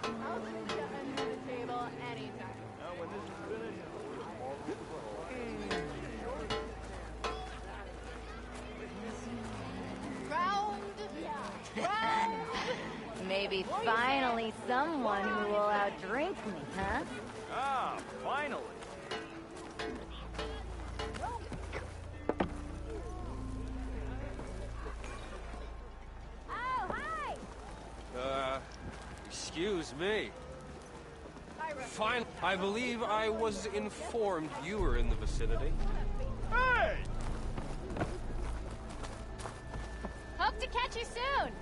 I'll sit you under the table anytime. Now, when this is finished, Round. Maybe finally someone who will outdrink me, huh? ah, finally. Oh, hi. Excuse me. Fine. I believe I was informed you were in the vicinity. Hey! Hope to catch you soon.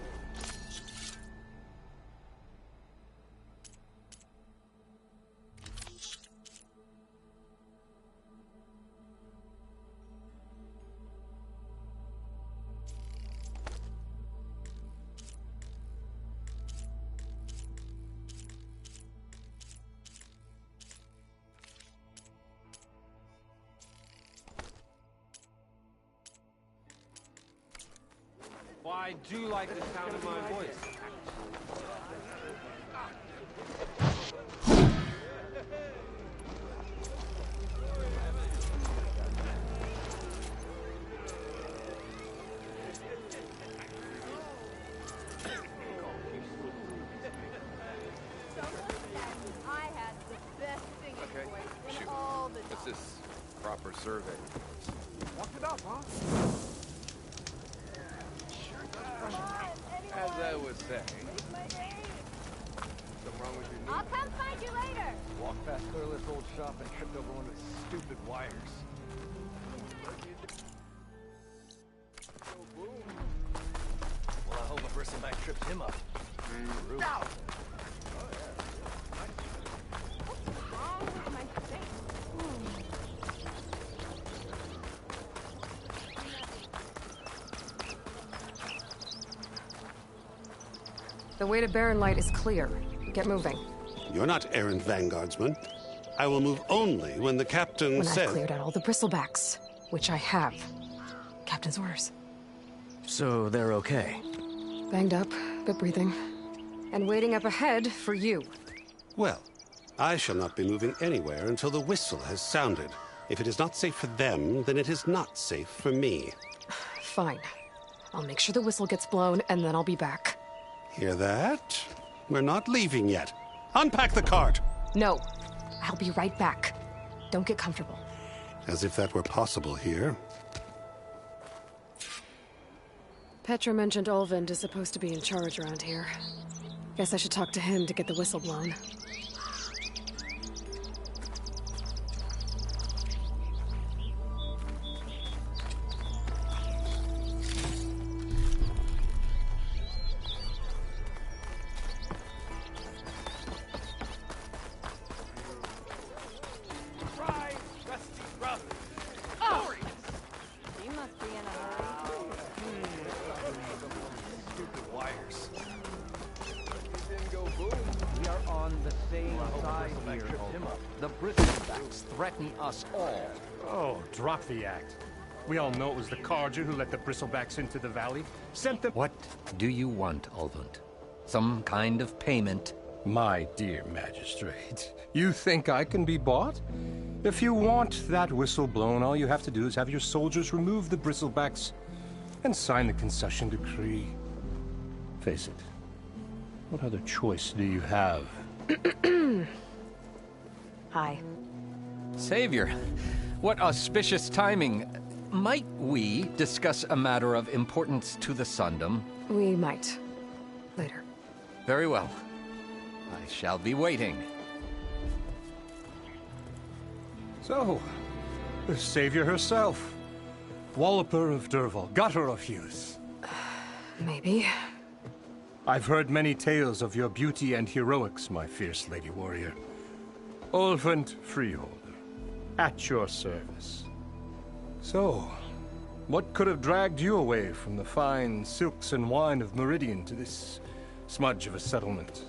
Well, I do like the sound of my voice. Someone said I had the best singing voice in all the What's this proper survey? Walked it up, huh? As I was saying, something wrong with your knee? I'll come find you later. Walked past Clearless old shop and tripped over one of his stupid wires. Well, I hope a bristleback tripped him up. Ow! What's wrong with my face? The way to Barren Light is clear. Get moving. You're not errant vanguardsman. I will move only when the captain When says... I've cleared out all the bristlebacks, which I have. Captain's orders. So they're okay? Banged up, but breathing. And waiting up ahead for you. Well, I shall not be moving anywhere until the whistle has sounded. If it is not safe for them, then it is not safe for me. Fine. I'll make sure the whistle gets blown, and then I'll be back. Hear that? We're not leaving yet. Unpack the cart! No. I'll be right back. Don't get comfortable. As if that were possible here. Petra mentioned Olvind is supposed to be in charge around here. Guess I should talk to him to get the whistle blown. Surprise, Rusty Brothers! You must be in a hurry. Stupid wires. Didn't go boom. We are on the same side here, Hope. The Bristlebacks threaten us all. Oh, drop the act. We all know it was the Carja who let the Bristlebacks into the valley. Sent them... What do you want, Olvund? Some kind of payment? My dear magistrate, you think I can be bought? If you want that whistle blown, all you have to do is have your soldiers remove the Bristlebacks and sign the concession decree. Face it, what other choice do you have? Hi. Savior, what auspicious timing. Might we discuss a matter of importance to the Sundom? We might. Later. Very well. I shall be waiting. So, the Savior herself. Walloper of Derval, gutter of youth. Maybe. I've heard many tales of your beauty and heroics, my fierce lady warrior. Olvund Freeholder, at your service. So, what could have dragged you away from the fine silks and wine of Meridian to this smudge of a settlement?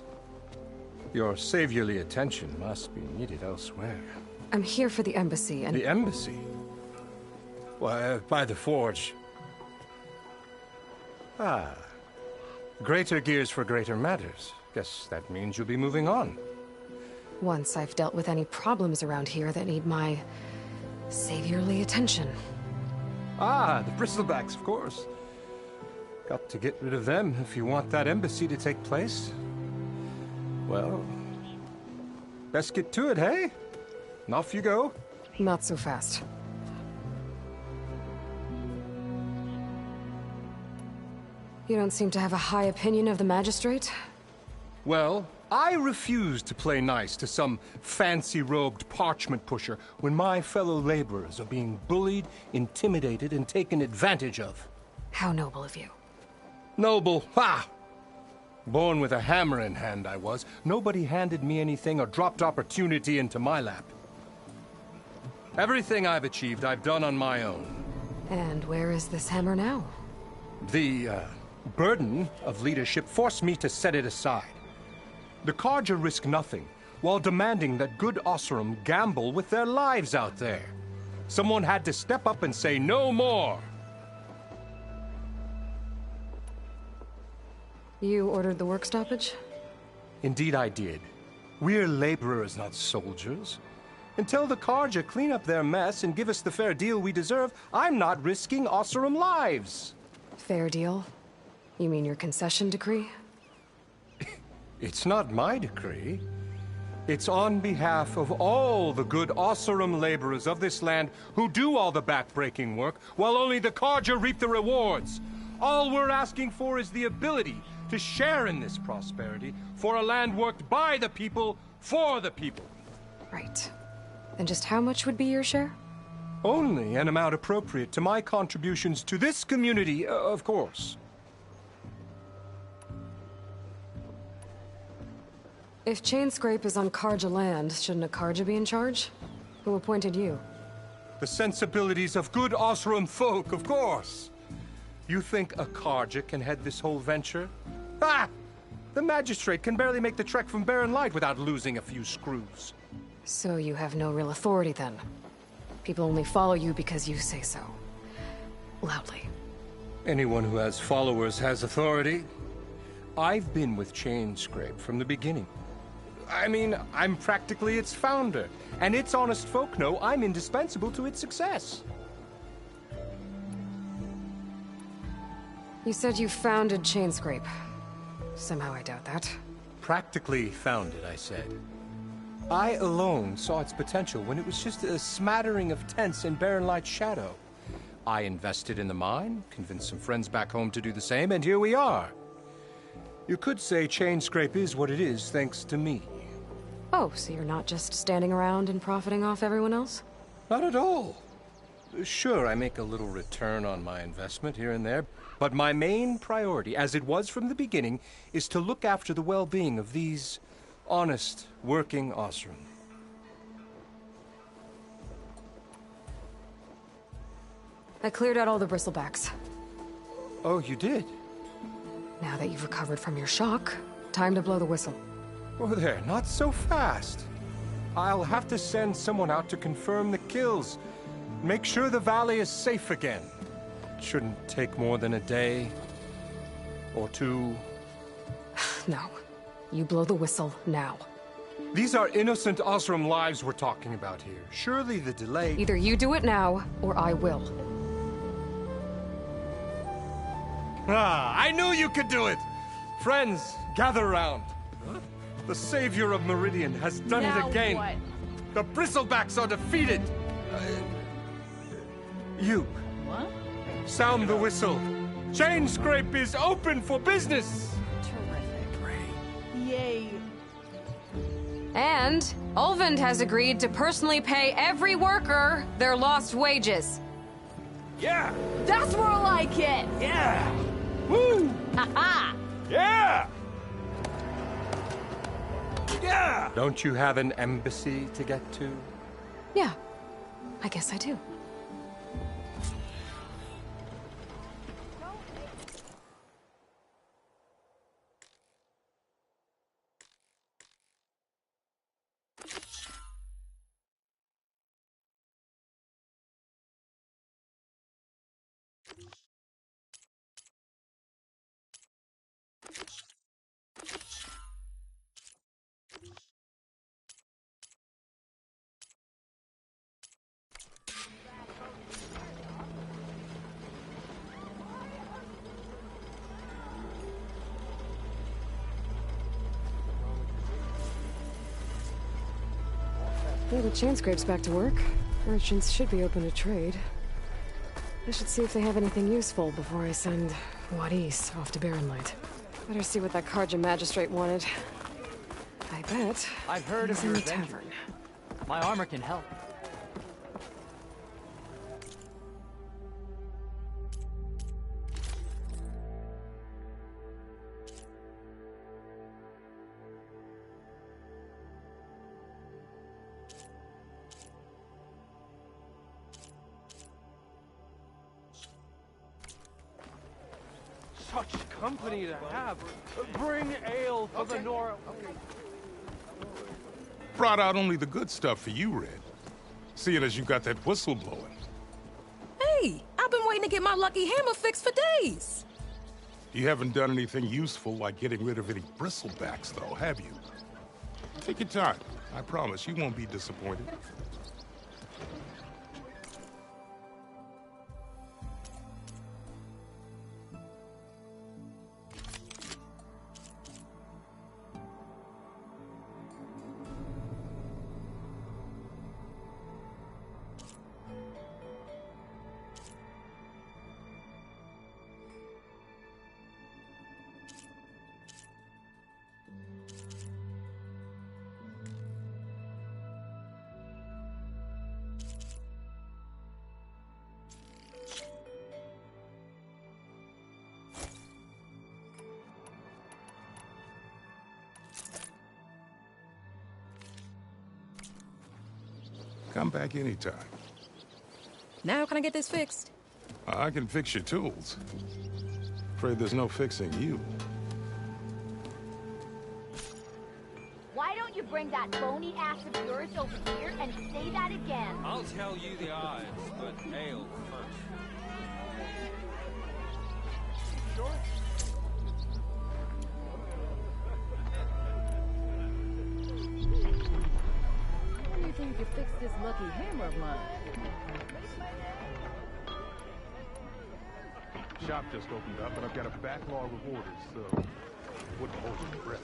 Your saviorly attention must be needed elsewhere. I'm here for the embassy and... The embassy? Why, by the forge. Ah. Greater gears for greater matters, Guess that means you'll be moving on. Once I've dealt with any problems around here that need my saviorly attention. Ah, the Bristlebacks, of course. Got to get rid of them if you want that embassy to take place. Well, best get to it, hey? And off you go. Not so fast. You don't seem to have a high opinion of the Magistrate? Well, I refuse to play nice to some fancy-robed parchment pusher when my fellow laborers are being bullied, intimidated, and taken advantage of. How noble of you. Noble, ha! Born with a hammer in hand, I was. Nobody handed me anything or dropped opportunity into my lap. Everything I've achieved, I've done on my own. And where is this hammer now? The, burden of leadership forced me to set it aside. The Carja risk nothing, while demanding that good Oseram gamble with their lives out there. Someone had to step up and say no more. You ordered the work stoppage? Indeed I did. We're laborers, not soldiers. Until the Carja clean up their mess and give us the fair deal we deserve, I'm not risking Oseram lives. Fair deal? You mean your concession decree? It's not my decree. It's on behalf of all the good Oseram laborers of this land who do all the back-breaking work, while only the Carja reap the rewards. All we're asking for is the ability to share in this prosperity for a land worked by the people, for the people. Right. And just how much would be your share? Only an amount appropriate to my contributions to this community, of course. If Chainscrape is on Carja land, shouldn't a Carja be in charge? Who appointed you? The sensibilities of good Oseram folk, of course. You think a Carja can head this whole venture? Ah! The Magistrate can barely make the trek from Barren Light without losing a few screws. So you have no real authority then? People only follow you because you say so. Loudly. Anyone who has followers has authority. I've been with Chainscrape from the beginning. I mean, I'm practically its founder, and its honest folk know I'm indispensable to its success. You said you founded Chainscrape. Somehow I doubt that. Practically founded, I said. I alone saw its potential when it was just a smattering of tents in Barren Light's shadow. I invested in the mine, convinced some friends back home to do the same, and here we are. You could say Chainscrape is what it is thanks to me. Oh, so you're not just standing around and profiting off everyone else? Not at all. Sure, I make a little return on my investment here and there, but my main priority, as it was from the beginning, is to look after the well-being of these honest, working Oseram. I cleared out all the bristlebacks. Oh, you did? Now that you've recovered from your shock, time to blow the whistle. Oh there, not so fast. I'll have to send someone out to confirm the kills. Make sure the valley is safe again. It shouldn't take more than a day. Or two. No. You blow the whistle now. These are innocent Oseram lives we're talking about here. Surely the delay... Either you do it now, or I will. Ah, I knew you could do it! Friends, gather around. The savior of Meridian has done it again. What? The Bristlebacks are defeated. You. What? Sound the whistle. Chainscrape is open for business. Terrific. Yay. And Ulvund has agreed to personally pay every worker their lost wages. Yeah! That's more like it! Yeah! Woo! Ha-ha! Yeah! Yeah! Don't you have an embassy to get to? Yeah, I guess I do. Yeah, the Chainscrape's back to work. Merchants should be open to trade. I should see if they have anything useful before I send Wadis off to Barrenlight. Better see what that Karja magistrate wanted. I bet I've heard he's of in your the adventure. tavern. My armor can help. Such company to have. Bring ale for the Nora. Brought out only the good stuff for you, Red. Seeing as you got that whistle blowing. Hey, I've been waiting to get my lucky hammer fixed for days. You haven't done anything useful like getting rid of any bristlebacks, though, have you? Take your time. I promise you won't be disappointed. Come back anytime. Now can I get this fixed? I can fix your tools. Afraid there's no fixing you. Why don't you bring that bony ass of yours over here and say that again? I'll tell you the odds, but ale first. Sure? How do you think you could fix this lucky hammer of mine? Shop just opened up, and I've got a backlog of orders, so wouldn't hold your breath.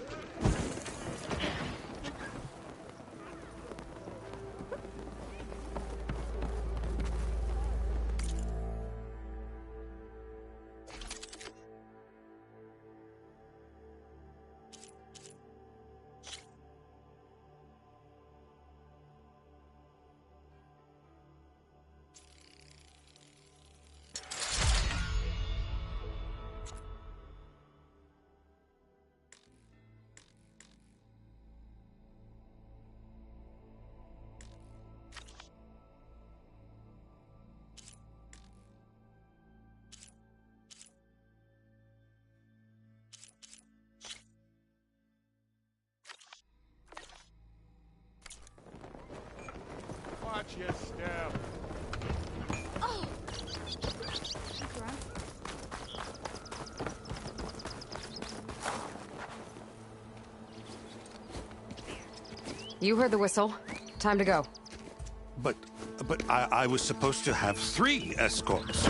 Watch your step. Oh. You heard the whistle. Time to go. But I was supposed to have 3 escorts.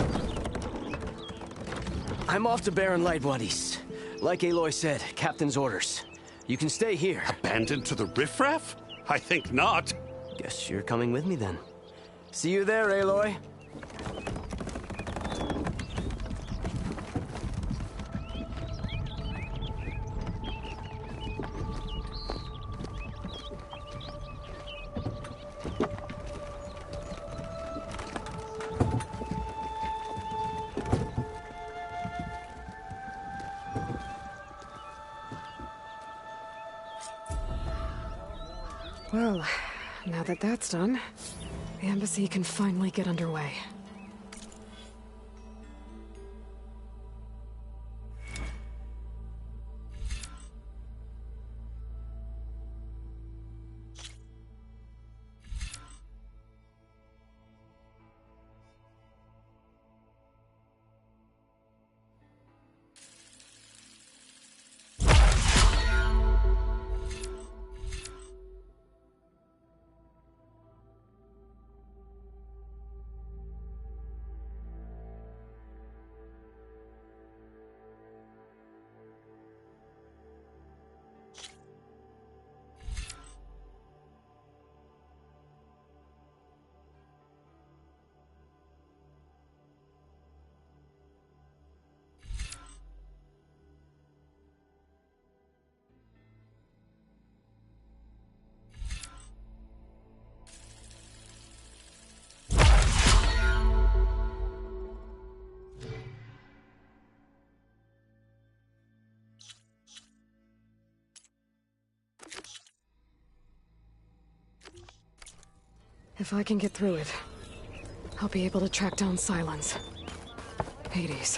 I'm off to Barrenlight, Wadis. Like Aloy said, Captain's orders. You can stay here. Abandoned to the riffraff? I think not. Guess you're coming with me then. See you there, Aloy. Well, now that that's done, the embassy can finally get underway. If I can get through it, I'll be able to track down Silence. Hades.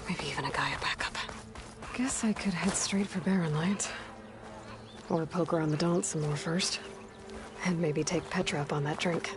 Maybe even a Gaia backup. Guess I could head straight for Barren Light. Or poke around the Daunt some more first. And maybe take Petra up on that drink.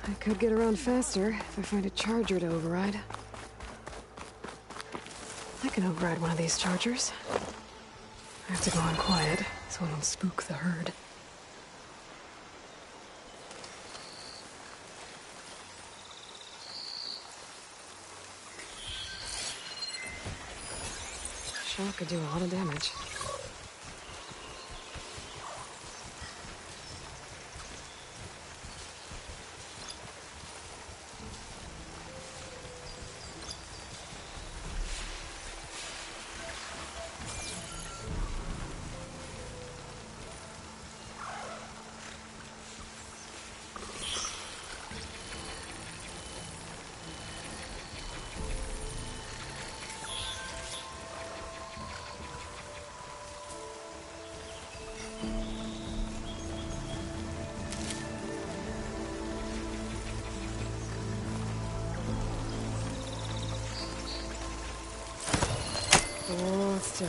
I could get around faster if I find a charger to override. I can override one of these chargers. I have to go on quiet, so I don't spook the herd. Shock could do a lot of damage. Oh, still.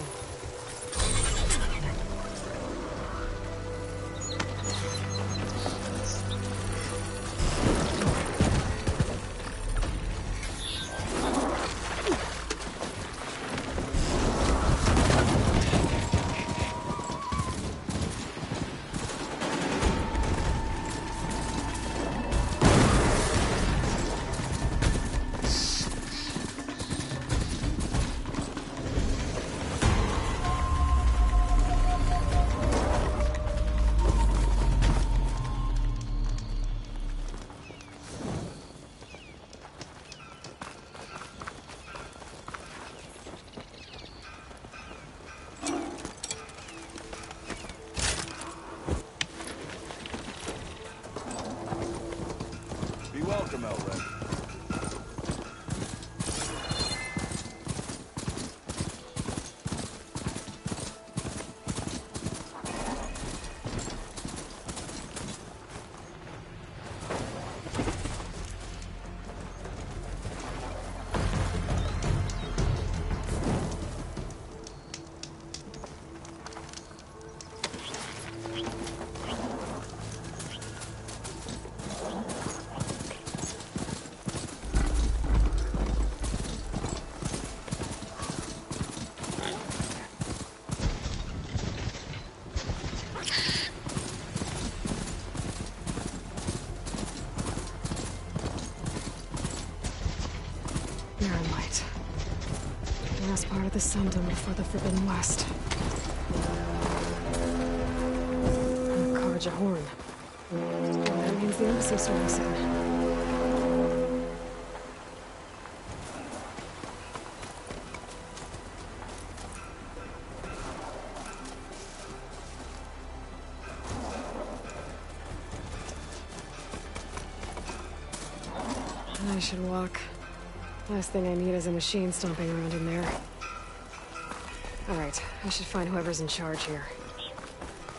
Welcome, Elred. Barren Light. The last part of the Sun Dome before the Forbidden West. Karja Horn. That means the Embassy storm soon. I should walk. Last thing I need is a machine stomping around in there. Alright, I should find whoever's in charge here.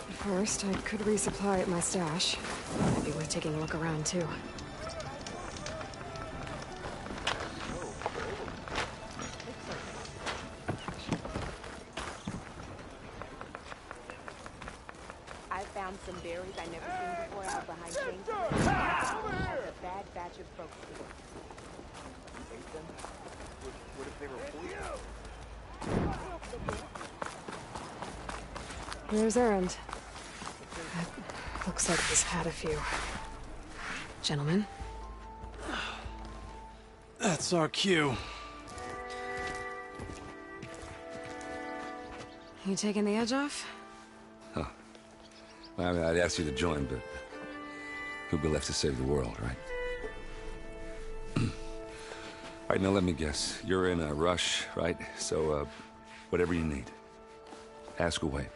But first, I could resupply at my stash. Might be worth taking a look around, too. I found some berries I never seen before out behind James. A bad batch of folks. What if they were poisoned? Where's Erend? Looks like he's had a few. Gentlemen? That's our cue. You taking the edge off? Huh. Well, I mean, I'd ask you to join, but who'd be left to save the world, right? All right, now let me guess. You're in a rush, right? So, whatever you need, ask away.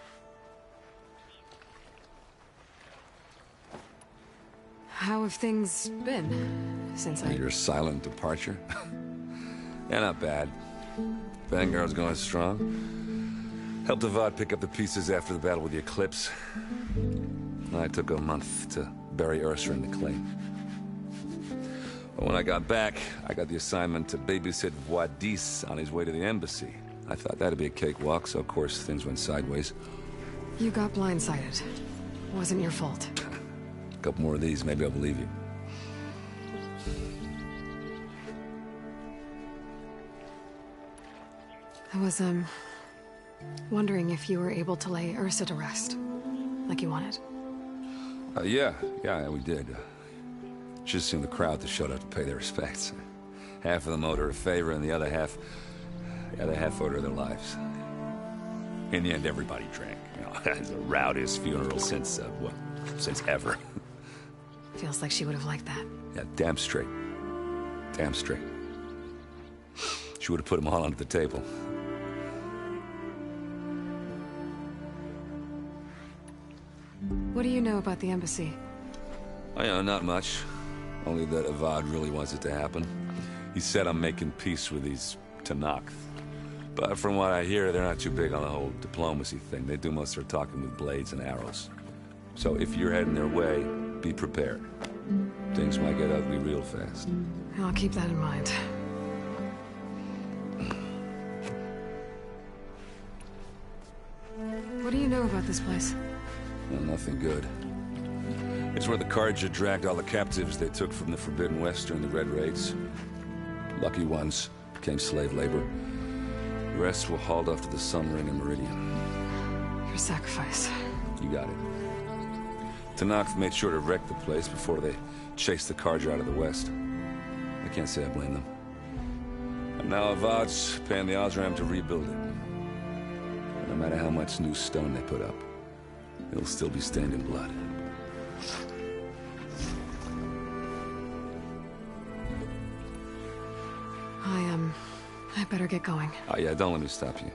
How have things been since Your silent departure? Yeah, not bad. Vanguard's going strong. Helped Avad pick up the pieces after the battle with the Eclipse. I took a month to bury Ursa in the clay. But when I got back, I got the assignment to babysit Wadis on his way to the embassy. I thought that'd be a cakewalk, so of course things went sideways. You got blindsided. Wasn't your fault. A couple more of these, maybe I'll believe you. I was, wondering if you were able to lay Ursa to rest, like you wanted. Yeah, we did. Just seemed the crowd that showed up to pay their respects. Half of them owed her a favor, and the other half owed her their lives. In the end, everybody drank. You know, it's the rowdiest funeral since ever. Feels like she would have liked that. Yeah, damn straight. Damn straight. She would have put them all under the table. What do you know about the embassy? Oh, yeah, not much. Only that Avad really wants it to happen. He said I'm making peace with these Tenakth. But from what I hear, they're not too big on the whole diplomacy thing. They do most of their talking with blades and arrows. So if you're heading their way, be prepared. Things might get ugly real fast. I'll keep that in mind. What do you know about this place? Well, nothing good. It's where the Carja dragged all the captives they took from the Forbidden West during the Red Raids. Lucky ones became slave labor. The rest were hauled off to the Sun Ring and Meridian. Your sacrifice. You got it. Tenakth made sure to wreck the place before they chased the Carja out of the West. I can't say I blame them. And now Avad's paying the Osram to rebuild it. And no matter how much new stone they put up, it'll still be stained in blood. I better get going. Oh, yeah, don't let me stop you.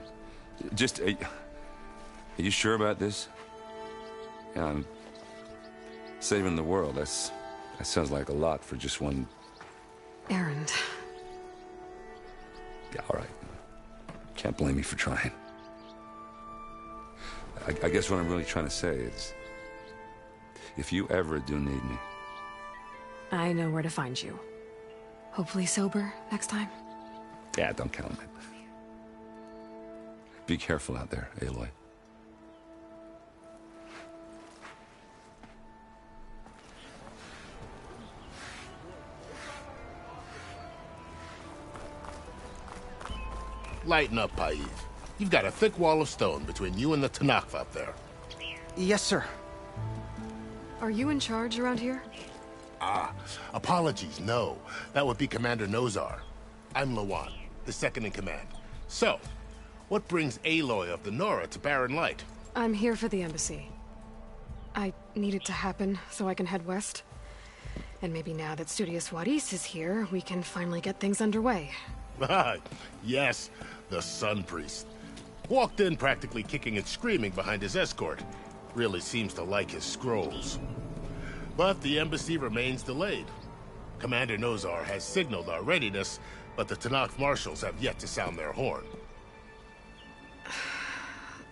Just, are you sure about this? Yeah, I'm saving the world. That sounds like a lot for just one... errand. Yeah, all right. Can't blame me for trying. I guess what I'm really trying to say is, if you ever do need me... I know where to find you. Hopefully sober next time. Yeah, don't count on it. Be careful out there, Aloy. Lighten up, Paiv. You've got a thick wall of stone between you and the Tenakth up there. Yes, sir. Are you in charge around here? Ah, apologies, no. That would be Commander Nozar. I'm Lawan, the second in command. So, what brings Aloy of the Nora to Barren Light? I'm here for the embassy. I need it to happen so I can head west. And maybe now that Studious Wadis is here, we can finally get things underway. Yes, the Sun Priest. Walked in practically kicking and screaming behind his escort. Really seems to like his scrolls. But the embassy remains delayed. Commander Nozar has signaled our readiness, but the Tenakth marshals have yet to sound their horn.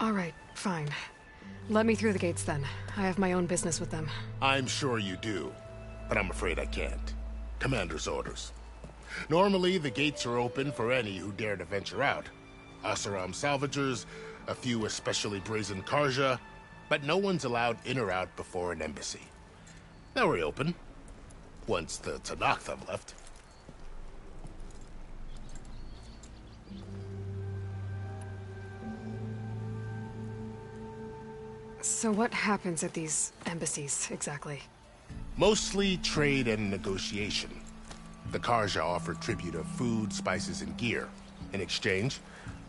All right, fine. Let me through the gates then. I have my own business with them. I'm sure you do, but I'm afraid I can't. Commander's orders. Normally, the gates are open for any who dare to venture out. Oseram salvagers, a few especially brazen Carja, but no one's allowed in or out before an embassy. They'll reopen, once the Tenakth have left. So what happens at these embassies, exactly? Mostly trade and negotiation. The Carja offer tribute of food, spices, and gear. In exchange,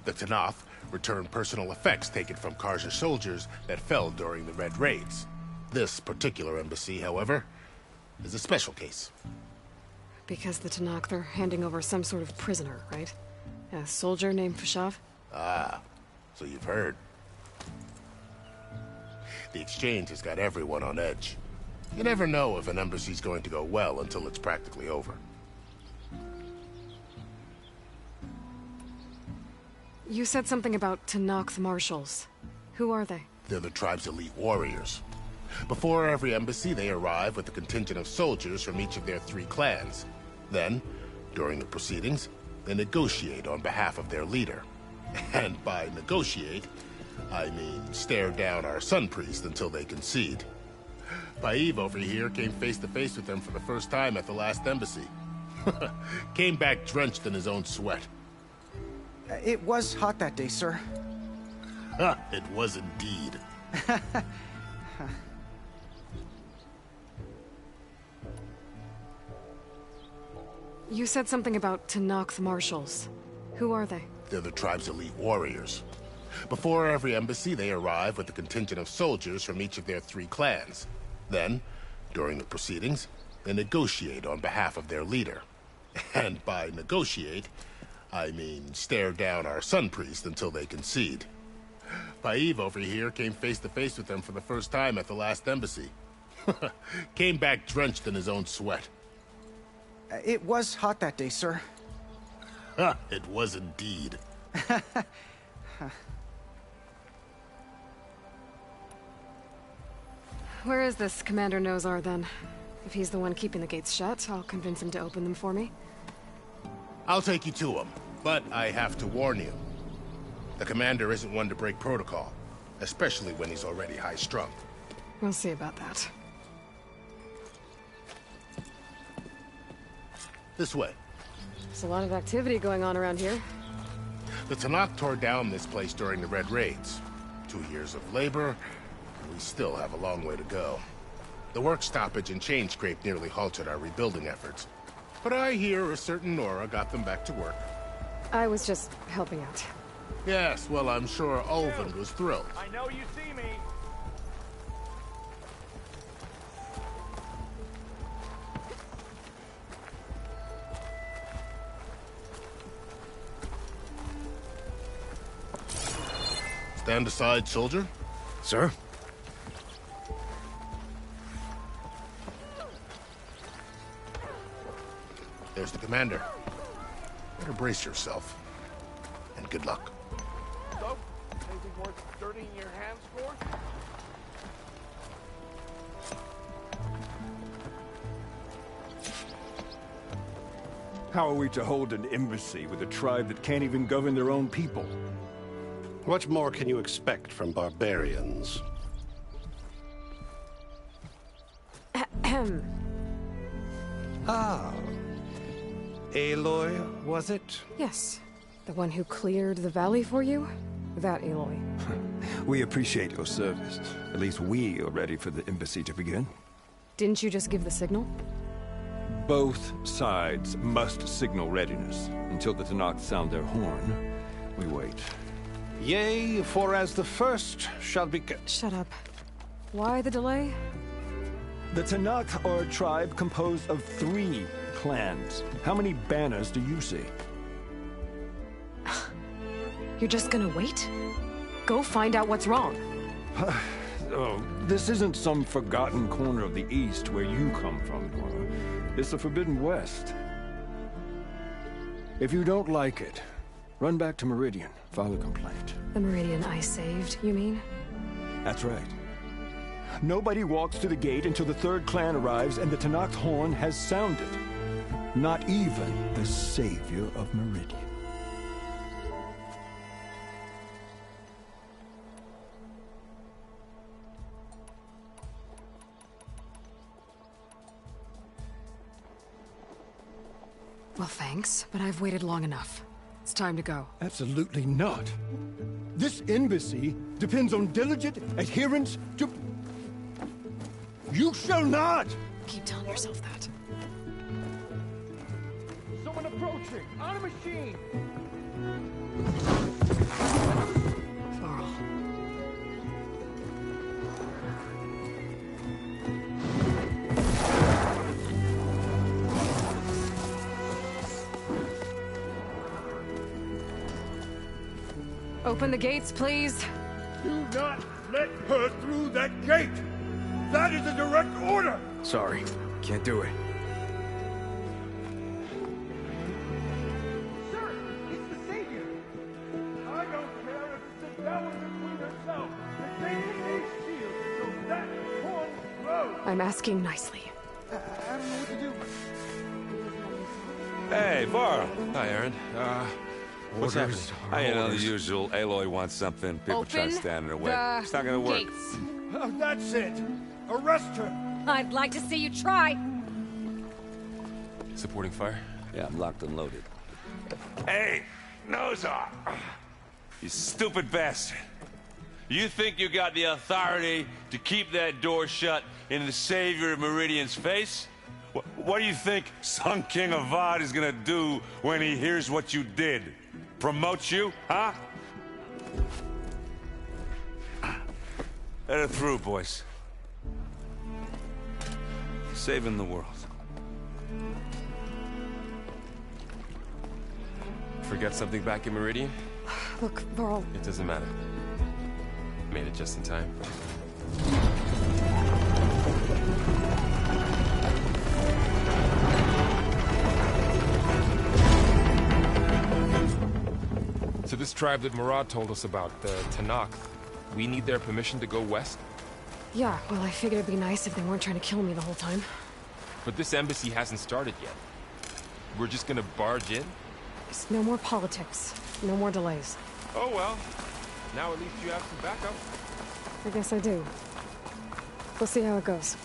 the Tenakth return personal effects taken from Carja soldiers that fell during the Red Raids. This particular embassy, however, is a special case. Because the Tenakth are handing over some sort of prisoner, right? A soldier named Fashav? Ah, so you've heard. The exchange has got everyone on edge. You never know if an embassy's going to go well until it's practically over. You said something about Tenakth marshals. Who are they? They're the tribe's elite warriors. Before every embassy, they arrive with a contingent of soldiers from each of their 3 clans. Then, during the proceedings, they negotiate on behalf of their leader. And by negotiate, I mean stare down our sun priest until they concede. Baib over here came face to face with them for the first time at the last embassy. Came back drenched in his own sweat. It was hot that day, sir. It was indeed. You said something about Tenakth marshals. Who are they? They're the tribe's elite warriors. Before every embassy, they arrive with a contingent of soldiers from each of their 3 clans. Then, during the proceedings, they negotiate on behalf of their leader. And by negotiate, I mean stare down our sun priest until they concede. Baib over here came face to face with them for the first time at the last embassy. Came back drenched in his own sweat. It was hot that day, sir. It was indeed. Where is this Commander Nozar, then? If he's the one keeping the gates shut, I'll convince him to open them for me. I'll take you to him, but I have to warn you. The commander isn't one to break protocol, especially when he's already high-strung. We'll see about that. This way. There's a lot of activity going on around here. The Tenakth tore down this place during the Red Raids. 2 years of labor, and we still have a long way to go. The work stoppage and chain scrape nearly halted our rebuilding efforts. But I hear a certain Nora got them back to work. I was just helping out. Yes, well, I'm sure Ulvund was thrilled. I know you see me. Stand aside, soldier. Sir? There's the commander. Better brace yourself. And good luck. So, anything worth dirtying your hands for? How are we to hold an embassy with a tribe that can't even govern their own people? What more can you expect from barbarians? Ah. Aloy, was it? Yes. The one who cleared the valley for you? That Aloy. We appreciate your service. At least we are ready for the embassy to begin. Didn't you just give the signal? Both sides must signal readiness. Until the Tenakth sound their horn, we wait. Yea, for as the first shall be... Shut up. Why the delay? The Tenakth are a tribe composed of 3 clans. How many banners do you see? You're just gonna wait? Go find out what's wrong. Oh, this isn't some forgotten corner of the East where you come from, Nora. It's the Forbidden West. If you don't like it, run back to Meridian, file a complaint. The Meridian I saved, you mean? That's right. Nobody walks to the gate until the 3rd clan arrives and the Tenakth horn has sounded. Not even the savior of Meridian. Well, thanks, but I've waited long enough. It's time to go. Absolutely not. This embassy depends on diligent adherence to... You shall not! Keep telling yourself that. Someone approaching! On a machine! Open the gates, please. Do not let her through that gate! That is a direct order! Sorry, can't do it. Sir, it's the Savior! I don't care if it's the Dowager Queen herself! The gate is sealed, so that won't close! I'm asking nicely. I don't know what to do. Hey, Varl. Hi, Aaron. What's happening? You know, the usual. Aloy wants something. People try to stand in her way. It's not gonna work. Gates. Oh, that's it! Arrest her! I'd like to see you try. Supporting fire? Yeah, I'm locked and loaded. Hey, Nozar! You stupid bastard. You think you got the authority to keep that door shut in the Savior of Meridian's face? What do you think Sun King Avad is gonna do when he hears what you did? Promote you, huh? Let her through, boys. Saving the world. Forget something back in Meridian? Look, Varl. It doesn't matter. Made it just in time. So this tribe that Murad told us about, the Tanakh, we need their permission to go west? Yeah, well, I figured it'd be nice if they weren't trying to kill me the whole time. But this embassy hasn't started yet. We're just gonna barge in? Just no more politics. No more delays. Oh well. Now at least you have some backup. I guess I do. We'll see how it goes.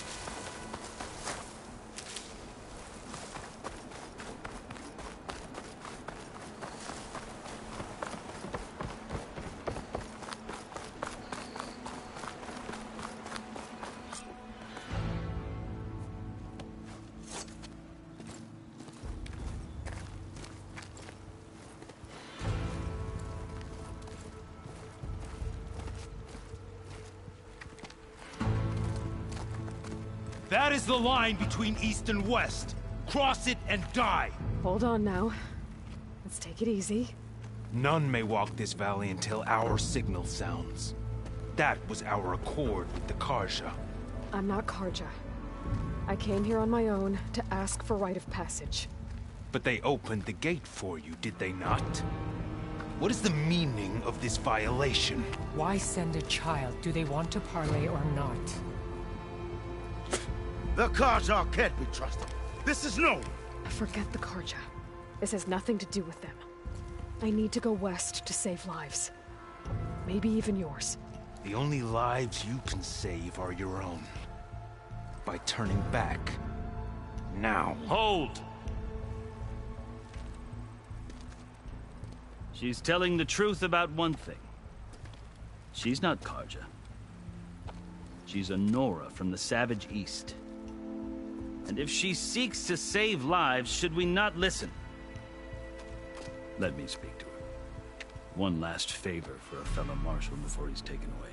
That is the line between East and West. Cross it and die. Hold on now. Let's take it easy. None may walk this valley until our signal sounds. That was our accord with the Karja. I'm not Karja. I came here on my own to ask for rite of passage. But they opened the gate for you, did they not? What is the meaning of this violation? Why send a child? Do they want to parley or not? The Karja can't be trusted. This is known. Forget the Karja. This has nothing to do with them. I need to go west to save lives. Maybe even yours. The only lives you can save are your own. By turning back. Now. Hold! She's telling the truth about one thing. She's not Karja. She's a Nora from the Savage East. And if she seeks to save lives, should we not listen? Let me speak to her. One last favor for a fellow marshal before he's taken away.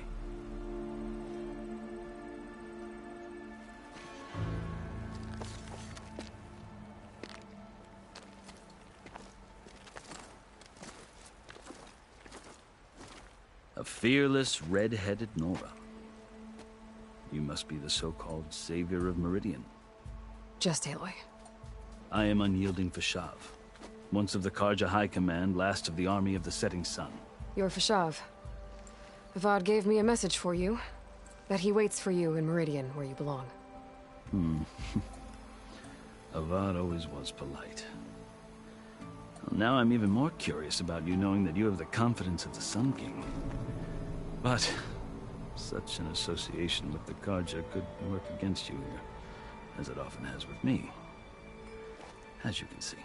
A fearless, red-headed Nora. You must be the so-called Savior of Meridian. Just Aloy. I am Unyielding Fashav. Once of the Karja High Command, last of the Army of the Setting Sun. You're Fashav. Avad gave me a message for you. That he waits for you in Meridian, where you belong. Avad always was polite. Well, now I'm even more curious about you knowing that you have the confidence of the Sun King. But such an association with the Karja could work against you here, as it often has with me. As you can see.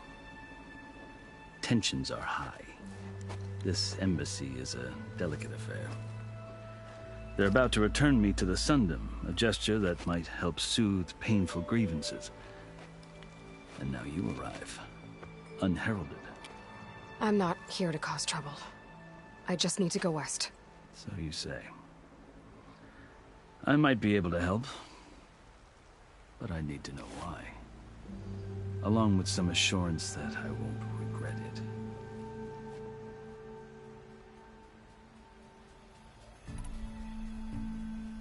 Tensions are high. This embassy is a delicate affair. They're about to return me to the Sundom, a gesture that might help soothe painful grievances. And now you arrive, unheralded. I'm not here to cause trouble. I just need to go west. So you say. I might be able to help, but I need to know why. Along with some assurance that I won't regret it.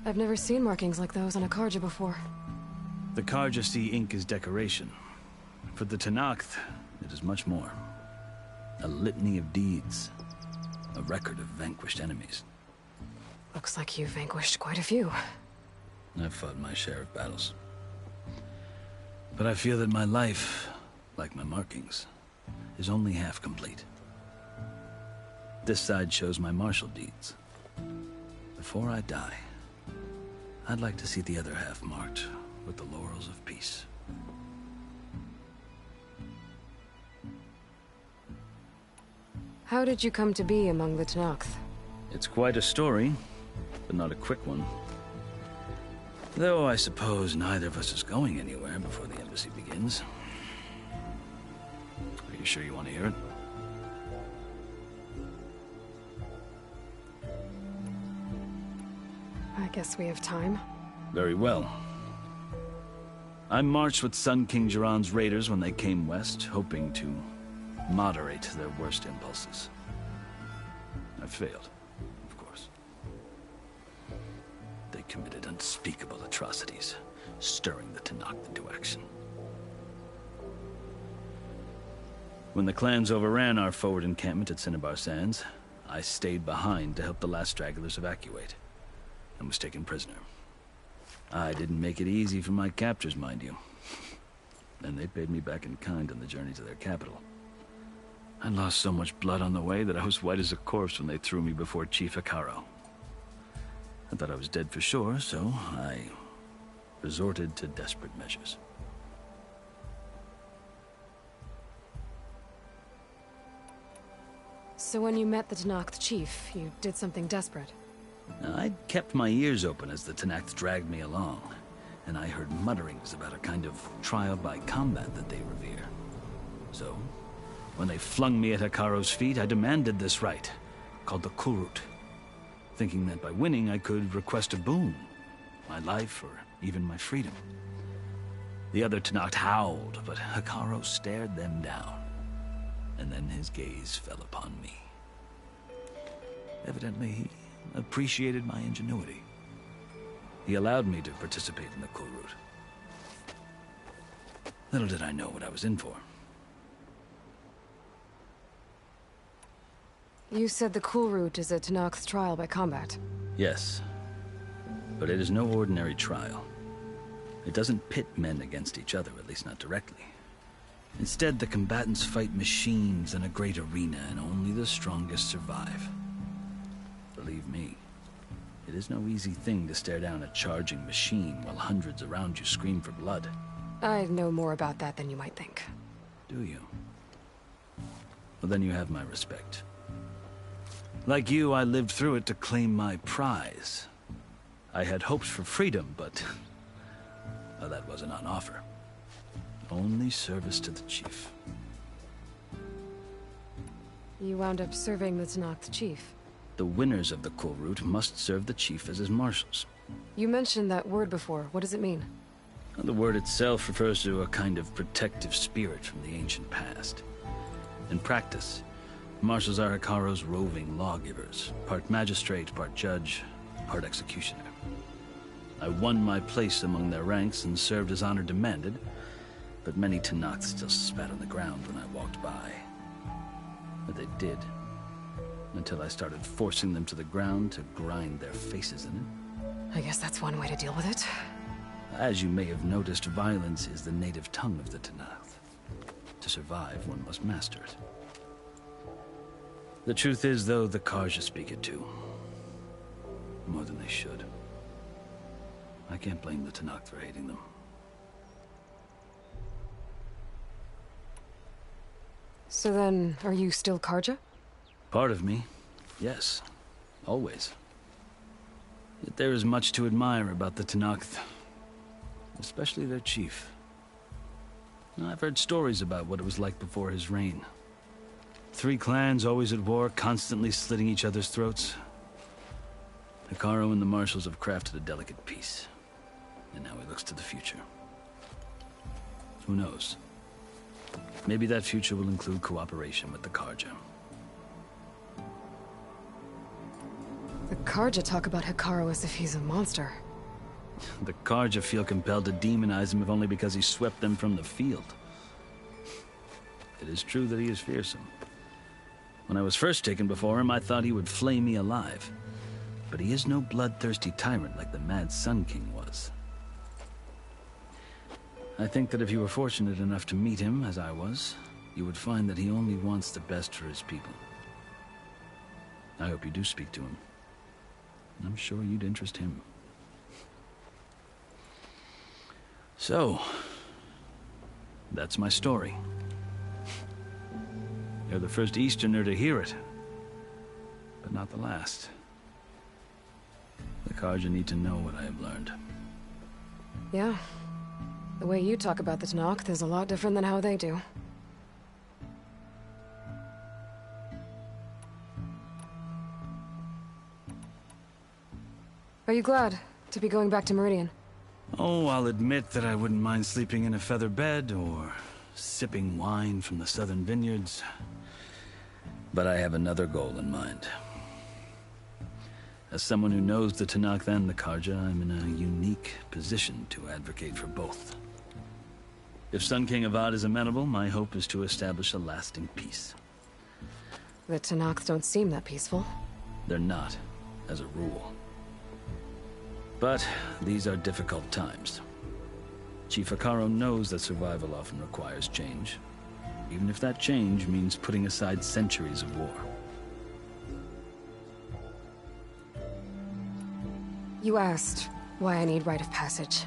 I've never seen markings like those on a Karja before. The Karja see ink as decoration. For the Tenakth, it is much more. A litany of deeds. A record of vanquished enemies. Looks like you've vanquished quite a few. I've fought my share of battles. But I feel that my life, like my markings, is only half complete. This side shows my martial deeds. Before I die, I'd like to see the other half marked with the laurels of peace. How did you come to be among the Tenakth? It's quite a story, but not a quick one. Though I suppose neither of us is going anywhere before the embassy begins. Are you sure you want to hear it? I guess we have time. Very well. I marched with Sun King Jiran's raiders when they came west, hoping to moderate their worst impulses. I failed, of course. They committed unspeakable atrocities, stirring the Tenakth into action. When the clans overran our forward encampment at Cinnabar Sands, I stayed behind to help the last stragglers evacuate, and was taken prisoner. I didn't make it easy for my captors, mind you. And they paid me back in kind on the journey to their capital. I lost so much blood on the way that I was white as a corpse when they threw me before Chief Hekarro. I thought I was dead for sure, so I resorted to desperate measures. So when you met the Tenakth chief, you did something desperate? I'd kept my ears open as the Tenakth dragged me along, and I heard mutterings about a kind of trial by combat that they revere. So, when they flung me at Hekarro's feet, I demanded this right, called the Kulrut, thinking that by winning I could request a boon, my life or even my freedom. The other Tenakth howled, but Hekarro stared them down, and then his gaze fell upon me. Evidently, he appreciated my ingenuity. He allowed me to participate in the Kulrut. Little did I know what I was in for. You said the Kulrut is a Tenakth trial by combat. Yes, but it is no ordinary trial. It doesn't pit men against each other, at least not directly. Instead, the combatants fight machines in a great arena, and only the strongest survive. Believe me, it is no easy thing to stare down a charging machine while hundreds around you scream for blood. I know more about that than you might think. Do you? Well, then you have my respect. Like you, I lived through it to claim my prize. I had hopes for freedom, but well, that wasn't on offer. Only service to the chief. You wound up serving the Tenakth chief. The winners of the Kulrut must serve the chief as his marshals. You mentioned that word before. What does it mean? The word itself refers to a kind of protective spirit from the ancient past. In practice, marshals are Hekarro's roving lawgivers, part magistrate, part judge, part executioner. I won my place among their ranks and served as honor demanded, but many Tenakth still spat on the ground when I walked by. But they did, until I started forcing them to the ground to grind their faces in it. I guess that's one way to deal with it. As you may have noticed, violence is the native tongue of the Tenakth. To survive, one must master it. The truth is, though, the Karja speak it too. More than they should. I can't blame the Tenakth for hating them. So then, are you still Karja? Part of me, yes. Always. Yet there is much to admire about the Tenakth. Especially their chief. I've heard stories about what it was like before his reign. 3 clans always at war, constantly slitting each other's throats. Hekarro and the marshals have crafted a delicate peace. And now he looks to the future. Who knows? Maybe that future will include cooperation with the Karja. The Karja talk about Hekarro as if he's a monster. The Karja feel compelled to demonize him if only because he swept them from the field. It is true that he is fearsome. When I was first taken before him, I thought he would flay me alive. But he is no bloodthirsty tyrant like the Mad Sun King was. I think that if you were fortunate enough to meet him, as I was, you would find that he only wants the best for his people. I hope you do speak to him. I'm sure you'd interest him. So, that's my story. You're the first Easterner to hear it, but not the last. The Karja need to know what I have learned. Yeah. The way you talk about the Tenakth is a lot different than how they do. Are you glad to be going back to Meridian? Oh, I'll admit that I wouldn't mind sleeping in a feather bed or sipping wine from the southern vineyards. But I have another goal in mind. As someone who knows the Tenakth and the Karja, I'm in a unique position to advocate for both. If Sun King Avad is amenable, my hope is to establish a lasting peace. The Tenakth don't seem that peaceful. They're not, as a rule. But these are difficult times. Chief Hekarro knows that survival often requires change, even if that change means putting aside centuries of war. You asked why I need rite of passage.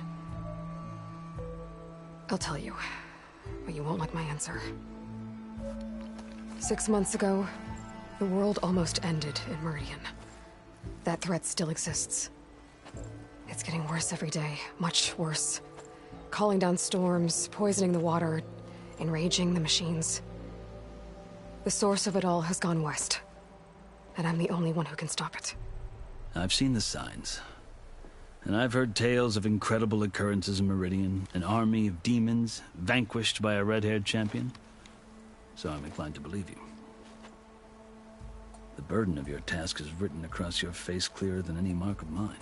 I'll tell you, but you won't like my answer. 6 months ago, the world almost ended in Meridian. That threat still exists. It's getting worse every day, much worse. Calling down storms, poisoning the water, enraging the machines. The source of it all has gone west, and I'm the only one who can stop it. I've seen the signs. And I've heard tales of incredible occurrences in Meridian, an army of demons vanquished by a red-haired champion. So I'm inclined to believe you. The burden of your task is written across your face clearer than any mark of mine.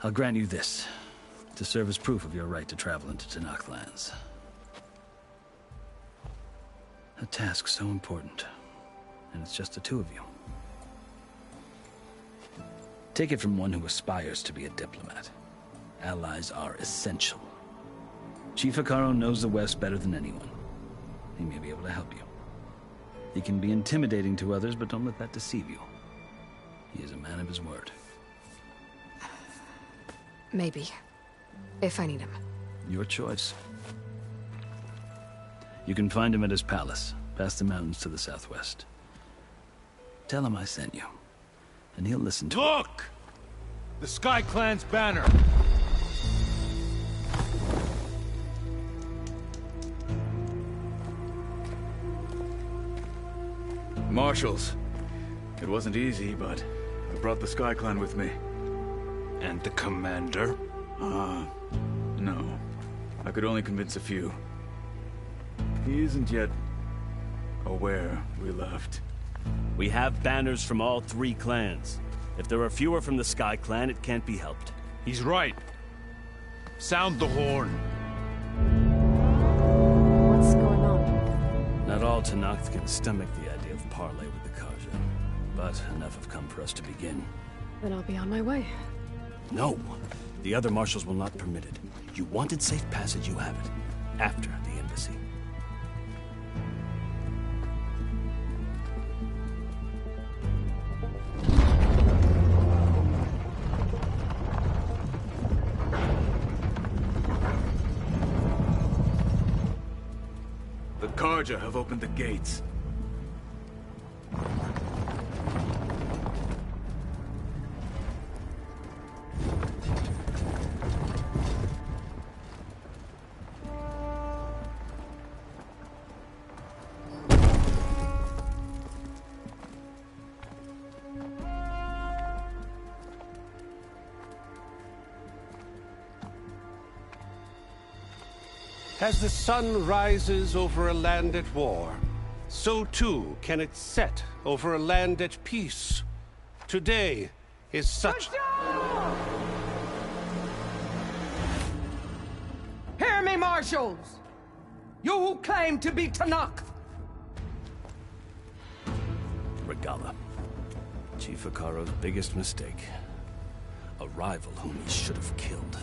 I'll grant you this, to serve as proof of your right to travel into Tenakth lands. A task so important, and it's just the two of you. Take it from one who aspires to be a diplomat. Allies are essential. Chief Hekarro knows the West better than anyone. He may be able to help you. He can be intimidating to others, but don't let that deceive you. He is a man of his word. Maybe. If I need him. Your choice. You can find him at his palace, past the mountains to the southwest. Tell him I sent you, and he'll listen to Look! The Sky Clan's banner! Marshals. It wasn't easy, but I brought the Sky Clan with me. And the commander? No. I could only convince a few. He isn't yet aware we left. We have banners from all 3 clans. If there are fewer from the Sky Clan, it can't be helped. He's right. Sound the horn. What's going on? Not all Tenakth can stomach the idea of parley with the Karja, but enough have come for us to begin. Then I'll be on my way. No. The other marshals will not permit it. You wanted safe passage, you have it. After the embassy. The Karja have opened the gates. As the sun rises over a land at war, so too can it set over a land at peace. Today is such... Hear me, marshals! You who claim to be Tanakh! Regala. Chief Hekarro's biggest mistake. A rival whom he should have killed.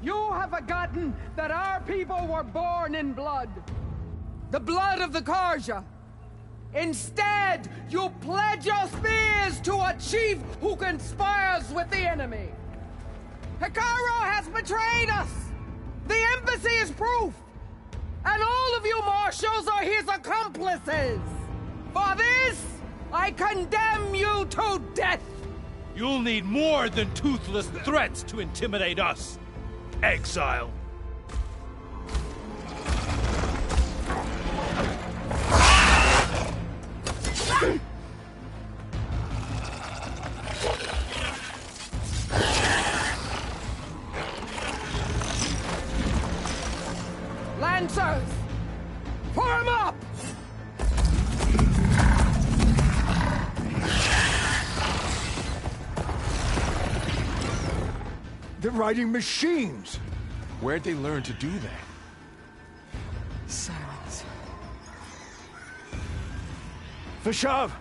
You have forgotten that our people were born in blood. The blood of the Carja. Instead, you pledge your spears to a chief who conspires with the enemy. Hekarro has betrayed us! The embassy is proof! And all of you marshals are his accomplices! For this, I condemn you to death! You'll need more than toothless threats to intimidate us, exile. Lancers! Form up! They're riding machines. Where'd they learn to do that? Silence. Vashav!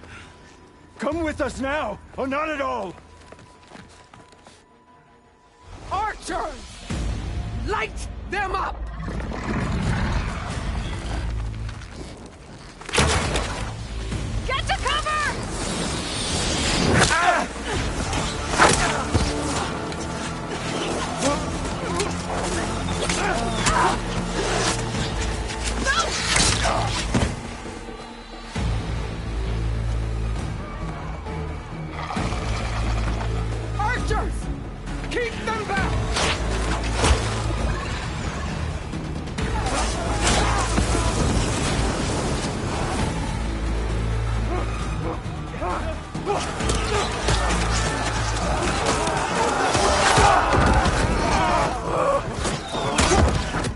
Come with us now, or not at all! Archers! Light them up! Get to cover! Archers! Keep them back!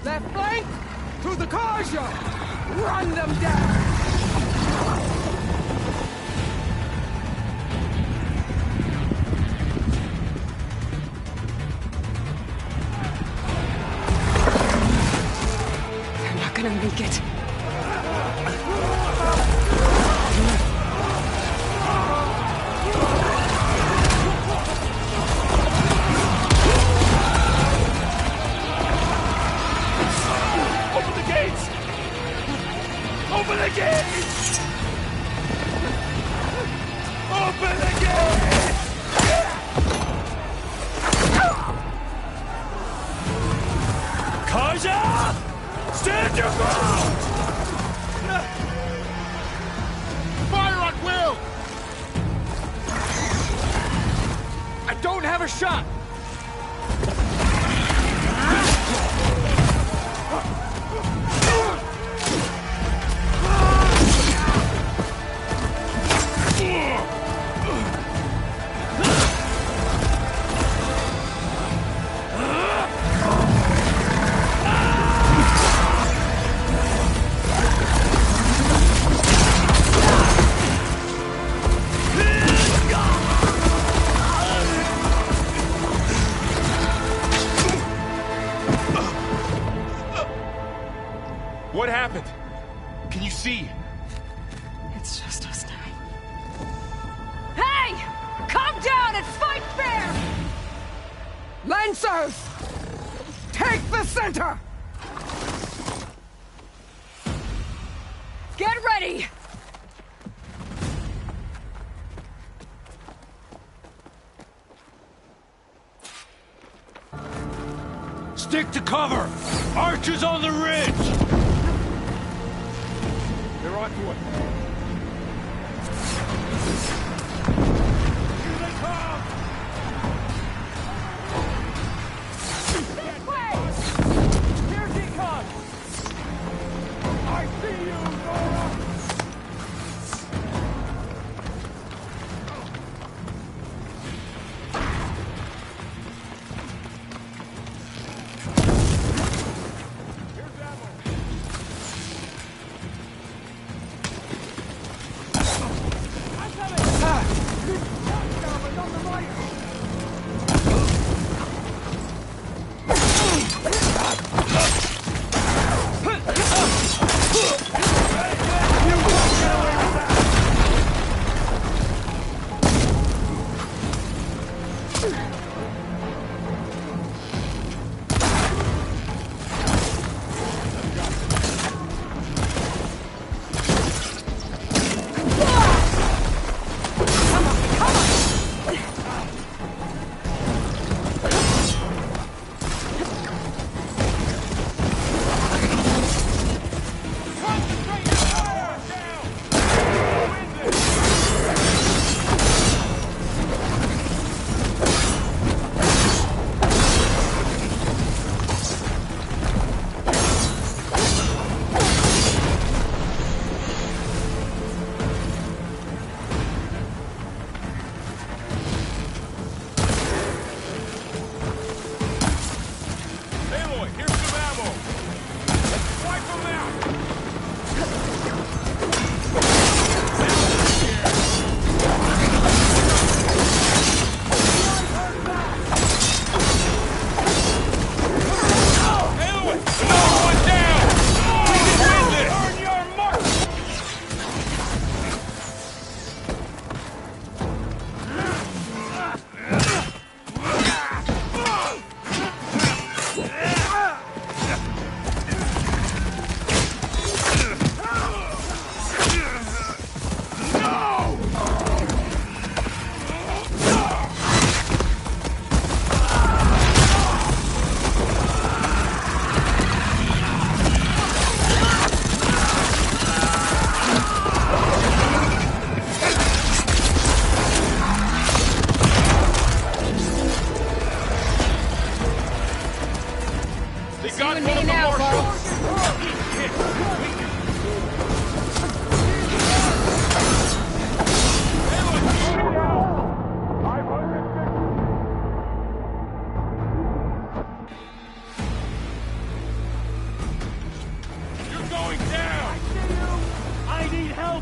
Left flank! To the Carja! Run them down! They're not gonna make it. Open the gates! Open the gates! Open the gates! Carja! Stand your ground! Fire at will! I don't have a shot! What happened? Can you see? It's just us now. Hey! Calm down and fight fair! Lancers! Take the center! Get ready! Stick to cover! Archers on the ridge! They're on to it. Here they come! This way! Here he comes! I see you, Nora!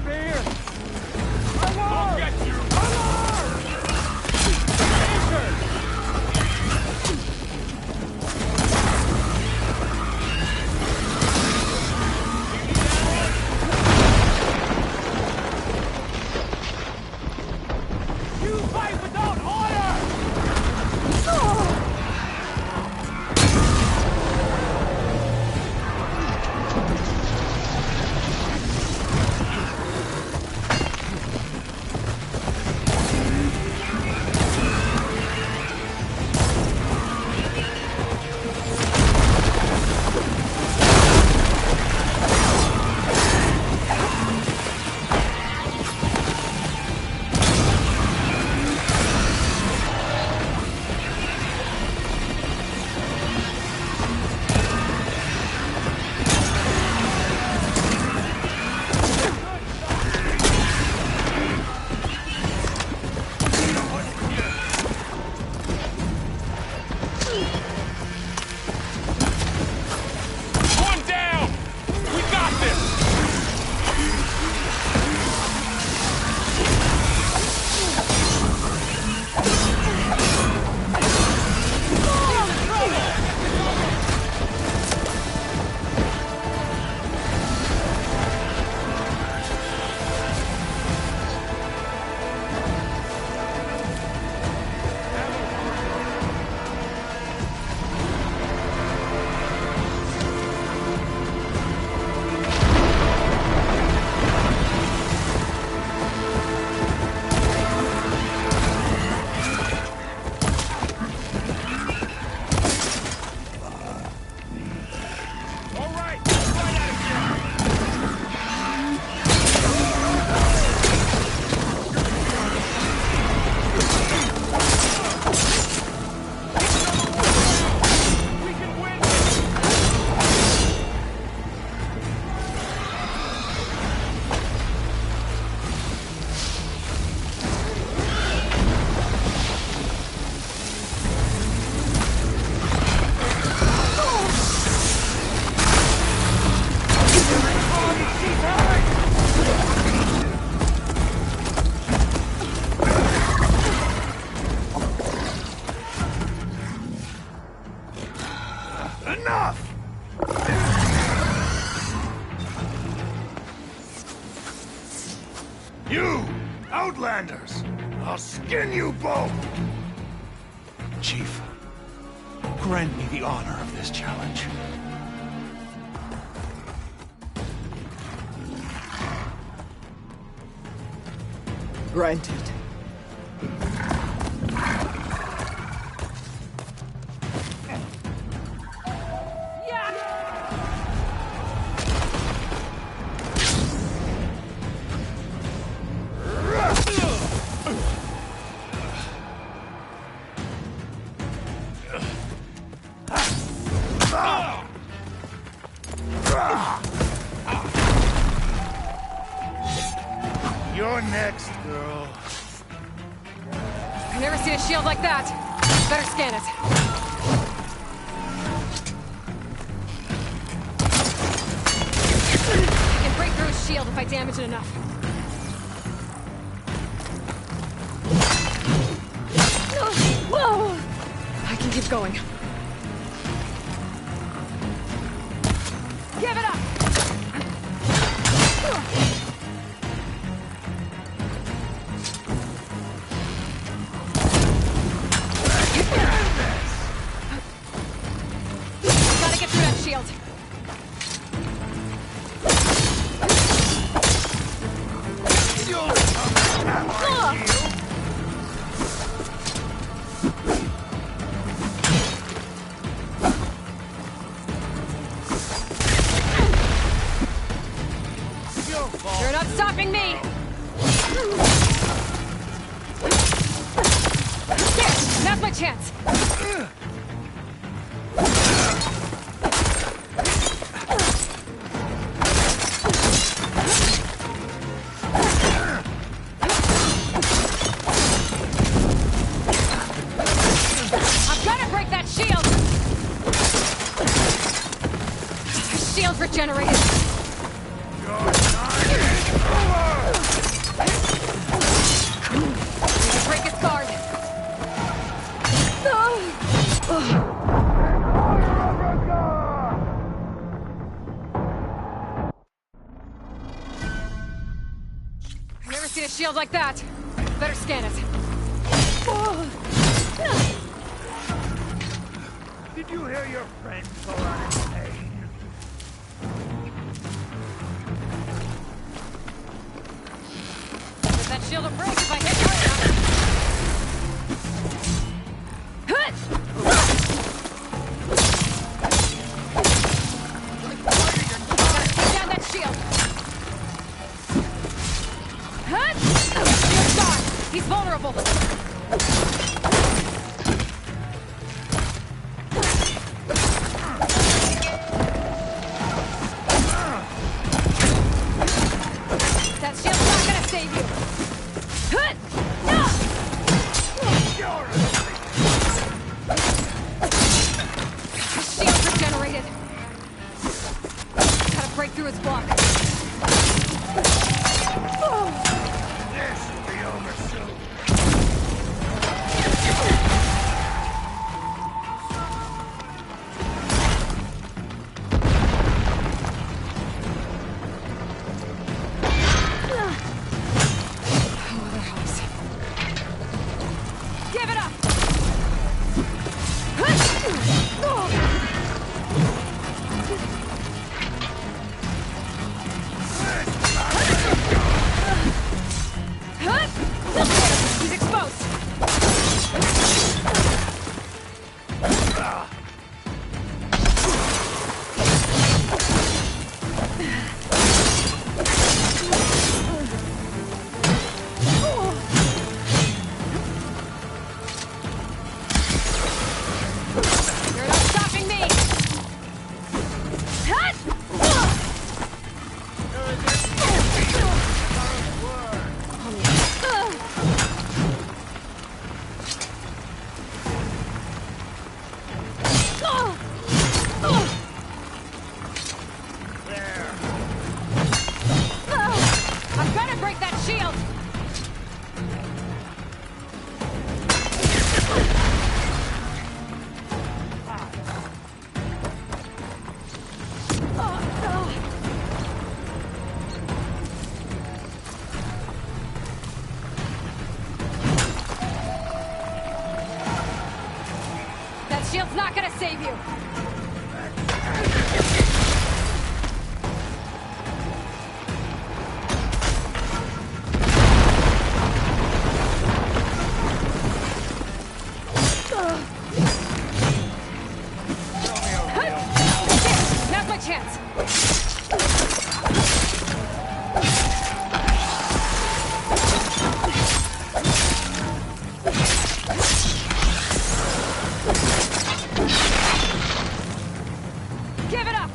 over here! I'll get you! You fight without order! Enough! You, Outlanders! I'll skin you both! Chief, grant me the honor of this challenge. Granted. You're next, girl. I've never seen a shield like that. Better scan it. I can break through his shield if I damage it enough. Whoa! I can keep going. Give it up! Gotta get through that shield. You're not stopping me! There! Now's my chance! I've got to break that shield! Shield's regenerated! Your time is over! seen a shield like that. Better scan it. Did you hear your friend go on in pain? If that shield will break if I hit hard enough. Gotta take down that shield. Shield's gone. He's vulnerable. That shield's not gonna save you. His shield's regenerated. Gotta break through his block. This will be over soon. Give it up! He's exposed! You're not stopping me! I'm gonna break that shield! That shield's not gonna save you! Now's my chance! Give it up!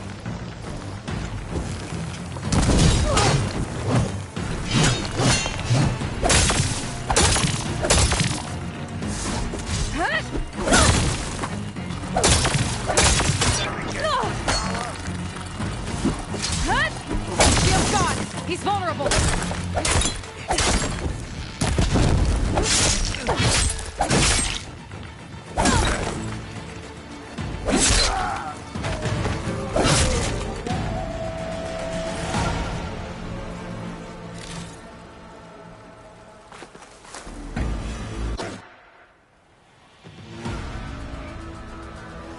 Shield's gone! He's vulnerable!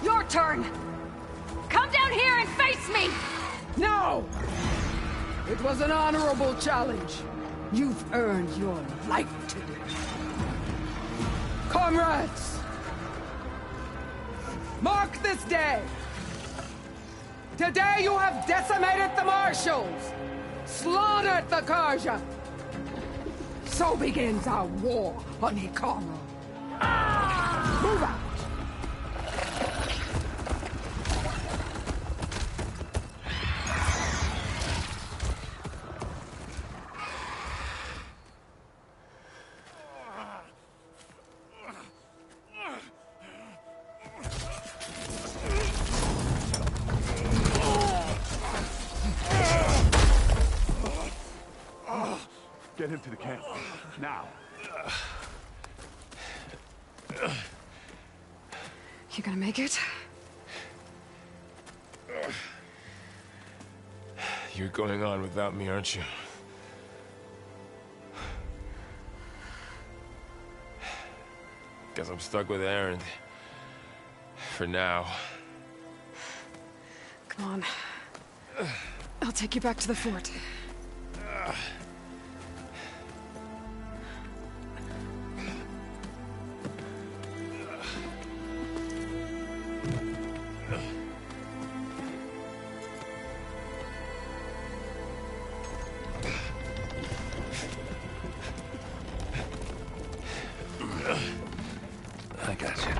Your turn! Come down here and face me! No! It was an honorable challenge. You've earned your life today. Comrades! Mark this day! Today you have decimated the Marshals! Slaughtered the Karja! So begins our war on Hikaru. Move out! Get him to the camp. Now. You gonna make it? You're going on without me, aren't you? Guess I'm stuck with Erend. For now. Come on. I'll take you back to the fort. I got you.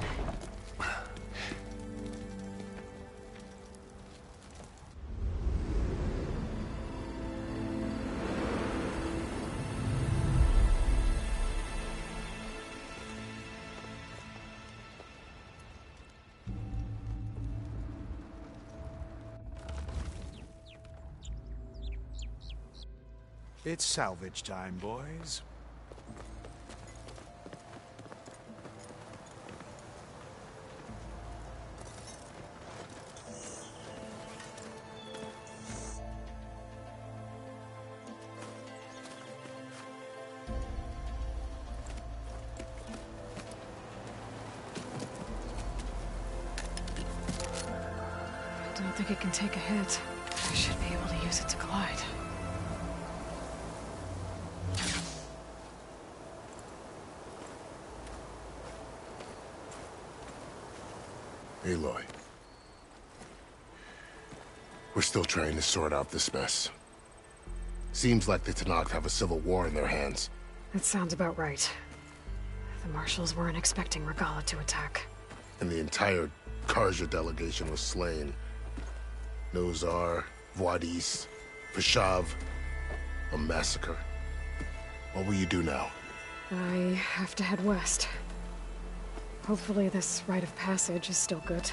It's salvage time, boys. I don't think it can take a hit. I should be able to use it to glide. Aloy. We're still trying to sort out this mess. Seems like the Tenakth have a civil war in their hands. That sounds about right. The Marshals weren't expecting Regalla to attack. And the entire Carja delegation was slain. Nozar, Wadis, Vashav. A massacre. What will you do now? I have to head west. Hopefully this rite of passage is still good.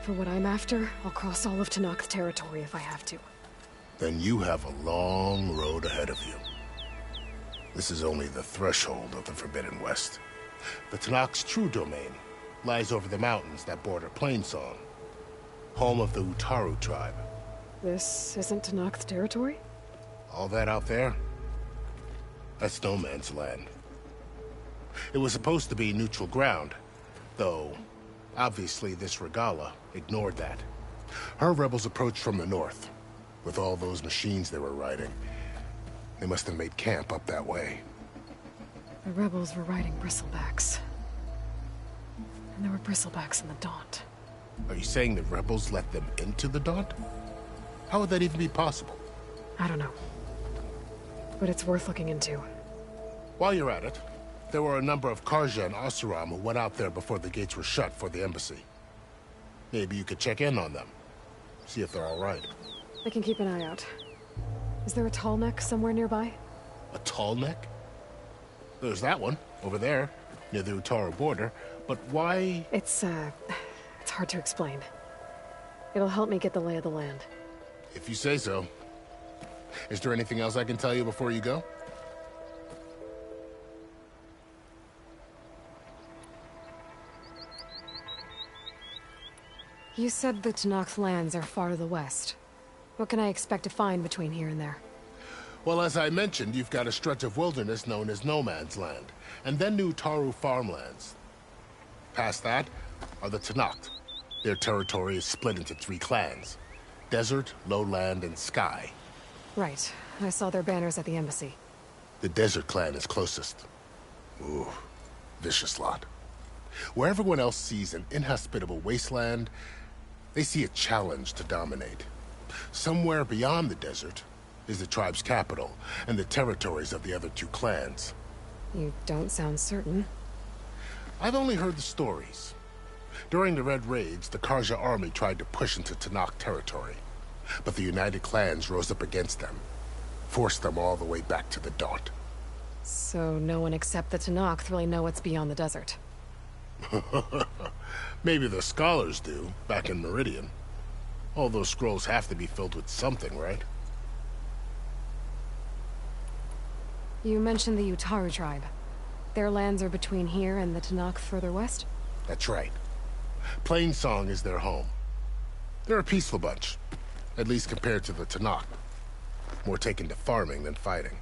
For what I'm after, I'll cross all of Tenakth territory if I have to. Then you have a long road ahead of you. This is only the threshold of the Forbidden West. The Tenakth's true domain lies over the mountains that border Plainsong, home of the Utaru tribe. This isn't Tenakth territory? All that out there? That's no man's land. It was supposed to be neutral ground, though obviously this Regalla ignored that. Her rebels approached from the north, with all those machines they were riding. They must have made camp up that way. The rebels were riding bristlebacks. And there were bristlebacks in the Daunt. Are you saying the rebels let them into the Daunt? How would that even be possible? I don't know. But it's worth looking into. While you're at it, there were a number of Carja and Oseram who went out there before the gates were shut for the embassy. Maybe you could check in on them. See if they're all right. I can keep an eye out. Is there a tall neck somewhere nearby? A tall neck? There's that one, over there, near the Utaru border. But why? It's hard to explain. It'll help me get the lay of the land. If you say so. Is there anything else I can tell you before you go? You said the Tenakth lands are far to the west. What can I expect to find between here and there? Well, as I mentioned, you've got a stretch of wilderness known as No Man's Land, and then the Utaru farmlands. Past that are the Tenakth. Their territory is split into 3 clans: Desert, Lowland, and Sky. Right. I saw their banners at the embassy. The Desert clan is closest. Ooh, vicious lot. Where everyone else sees an inhospitable wasteland, they see a challenge to dominate. Somewhere beyond the desert is the tribe's capital and the territories of the other 2 clans. You don't sound certain. I've only heard the stories. During the Red Raids, the Carja army tried to push into Tenakth territory, but the United Clans rose up against them, forced them all the way back to the Daunt. So no one except the Tenakth really know what's beyond the desert? Maybe the scholars do, back in Meridian. All those scrolls have to be filled with something, right? You mentioned the Utaru tribe. Their lands are between here and the Tenakth further west? That's right. Plainsong is their home. They're a peaceful bunch, at least compared to the Tenakth. More taken to farming than fighting.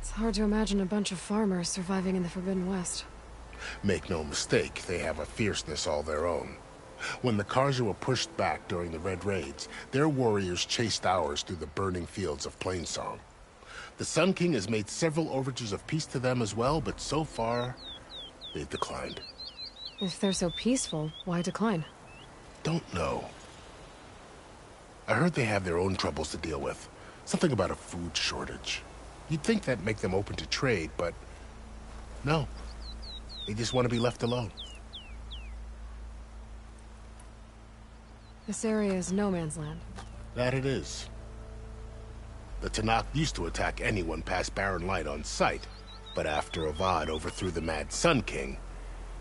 It's hard to imagine a bunch of farmers surviving in the Forbidden West. Make no mistake, they have a fierceness all their own. When the Carja were pushed back during the Red Raids, their warriors chased ours through the burning fields of Plainsong. The Sun King has made several overtures of peace to them as well, but so far, they've declined. If they're so peaceful, why decline? Don't know. I heard they have their own troubles to deal with. Something about a food shortage. You'd think that'd make them open to trade, but no. They just want to be left alone. This area is no man's land. That it is. The Tenakth used to attack anyone past Barren Light on sight, but after Avad overthrew the Mad Sun King,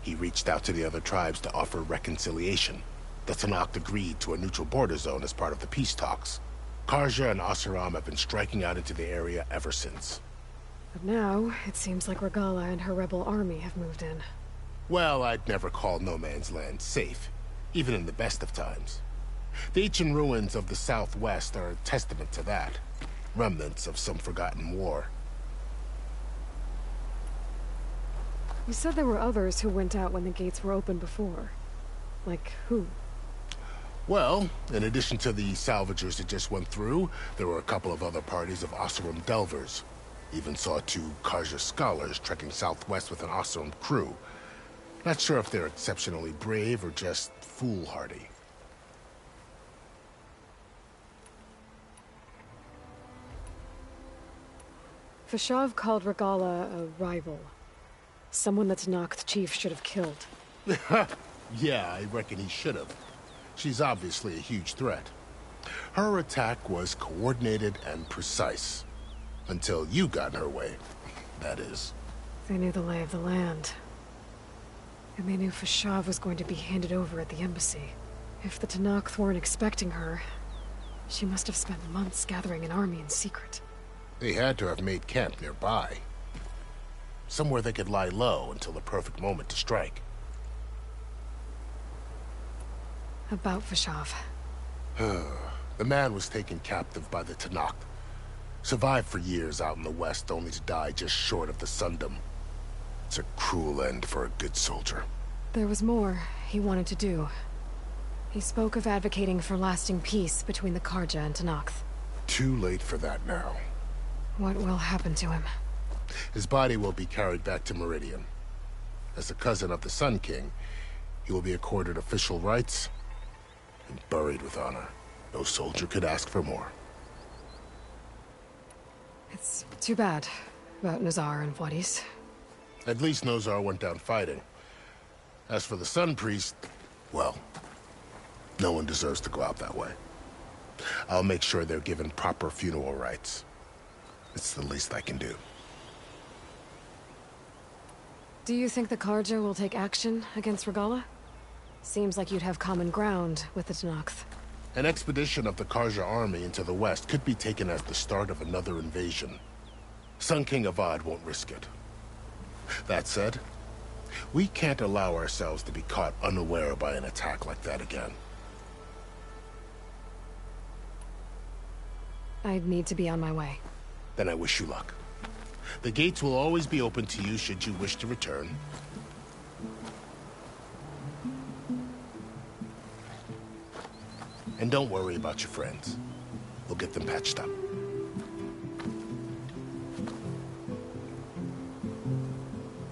he reached out to the other tribes to offer reconciliation. The Tenakth agreed to a neutral border zone as part of the peace talks. Carja and Oseram have been striking out into the area ever since. But now, it seems like Regalla and her rebel army have moved in. Well, I'd never call no man's land safe, even in the best of times. The ancient ruins of the Southwest are a testament to that. Remnants of some forgotten war. You said there were others who went out when the gates were open before. Like who? Well, in addition to the salvagers that just went through, there were a couple of other parties of Oseram delvers. Even saw 2 Carja scholars trekking southwest with an Oseram crew. Not sure if they're exceptionally brave or just foolhardy. Fashav called Regalla a rival. Someone that Tenakth chief should have killed. Yeah, I reckon he should have. She's obviously a huge threat. Her attack was coordinated and precise. Until you got in her way, that is. They knew the lay of the land. And they knew Fashav was going to be handed over at the embassy. If the Tenakth weren't expecting her, she must have spent months gathering an army in secret. They had to have made camp nearby. Somewhere they could lie low until the perfect moment to strike. About Fashav. The man was taken captive by the Tenakth. Survived for years out in the west, only to die just short of the Sundom. It's a cruel end for a good soldier. There was more he wanted to do. He spoke of advocating for lasting peace between the Carja and Tenakth. Too late for that now. What will happen to him? His body will be carried back to Meridian. As a cousin of the Sun King, he will be accorded official rights and buried with honor. No soldier could ask for more. It's too bad about Nazar and Wadis. At least Nozar went down fighting. As for the Sun Priest, well, no one deserves to go out that way. I'll make sure they're given proper funeral rites. It's the least I can do. Do you think the Carja will take action against Regalla? Seems like you'd have common ground with the Tenakth. An expedition of the Carja army into the west could be taken as the start of another invasion. Sun King Avad won't risk it. That said, we can't allow ourselves to be caught unaware by an attack like that again. I'd need to be on my way. Then I wish you luck. The gates will always be open to you should you wish to return. And don't worry about your friends. We'll get them patched up.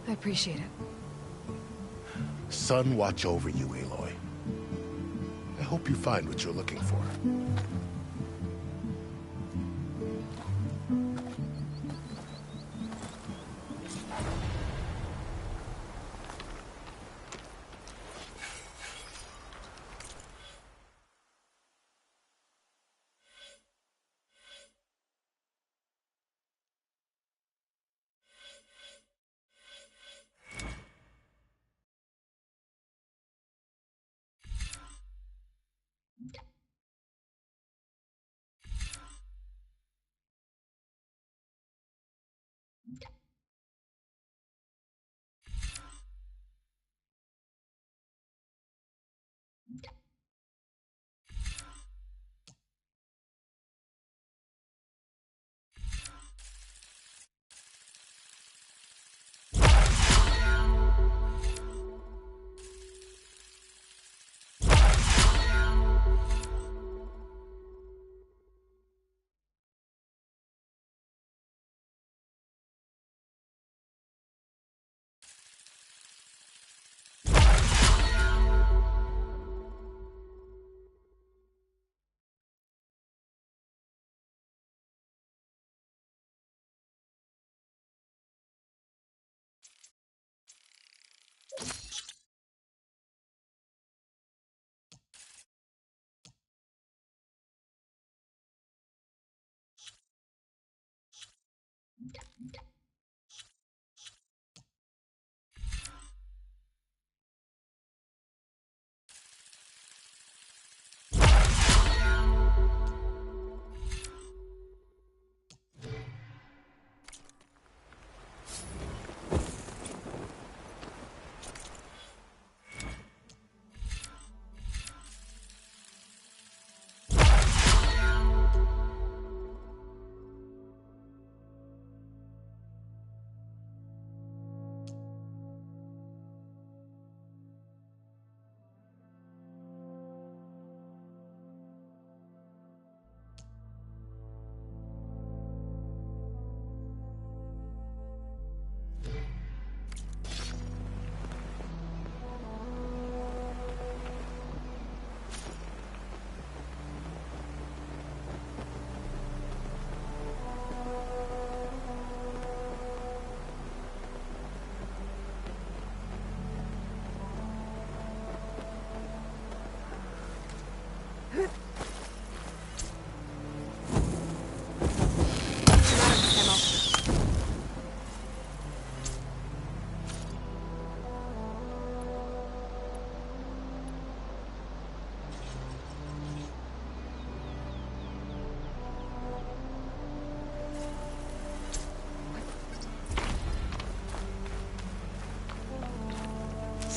I appreciate it. Sun watch over you, Aloy. I hope you find what you're looking for.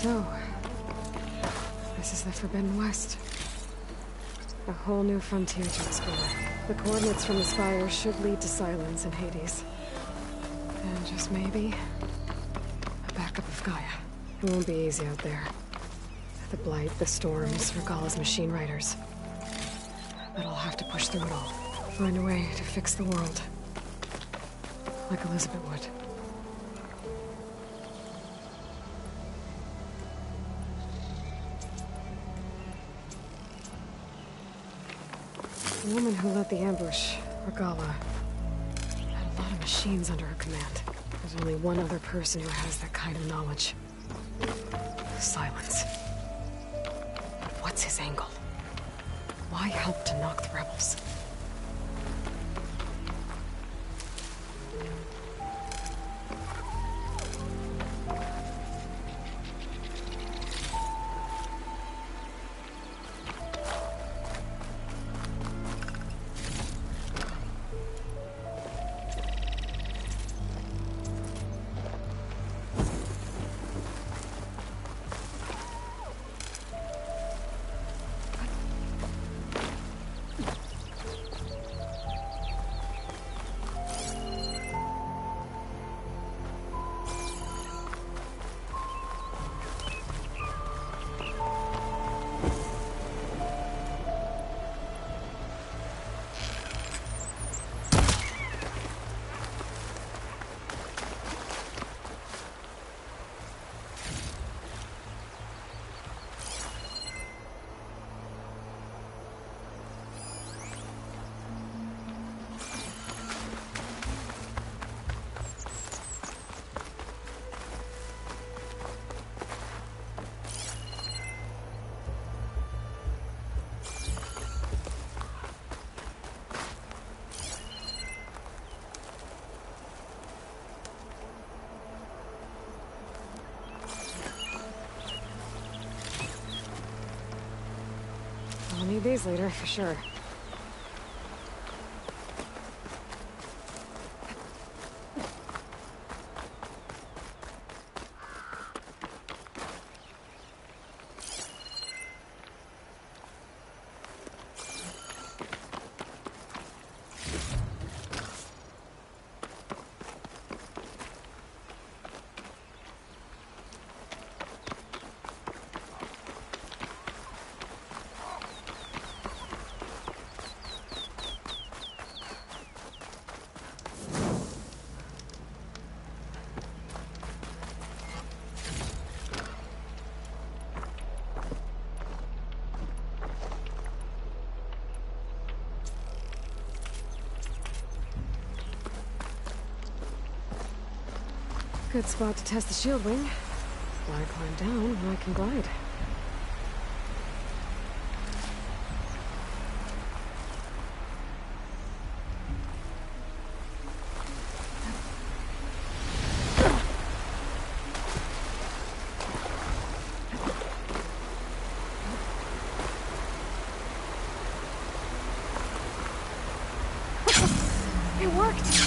So, this is the Forbidden West. A whole new frontier to explore. The coordinates from the Spire should lead to Silence and Hades. And just maybe, a backup of Gaia. It won't be easy out there. The Blight, the Storms, Regalla's machine riders. But I'll have to push through it all. Find a way to fix the world. Like Elizabeth would. The woman who led the ambush, Regalla, had a lot of machines under her command. There's only one other person who has that kind of knowledge. Silence. What's his angle? Why help to knock the rebels? I'll need these later, for sure. Good spot to test the shield wing. Why climb down when I can glide? It worked!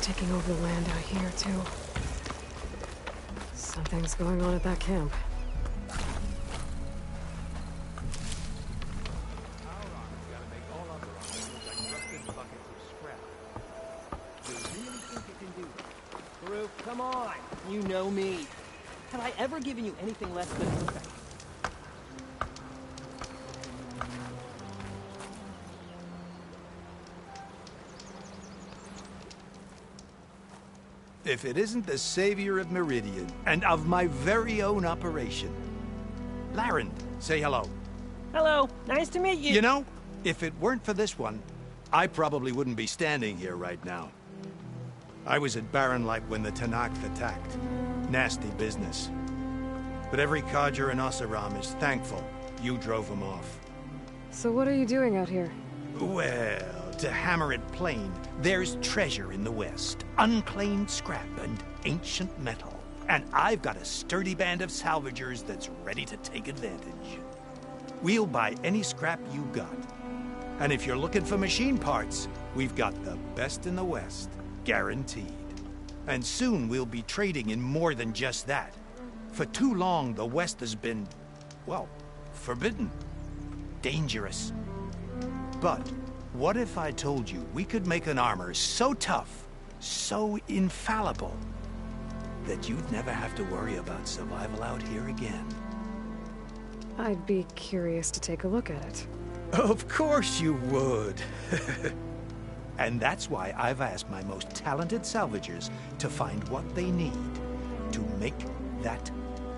Taking over the land out here, too. Something's going on at that camp. Karuk, come on! You know me. Have I ever given you anything less than respect? If it isn't the savior of Meridian, and of my very own operation. Laren, say hello. Hello, nice to meet you. You know, if it weren't for this one, I probably wouldn't be standing here right now. I was at Barren Light when the Tenakth attacked. Nasty business. But every Carja in Oseram is thankful you drove them off. So what are you doing out here? Well, to hammer it plain, there's treasure in the West. Unclaimed scrap and ancient metal. And I've got a sturdy band of salvagers that's ready to take advantage. We'll buy any scrap you got. And if you're looking for machine parts, we've got the best in the West, guaranteed. And soon we'll be trading in more than just that. For too long, the West has been, well, forbidden. Dangerous. But what if I told you we could make an armor so tough, so infallible, that you'd never have to worry about survival out here again? I'd be curious to take a look at it. Of course you would. And that's why I've asked my most talented salvagers to find what they need to make that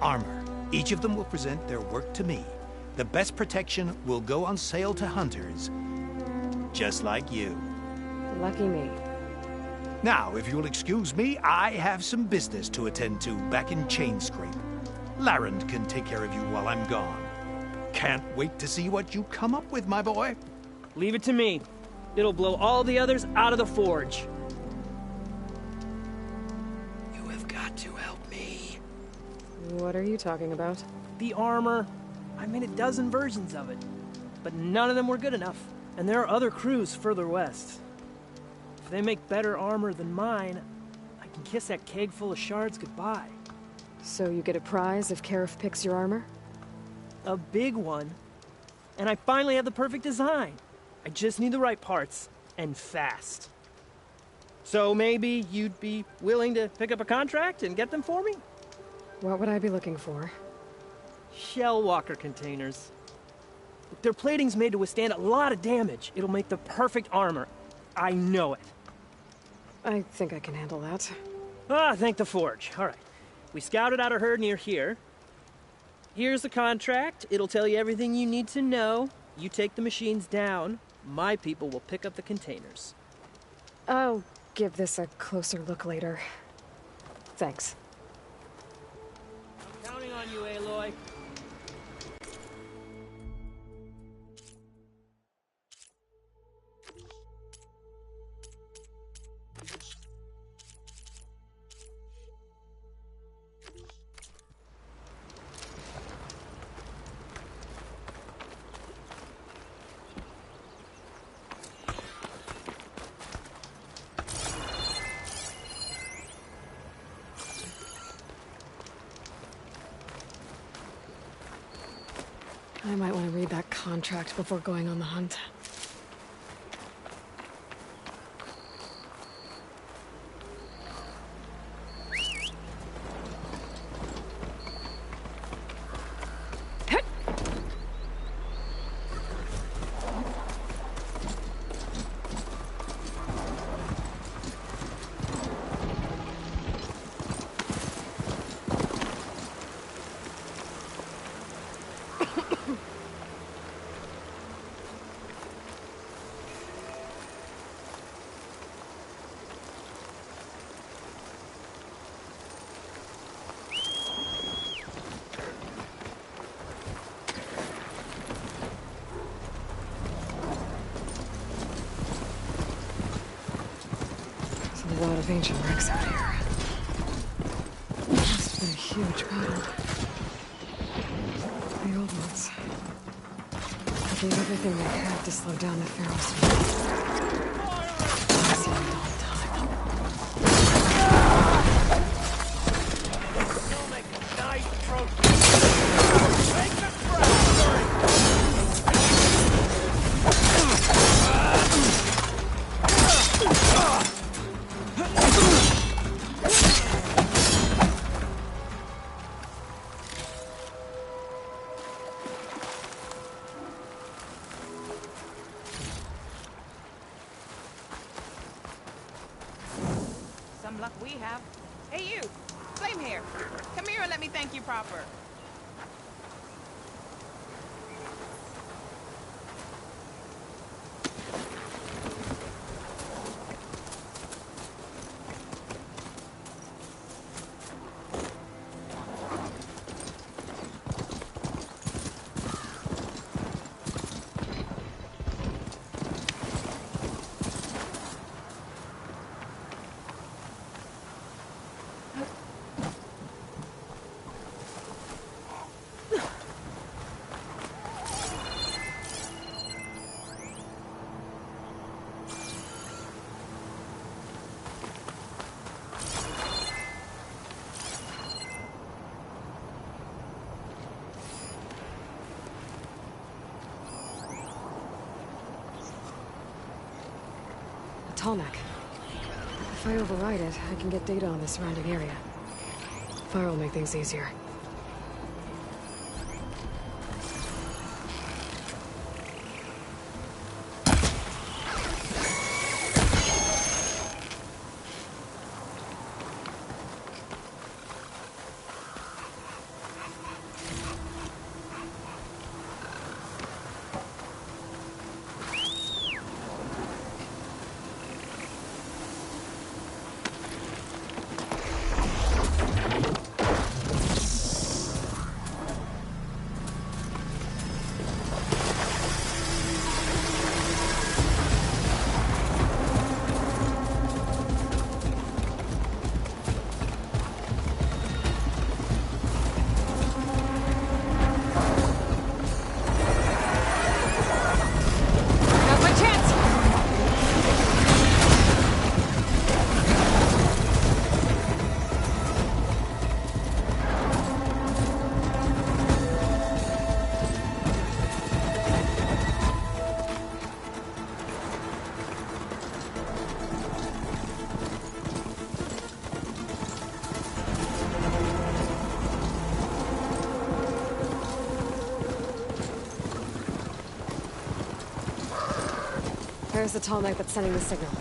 armor. Each of them will present their work to me. The best protection will go on sale to hunters, just like you. Lucky me. Now, if you'll excuse me, I have some business to attend to back in Chainscrape. Larend can take care of you while I'm gone. Can't wait to see what you come up with, my boy. Leave it to me. It'll blow all the others out of the forge. You have got to help me. What are you talking about? The armor. I made a dozen versions of it, but none of them were good enough. And there are other crews further west. If they make better armor than mine, I can kiss that keg full of shards goodbye. So you get a prize if Karif picks your armor? A big one. And I finally have the perfect design. I just need the right parts, and fast. So maybe you'd be willing to pick up a contract and get them for me? What would I be looking for? Shell walker containers. Their plating's made to withstand a lot of damage. It'll make the perfect armor. I know it. I think I can handle that. Ah, thank the forge. All right. We scouted out a herd near here. Here's the contract. It'll tell you everything you need to know. You take the machines down. My people will pick up the containers. I'll give this a closer look later. Thanks. I'm counting on you, Aloy. I might want to read that contract before going on the hunt. A lot of ancient wrecks out here. Must have been a huge battle. The old ones. They gave everything they had to slow down the Pharaohs. I've seen it all the time. You'll make a nice trophy. Make the Some luck we have. Hey you! Flame here! Come here and let me thank you proper. Tallneck. If I override it, I can get data on the surrounding area. Fire will make things easier. There's the Tallneck that's sending the signal.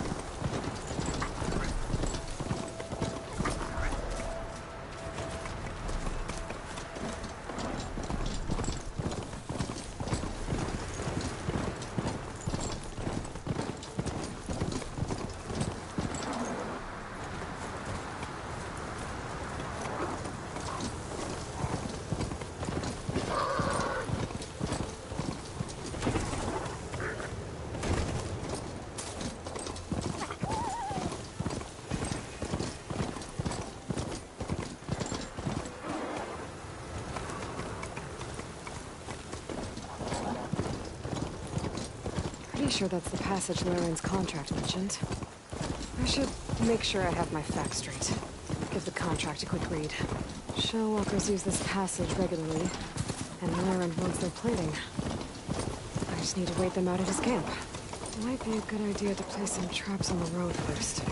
Pretty sure that's the passage Larian's contract mentioned. I should make sure I have my facts straight. Give the contract a quick read. Shellwalkers use this passage regularly, and Laren wants their plating. I just need to wait them out at his camp. Might be a good idea to place some traps on the road first.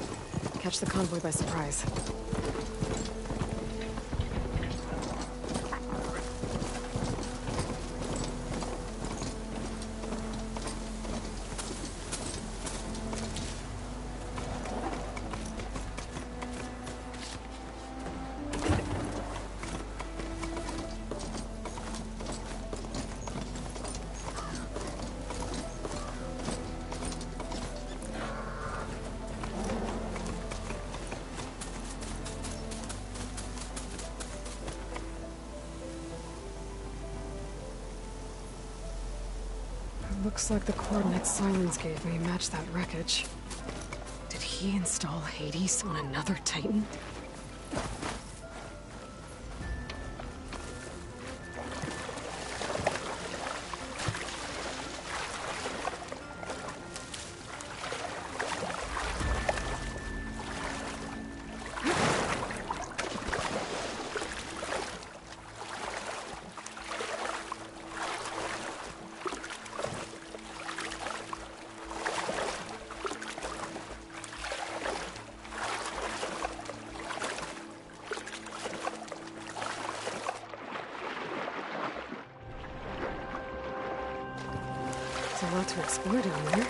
Catch the convoy by surprise. Looks like the coordinates Silence gave me match that wreckage. Did he install Hades on another Titan? There's a lot to explore down there.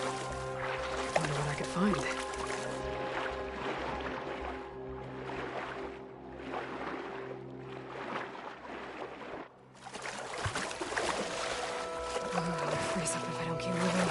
Wonder what I could find. Oh, I'm gonna freeze up if I don't keep moving.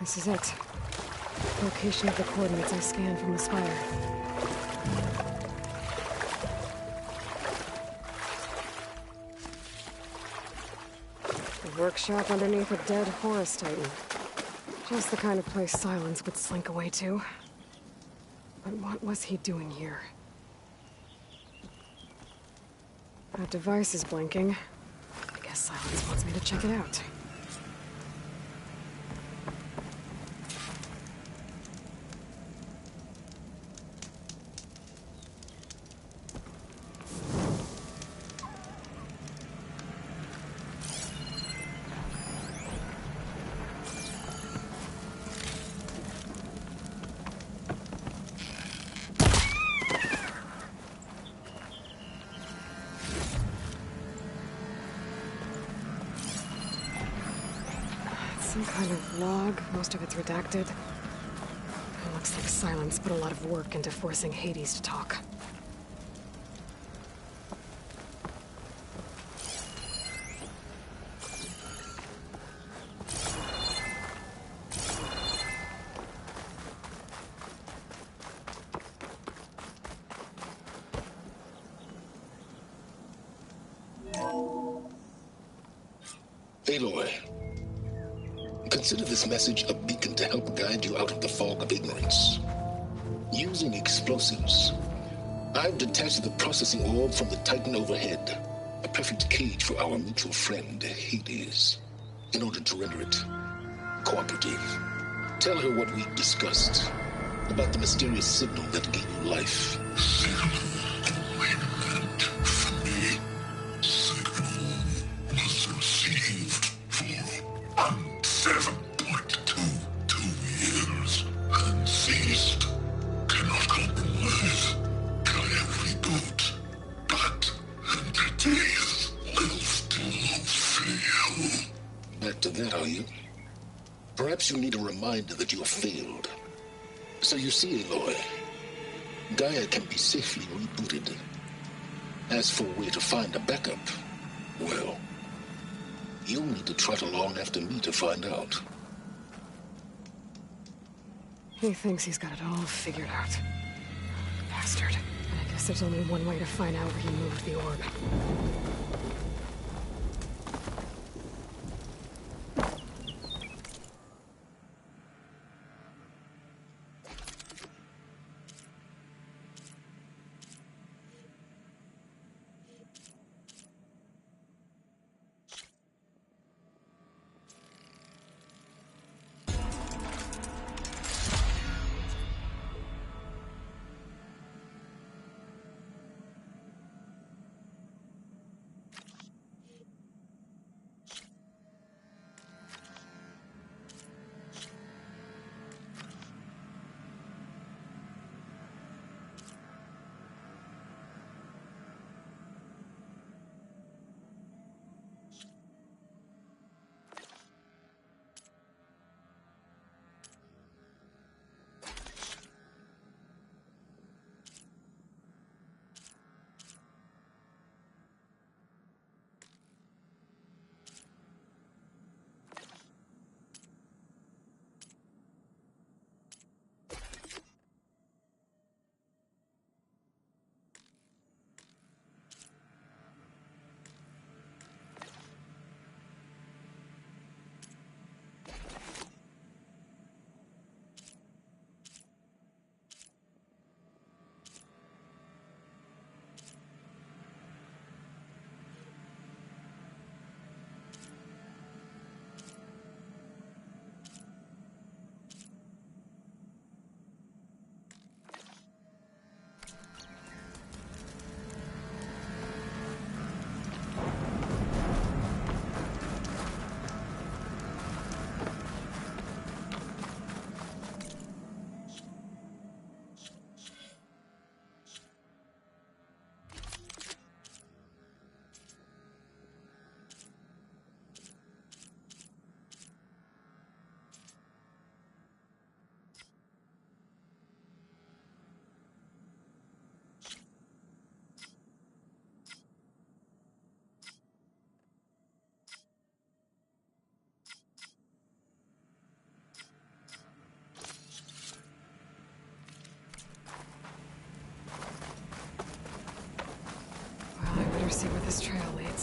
This is it. Location of the coordinates I scanned from the spire. A workshop underneath a dead Horus Titan. Just the kind of place Silence would slink away to. But what was he doing here? That device is blinking. I guess Silence wants me to check it out. Some kind of log, most of it's redacted. It looks like Silence put a lot of work into forcing Hades to talk. Aloy. Consider this message a beacon to help guide you out of the fog of ignorance. Using explosives, I've detached the processing orb from the Titan overhead, a perfect cage for our mutual friend, Hades, in order to render it cooperative. Tell her what we discussed about the mysterious signal that gave you life. Perhaps you need a reminder that you have failed. So you see, Aloy, Gaia can be safely rebooted. As for where to find a backup, well, you'll need to trot along after me to find out. He thinks he's got it all figured out. Bastard. I guess there's only one way to find out where he moved the orb.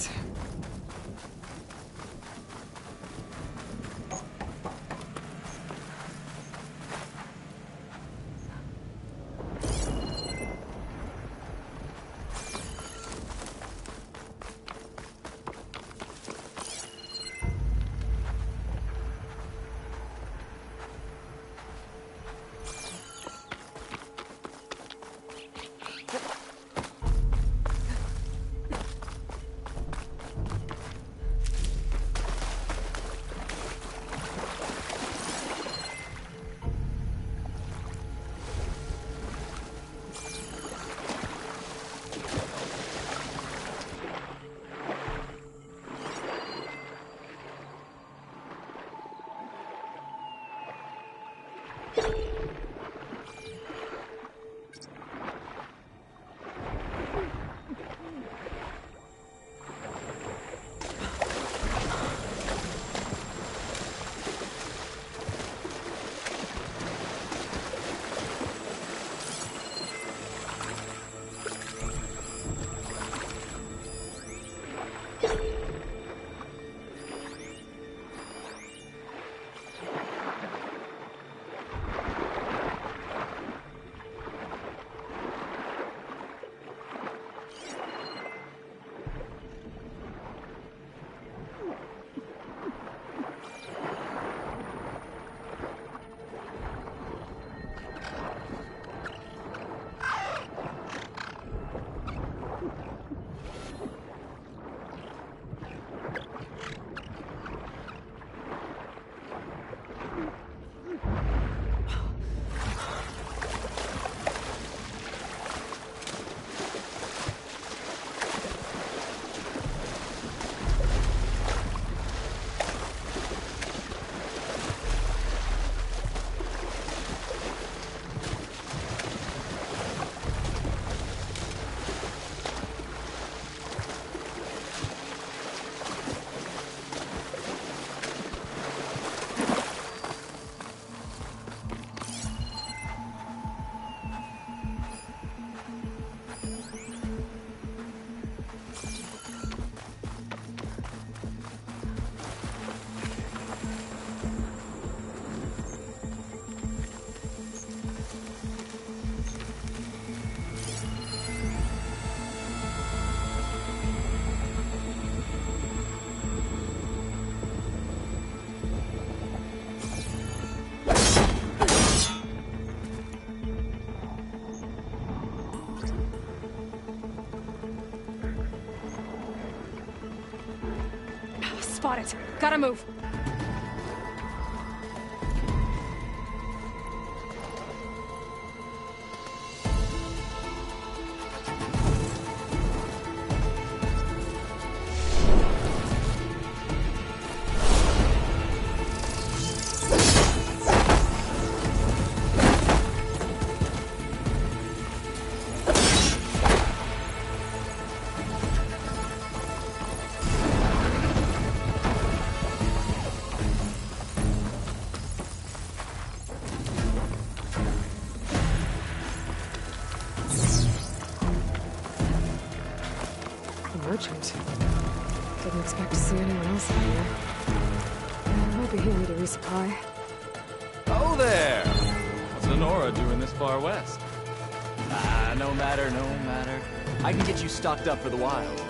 guess. Spot it. Gotta move. Merchant. Didn't expect to see anyone else out here. Might be handy to resupply. Oh there! What's Lenora doing this far west? Ah, no matter, no matter. I can get you stocked up for the wild.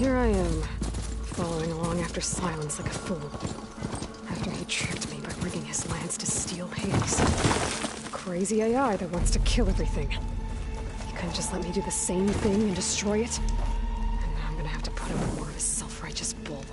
here I am, following along after Silence like a fool. After he tricked me by rigging his lance to steal Hades. Crazy AI that wants to kill everything. He couldn't just let me do the same thing and destroy it? And now I'm gonna have to put up more of his self-righteous bull.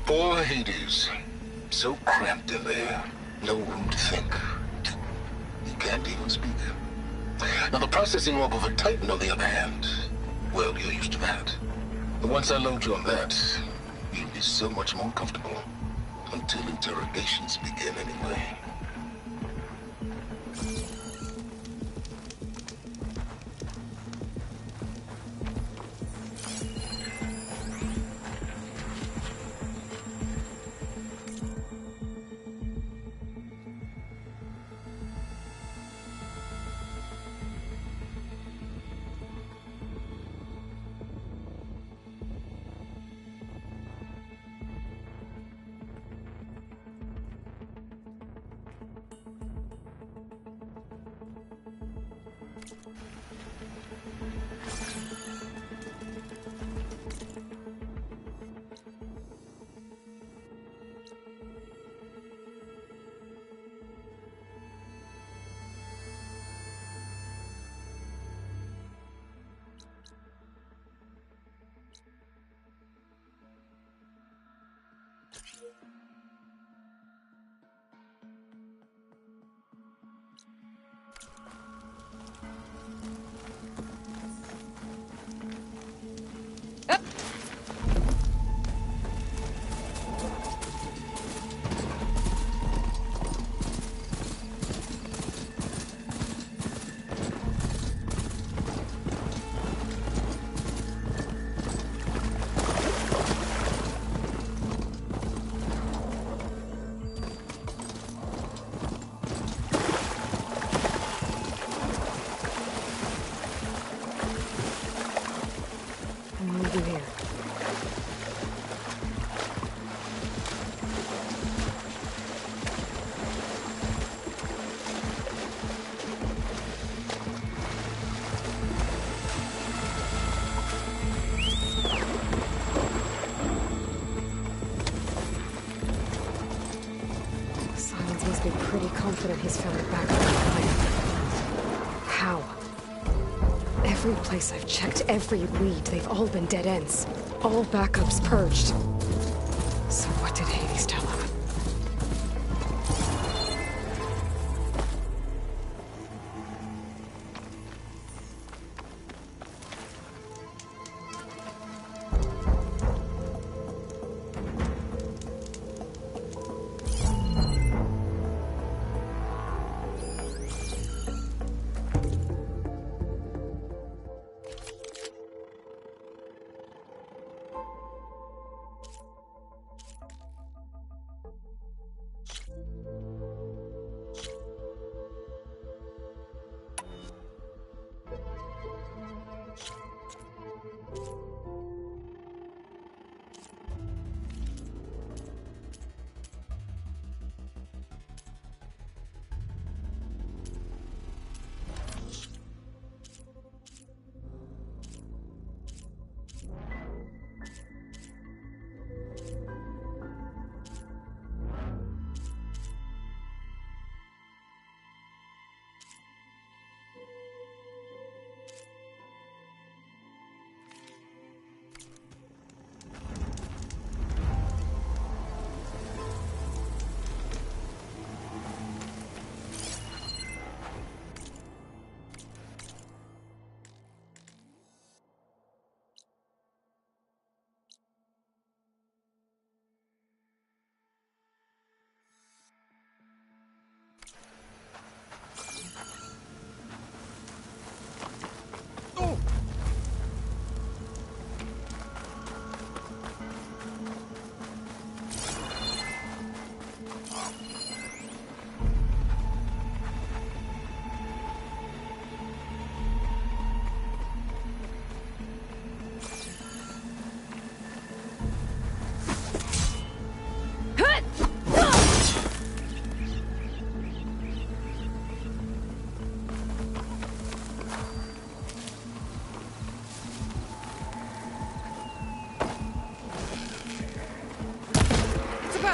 Poor Hades. So cramped in there. No room to think. He can't even speak. Now the processing orb of a Titan, on the other hand, well, you're used to that. But once I load you on that, you'll be so much more comfortable. Until interrogations begin anyway. Confident he's found a backup plan. How? Every place I've checked, every lead, they've all been dead ends. All backups purged. So what did Hades tell him?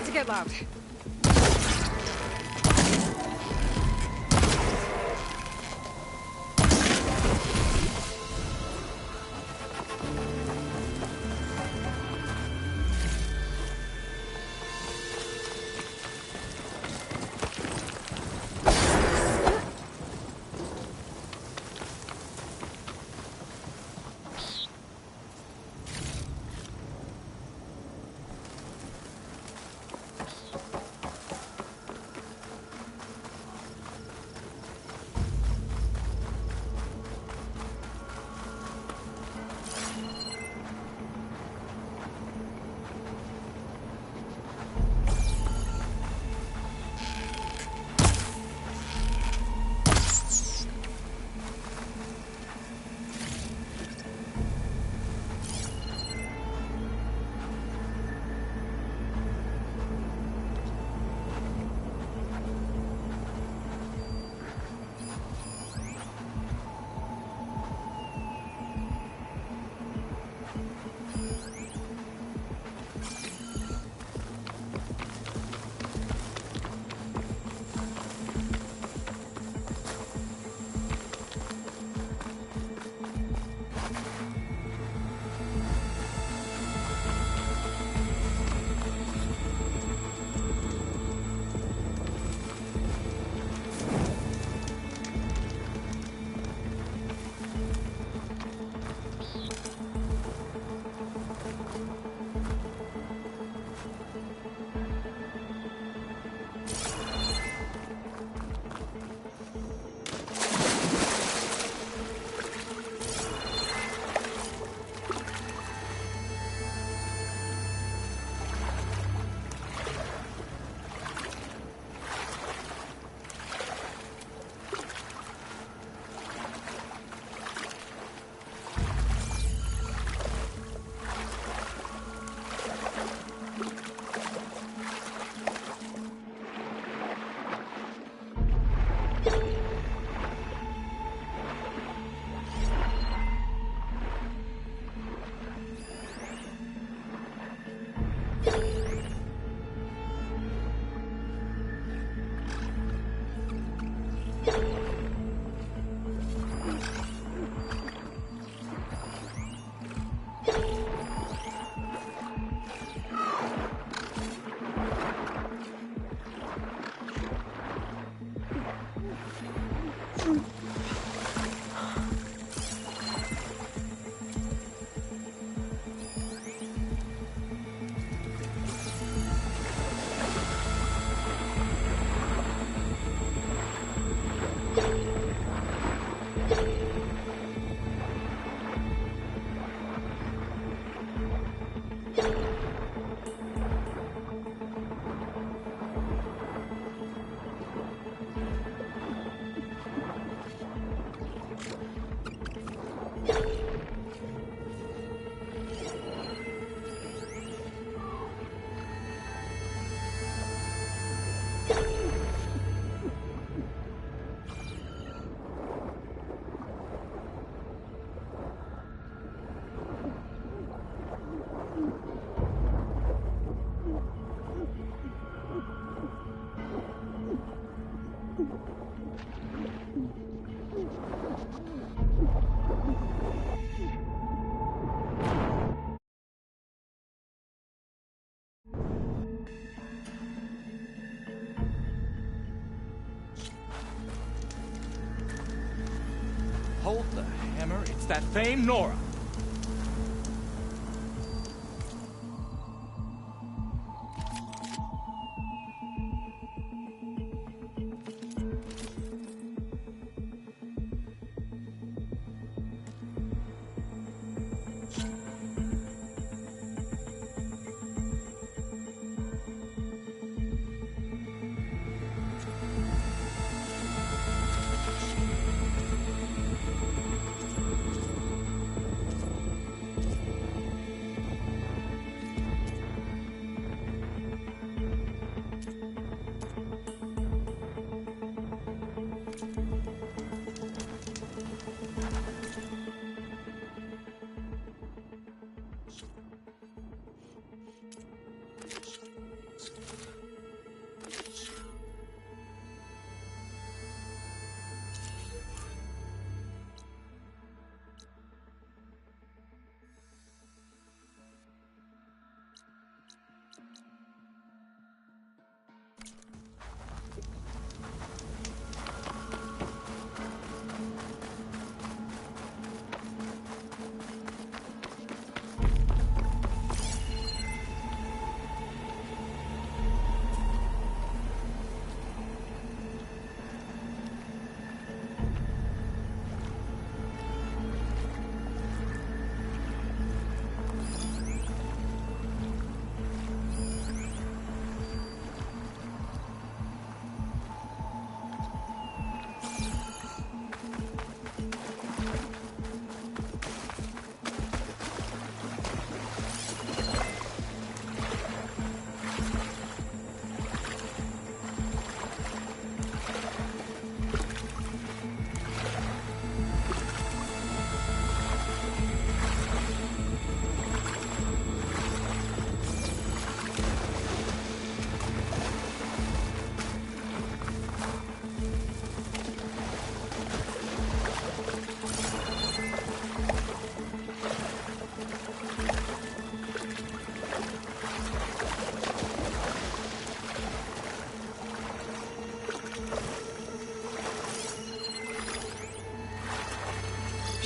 about to get loud. Hold the hammer. It's that famed Nora.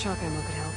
shock ammo could help.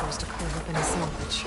To carve up any salvage.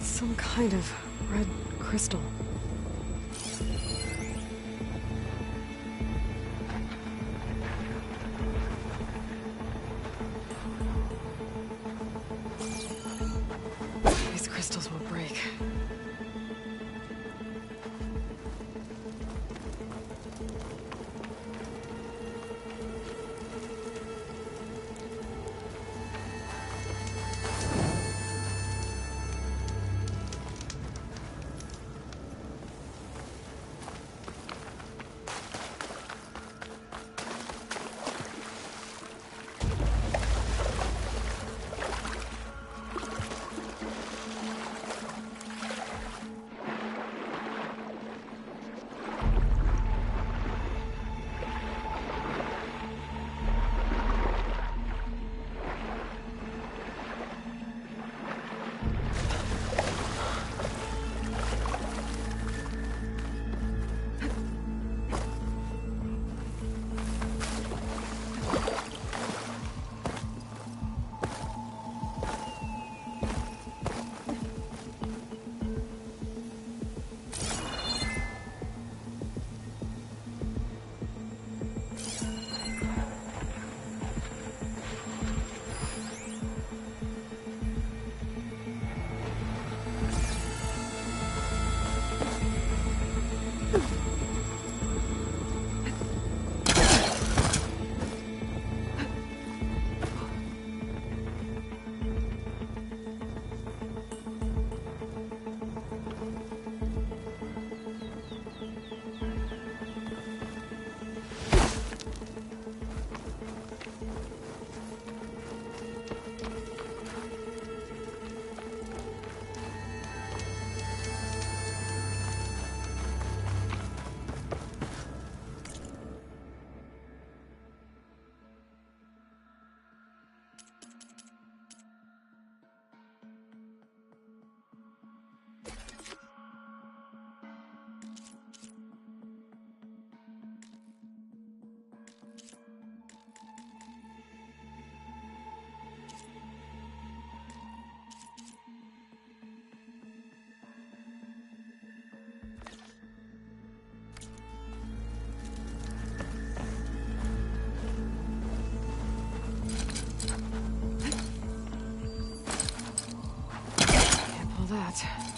Some kind of red crystal. These crystals will break. that.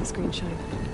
this green shine.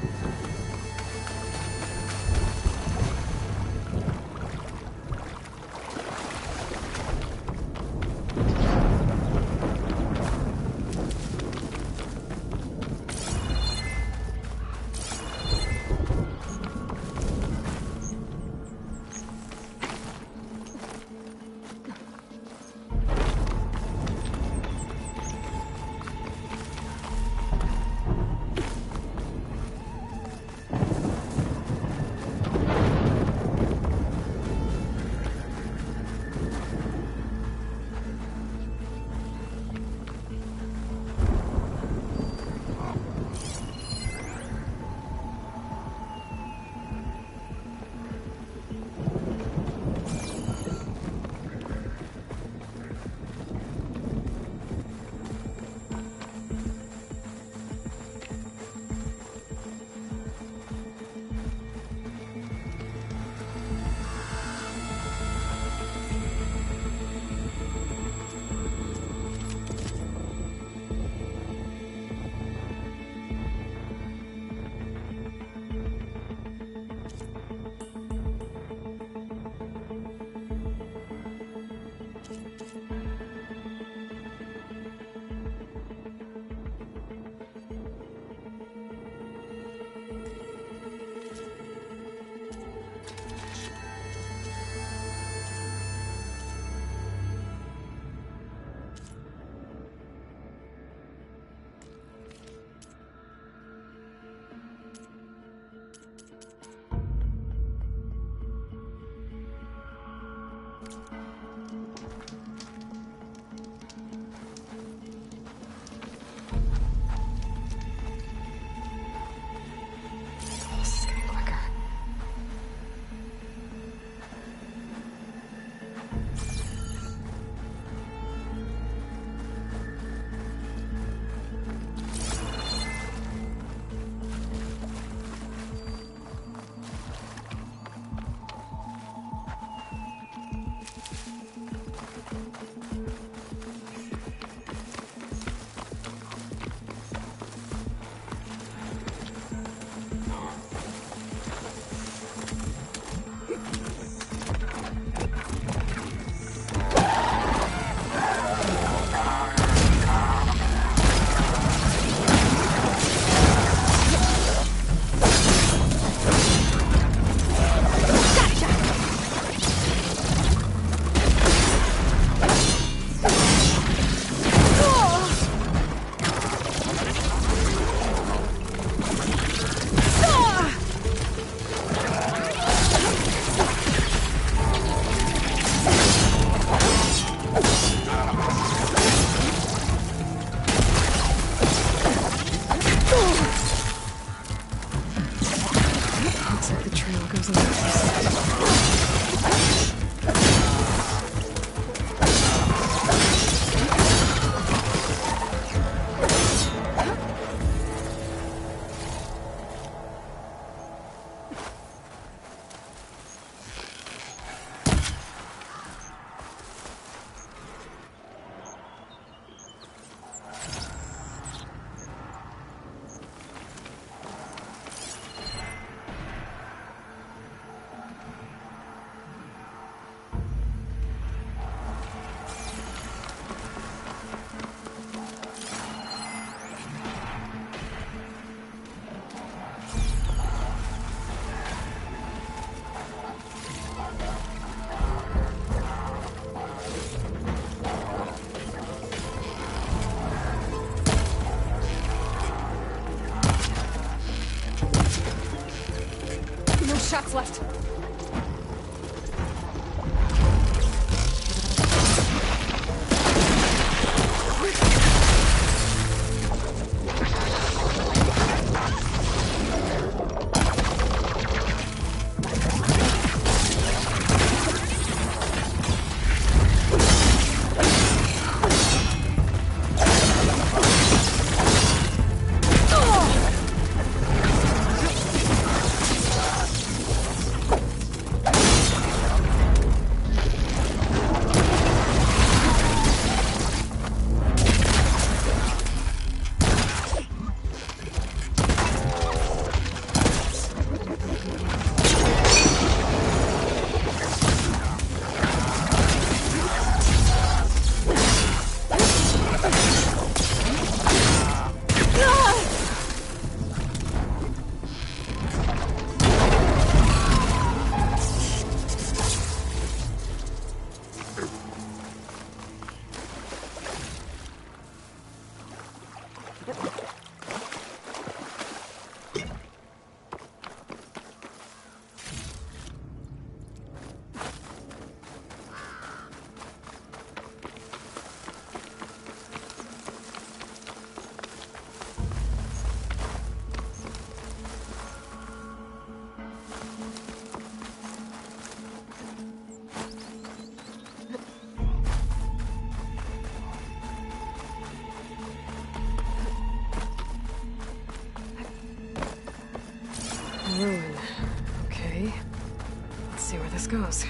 goes.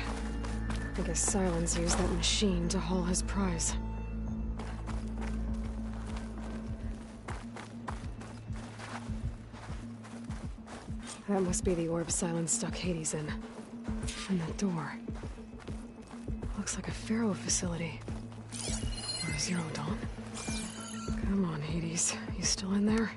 I guess Silence used that machine to haul his prize. That must be the orb Silence stuck Hades in. And that door. Looks like a Pharaoh facility. Or Zero Dawn. Come on, Hades. You still in there?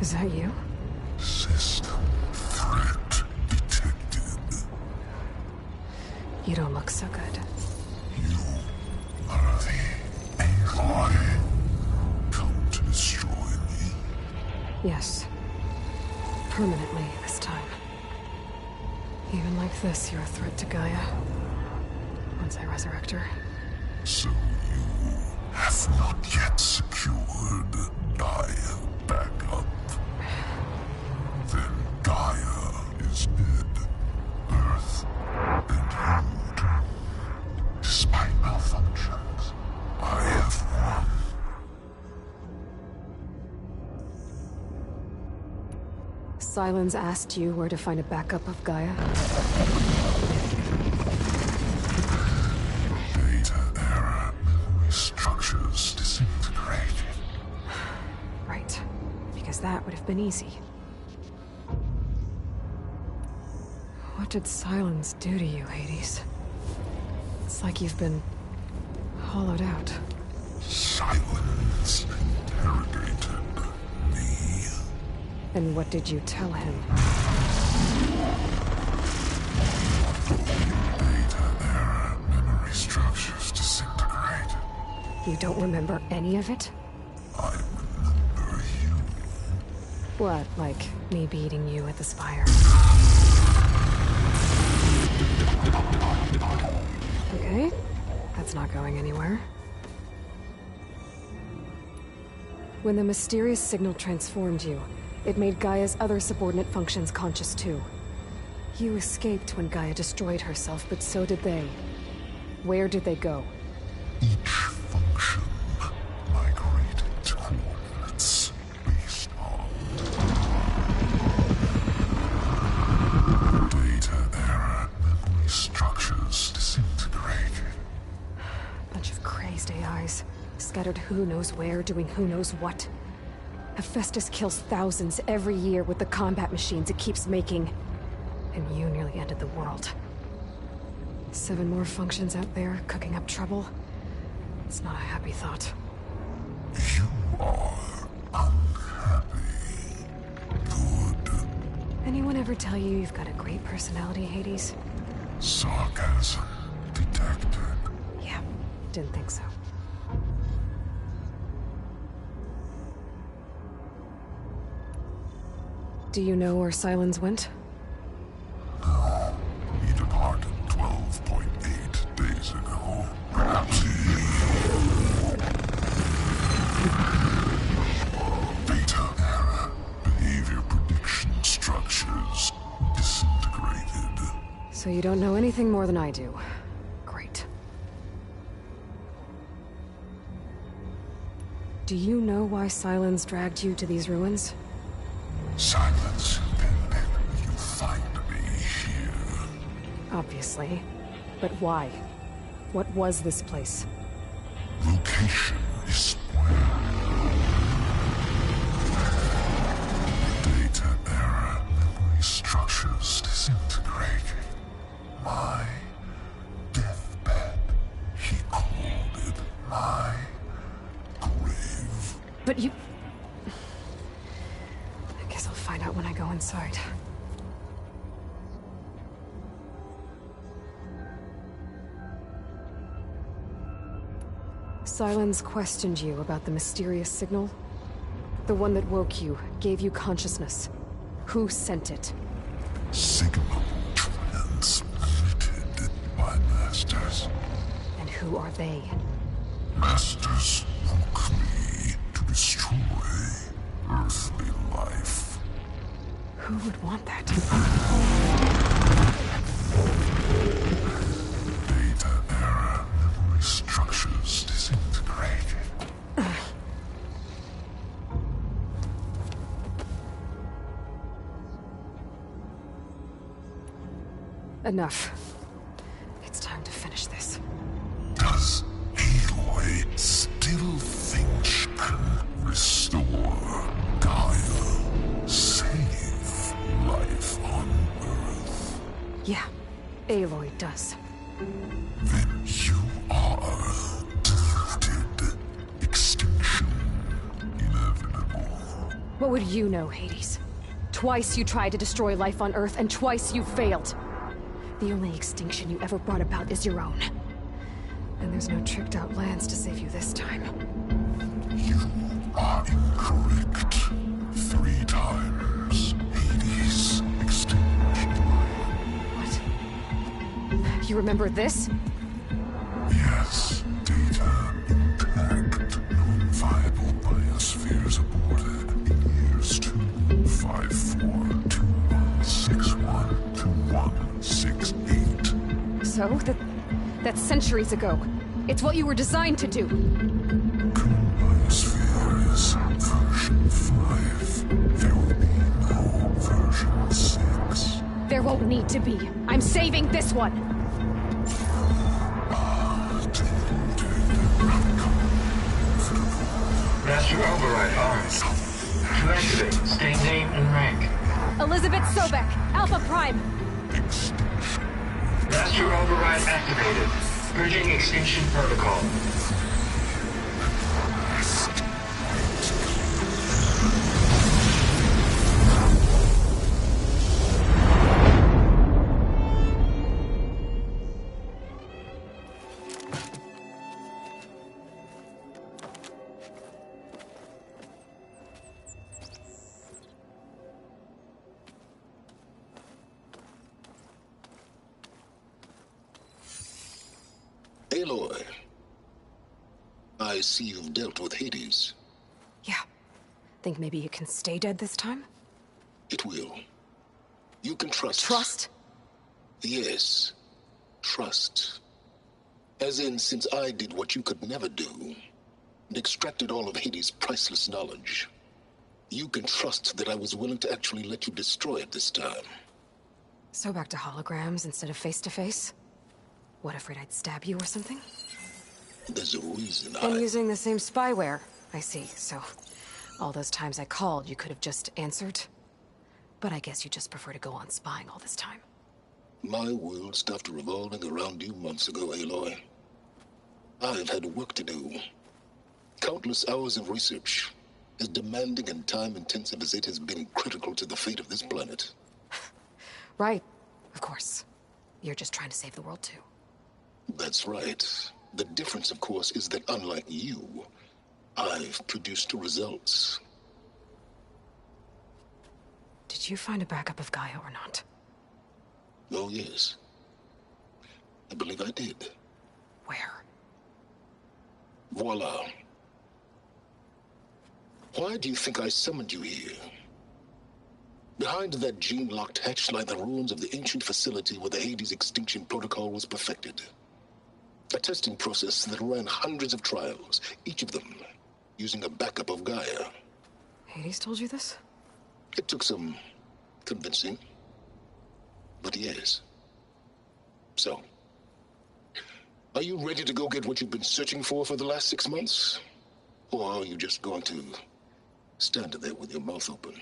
Is that you? System threat detected. You don't look so good. You are the Aloy. Come to destroy me. Yes. Permanently this time. Even like this, you're a threat to Gaia. Once I resurrect her. So you have not yet secured Gaia backup. Then Gaia is dead. Earth and you too. Despite malfunctions, I have won. Silence asked you where to find a backup of Gaia? Data error, memory structures disintegrated. Right. Because that would have been easy. What did Silence do to you, Hades? It's like you've been hollowed out. Silence interrogated me. And what did you tell him? Data error, memory structures disintegrated. You don't remember any of it? I remember you. What, like me beating you at the Spire? Okay, that's not going anywhere. When the mysterious signal transformed you, it made Gaia's other subordinate functions conscious too. You escaped when Gaia destroyed herself, but so did they. Where did they go? Each function migrated to coordinates based on data error, memory structures disintegrated. Bunch of crazed AIs, scattered who knows where, doing who knows what. Hephaestus kills thousands every year with the combat machines it keeps making. And you nearly ended the world. 7 more functions out there, cooking up trouble. It's not a happy thought. You are unhappy. Good. Anyone ever tell you you've got a great personality, Hades? Sarcasm detected. Yeah, didn't think so. Do you know where Silence went? No. He departed 12.8 days ago. Perhaps he... Data error. Behavior prediction structures disintegrated. So you don't know anything more than I do. Great. Do you know why Silence dragged you to these ruins? Silence, then you find me here. Obviously. But why? What was this place? Location is where. Data error, memory structures disintegrated. My deathbed. He called it my grave. But you... Find out when I go inside. Silence questioned you about the mysterious signal? The one that woke you, gave you consciousness. Who sent it? Signal transmitted by masters. And who are they? Masters woke me to destroy earthly life. Who would want that? Data error, memory structures disintegrated. Enough. It's time to finish this. Does Aloy still think she can restore Gaia? Save life on Earth? Yeah, Aloy does. Then you are defeated. Extinction inevitable. What would you know, Hades? Twice you tried to destroy life on Earth, and twice you failed. The only extinction you ever brought about is your own. And there's no tricked-out lands to save you this time. You are incorrect. 3 times. Hades extinguished life. What? You remember this? Yes. Data intact. Non-viable biospheres aborted in years 254, 2161, 2168. So? That's centuries ago. It's what you were designed to do. Current biosphere is version 5. There will be no version 6. There won't need to be. I'm saving this one! Master override arms. To activate, state name and rank. Elizabeth Sobek, Alpha Prime. Master override activated. Bridging extinction protocol. Aloy, I see you've dealt with Hades. Yeah. Think maybe you can stay dead this time? It will. You can trust. Trust? Yes. Trust. As in, since I did what you could never do, and extracted all of Hades' priceless knowledge, you can trust that I was willing to actually let you destroy it this time. So back to holograms instead of face-to-face? What, afraid I'd stab you or something? There's a reason And using the same spyware. I see, so... all those times I called, you could have just answered? But I guess you just prefer to go on spying all this time. My world stopped revolving around you months ago, Aloy. I've had work to do. Countless hours of research, as demanding and time-intensive as it has been critical to the fate of this planet. Right, of course. You're just trying to save the world, too. That's right. The difference, of course, is that unlike you, I've produced results. Did you find a backup of Gaia or not? Oh, yes. I believe I did. Where? Voila. Why do you think I summoned you here? Behind that gene-locked hatch lie the ruins of the ancient facility where the Hades extinction protocol was perfected. A testing process that ran hundreds of trials, each of them using a backup of Gaia. Hades told you this? It took some convincing, but yes. So, are you ready to go get what you've been searching for the last 6 months? Or are you just going to stand there with your mouth open?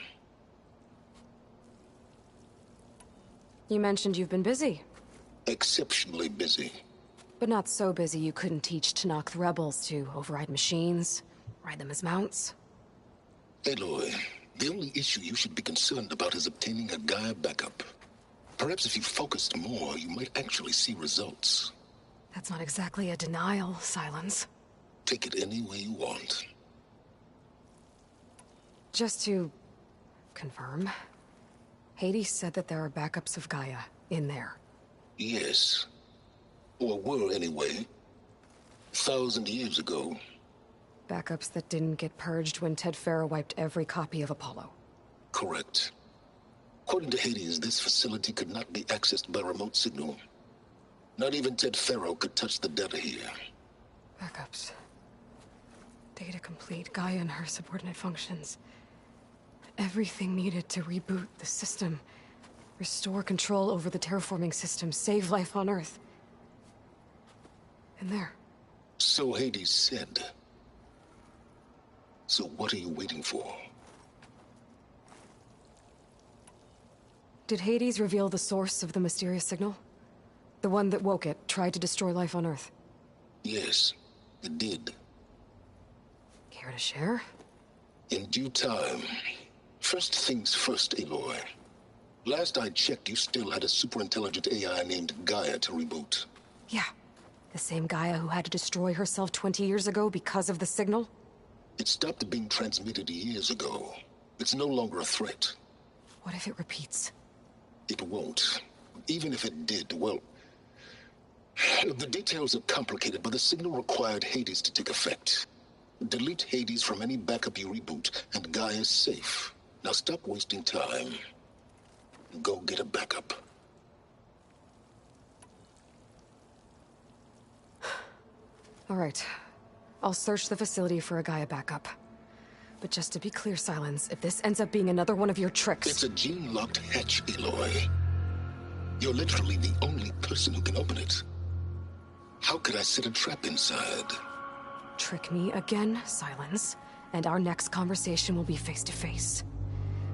You mentioned you've been busy. Exceptionally busy. But not so busy you couldn't teach Tenakth rebels to override machines, ride them as mounts. Aloy, the only issue you should be concerned about is obtaining a Gaia backup. Perhaps if you focused more, you might actually see results. That's not exactly a denial, Silence. Take it any way you want. Just to confirm, Hades said that there are backups of Gaia in there. Yes. Or were, anyway. 1,000 years ago. Backups that didn't get purged when Ted Faro wiped every copy of Apollo. Correct. According to Hades, this facility could not be accessed by remote signal. Not even Ted Faro could touch the data here. Backups. Data complete, Gaia and her subordinate functions. Everything needed to reboot the system. Restore control over the terraforming system, save life on Earth. And there. So Hades said. So what are you waiting for? Did Hades reveal the source of the mysterious signal? The one that woke it, tried to destroy life on Earth? Yes, it did. Care to share? In due time. First things first, Aloy. Last I checked, you still had a superintelligent AI named Gaia to reboot. Yeah. The same Gaia who had to destroy herself 20 years ago because of the signal? It stopped being transmitted years ago. It's no longer a threat. What if it repeats? It won't. Even if it did, well... The details are complicated, but the signal required Hades to take effect. Delete Hades from any backup you reboot, and Gaia's safe. Now stop wasting time. Go get a backup. All right. I'll search the facility for a Gaia backup. But just to be clear, Silence, if this ends up being another one of your tricks... It's a gene-locked hatch, Aloy. You're literally the only person who can open it. How could I set a trap inside? Trick me again, Silence, and our next conversation will be face-to-face.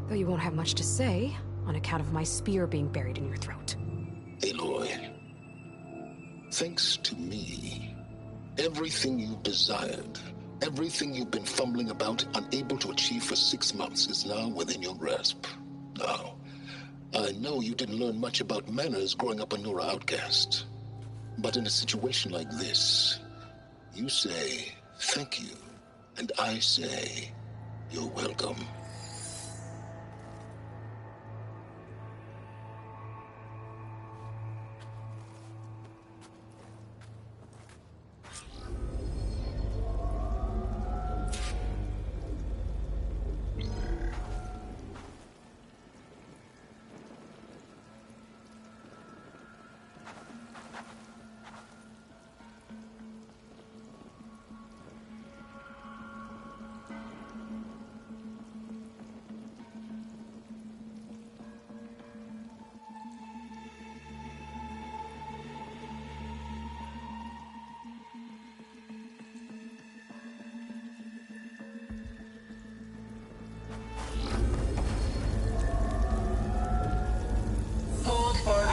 Though you won't have much to say, on account of my spear being buried in your throat. Aloy, thanks to me, everything you desired, everything you've been fumbling about, unable to achieve for 6 months, is now within your grasp. Now, I know you didn't learn much about manners growing up a Nora outcast. But in a situation like this, you say, thank you, and I say, you're welcome.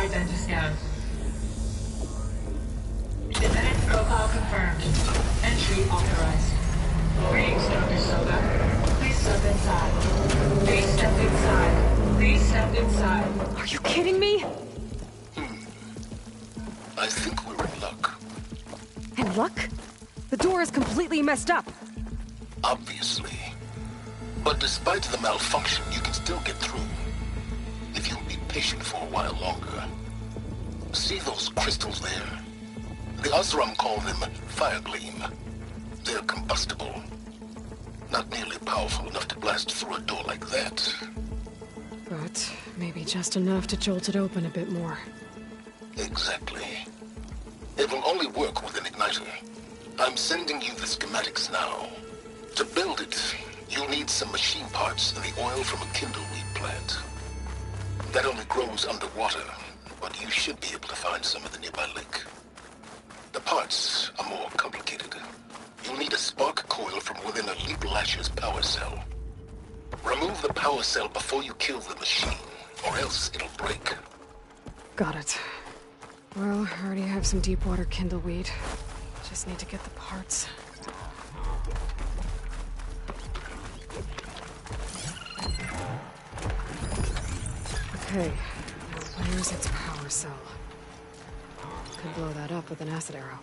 Identiscan. Genetic profile confirmed. Entry authorized. Greetings, Dr. Soga. Please step inside. Please step inside. Please step inside. Are you kidding me? I think we're in luck. In luck? The door is completely messed up. Obviously. But despite the malfunction, you can still get through. If you'll be patient for a while longer. See those crystals there? The Oseram call them fire gleam. They're combustible. Not nearly powerful enough to blast through a door like that. But maybe just enough to jolt it open a bit more. Exactly. It will only work with an igniter. I'm sending you the schematics now. To build it, you'll need some machine parts and the oil from a kindleweed plant. That only grows underwater, but you should be able to find some at the nearby lake. The parts are more complicated. You'll need a spark coil from within a Leap Lasher's power cell. Remove the power cell before you kill the machine, or else it'll break. Got it. Well, I already have some deep water kindleweed. Just need to get the parts. Okay, where's its power cell? Could blow that up with an acid arrow.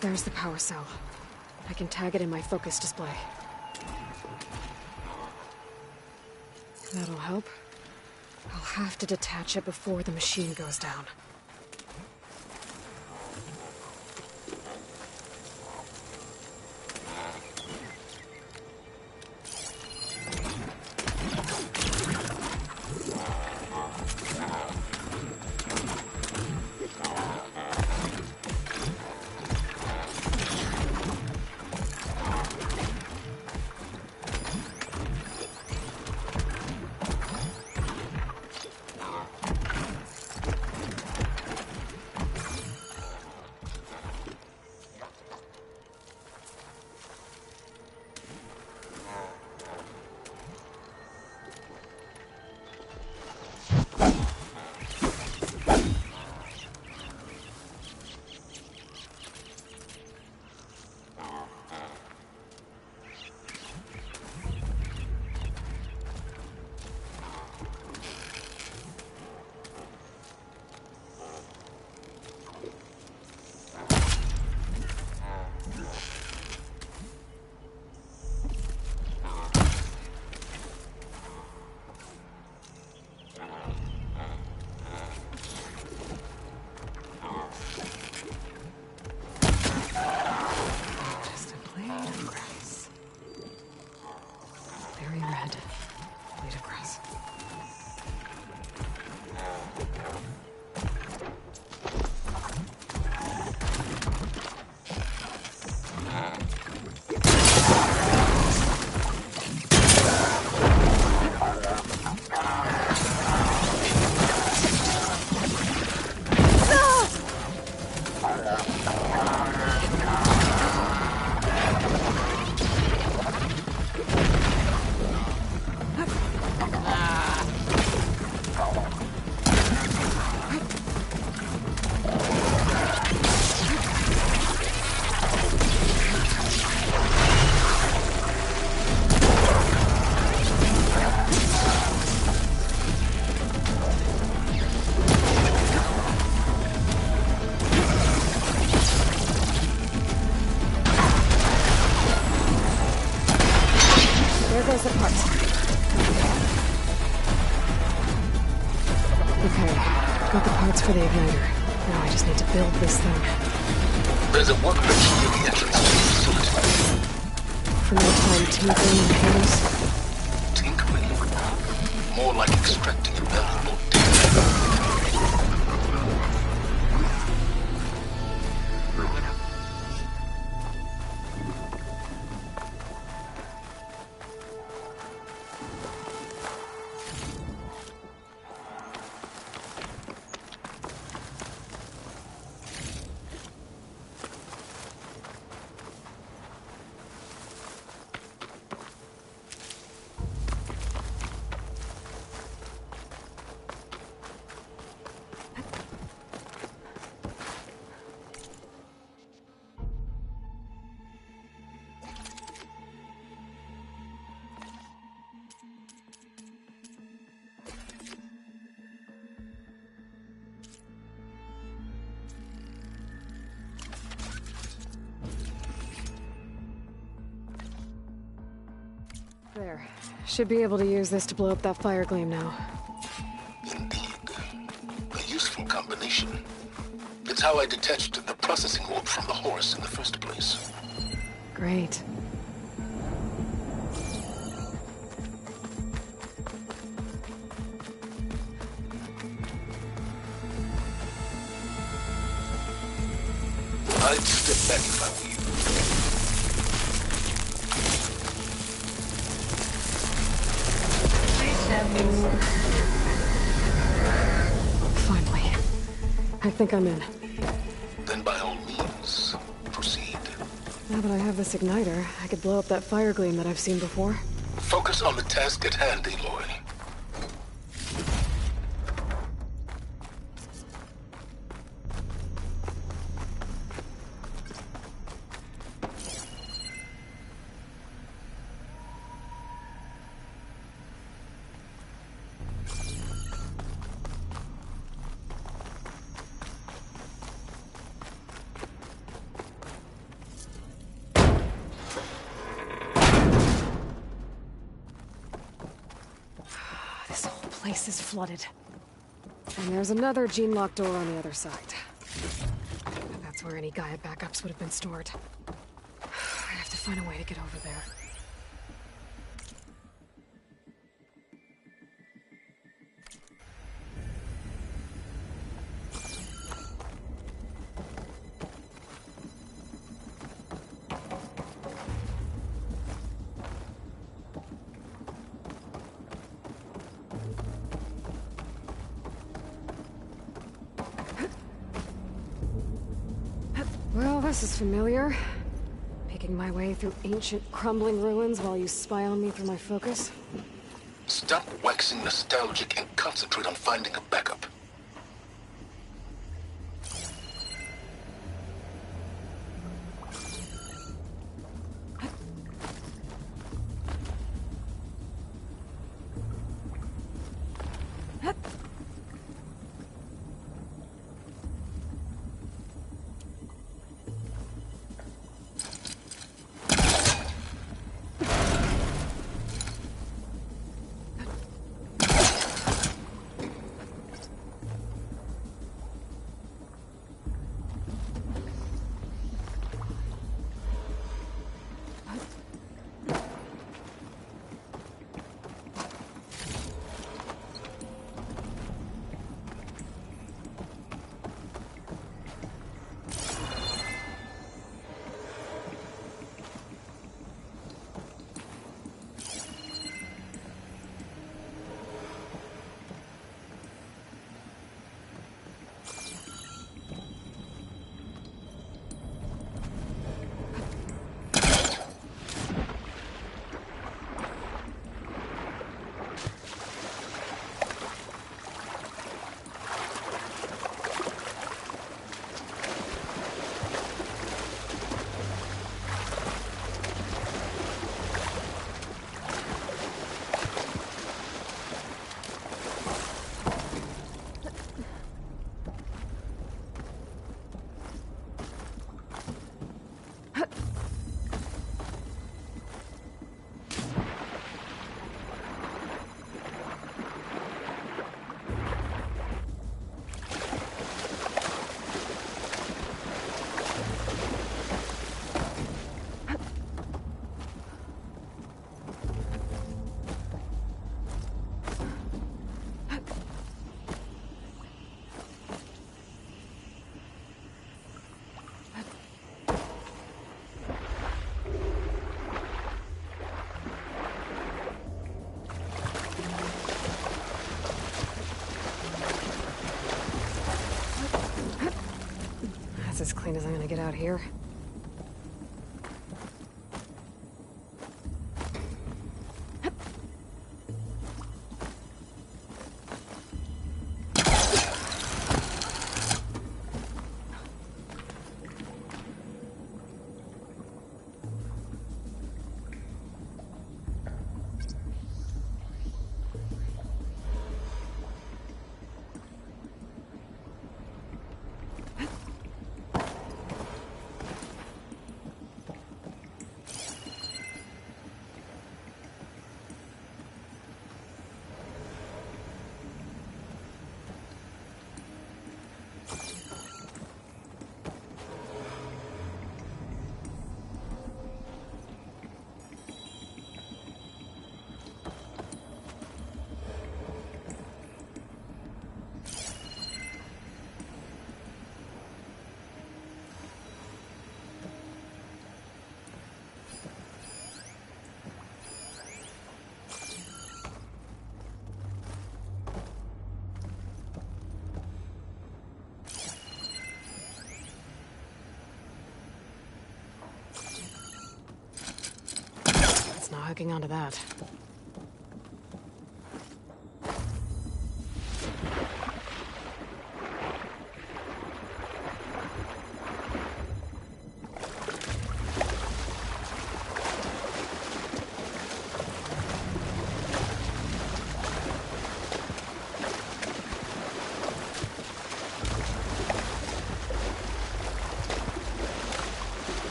There's the power cell. I can tag it in my focus display. That'll help. I'll have to detach it before the machine goes down. For the igniter. Now I just need to build this thing. There's a workbench near the entrance to the facility. For no time tinkering and hammers? Tinkering? More like extracting a valuable data. There. Should be able to use this to blow up that fire gleam now. Indeed. A useful combination. It's how I detached the processing orb from the horse in the first place. Great. I'd step back if I were you. Finally. I think I'm in. Then by all means, proceed. Now that I have this igniter, I could blow up that fire gleam that I've seen before. Focus on the task at hand, Aloy. This whole place is flooded. And there's another gene-locked door on the other side. That's where any Gaia backups would have been stored. I have to find a way to get over there. Well, this is familiar. Picking my way through ancient, crumbling ruins while you spy on me through my focus. Stop waxing nostalgic and concentrate on finding a backup. As clean as I'm gonna get out here. It's not hooking onto that.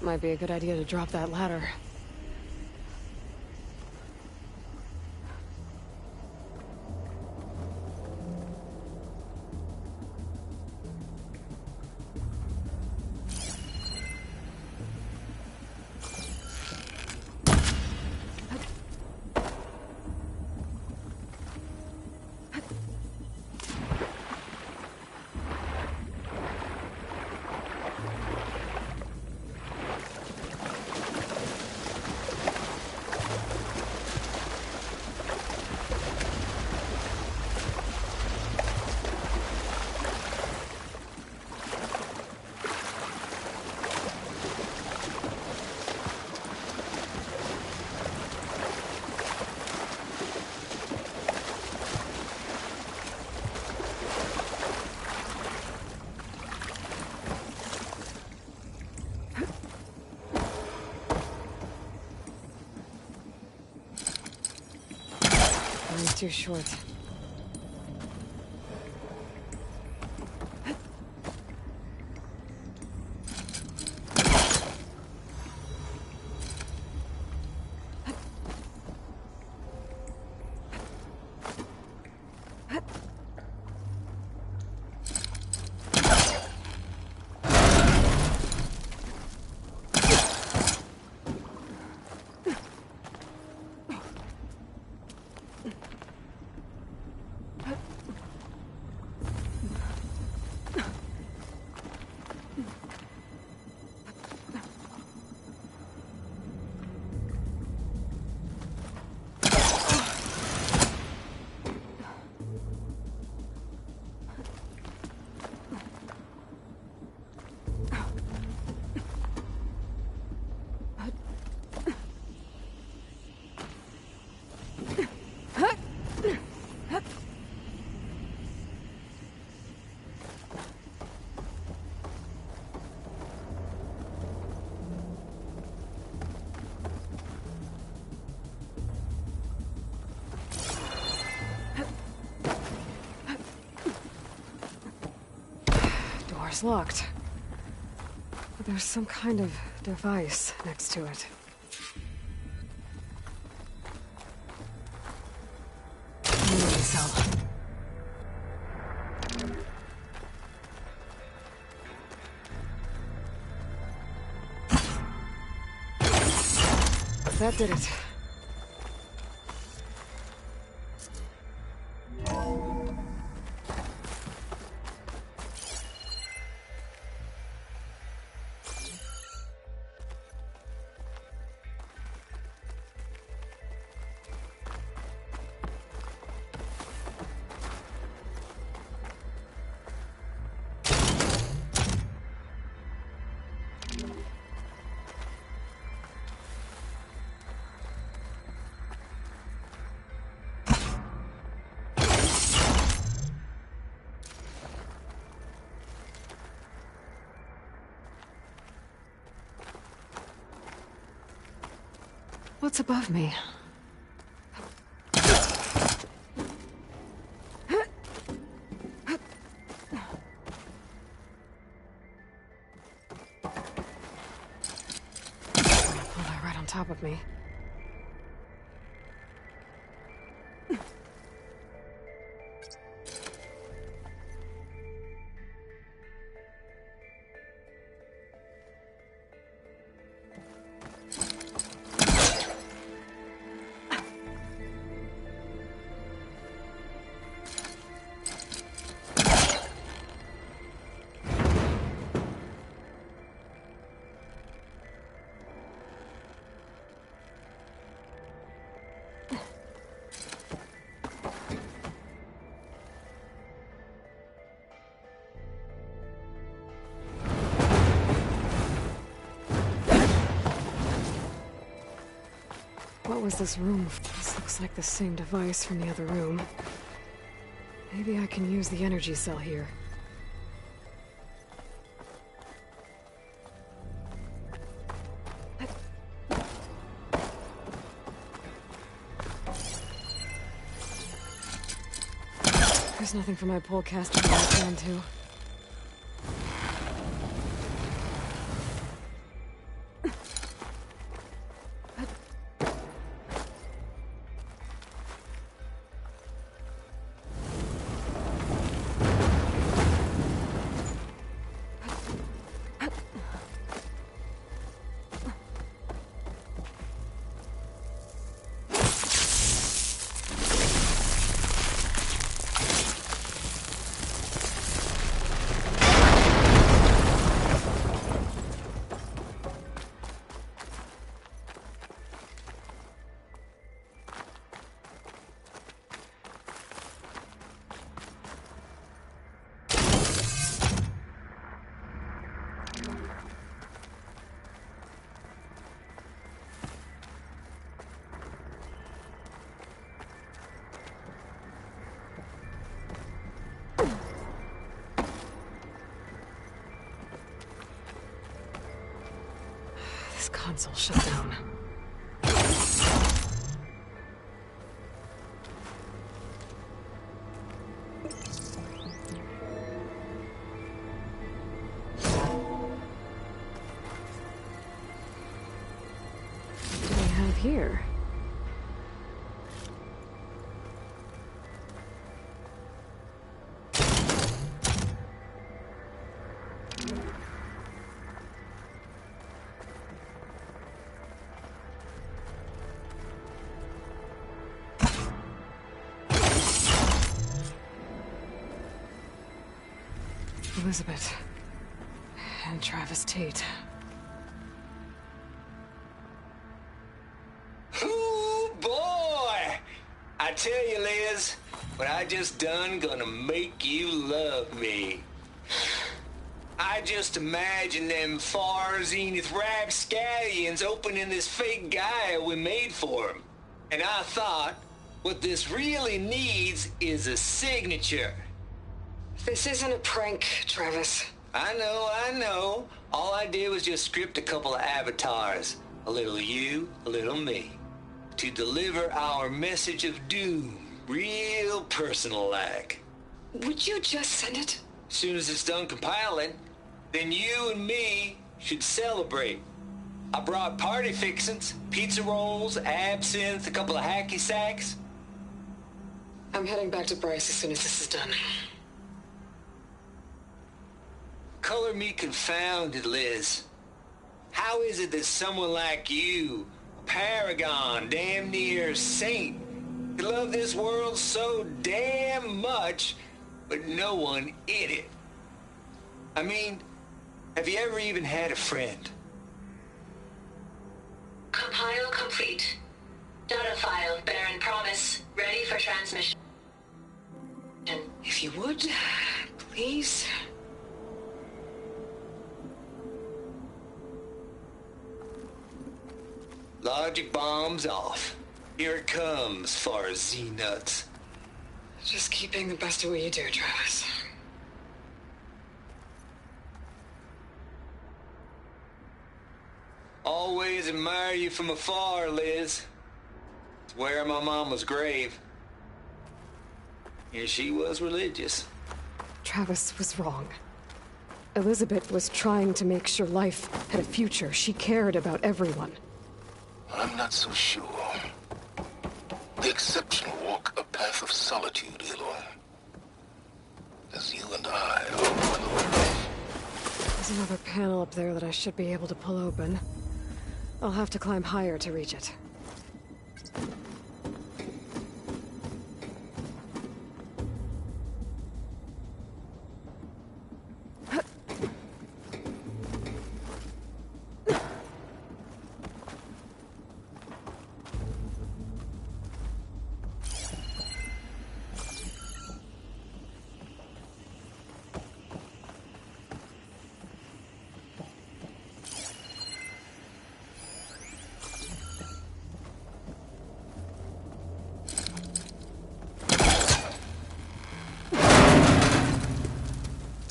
Might be a good idea to drop that ladder. too short. Door's locked. But there's some kind of device next to it. Memory cell. That did it. What's above me? Pull that right on top of me. What was this room? This looks like the same device from the other room. Maybe I can use the energy cell here. There's nothing for my polecaster to latch on to. Console shut down. here? Elizabeth. And Travis Tate. Ooh, boy! I tell you, Liz, what I just done gonna make you love me. I just imagine them far zenith rapscallions opening this fake guy we made for him. And I thought, what this really needs is a signature. This isn't a prank, Travis. I know. All I did was just script a couple of avatars. A little you, a little me. To deliver our message of doom, real personal-like. Would you just send it? As soon as it's done compiling, then you and me should celebrate. I brought party fixins, pizza rolls, absinthe, a couple of hacky sacks. I'm heading back to Bryce as soon as this is done. Color me confounded, Liz. How is it that someone like you, a paragon, damn near saint, can love this world so damn much, but no one in it? I mean, have you ever even had a friend? Compile complete. Data file, Baron Promise, ready for transmission. If you would, please. Logic bomb's off. Here it comes, far Z-nuts. Just keep being the best at what you do, Travis. Always admire you from afar, Liz. It's where my mama's grave. And she was religious. Travis was wrong. Elizabeth was trying to make sure life had a future. She cared about everyone. I'm not so sure. The exceptional walk a path of solitude, Aloy. As you and I are well aware of. There's another panel up there that I should be able to pull open. I'll have to climb higher to reach it.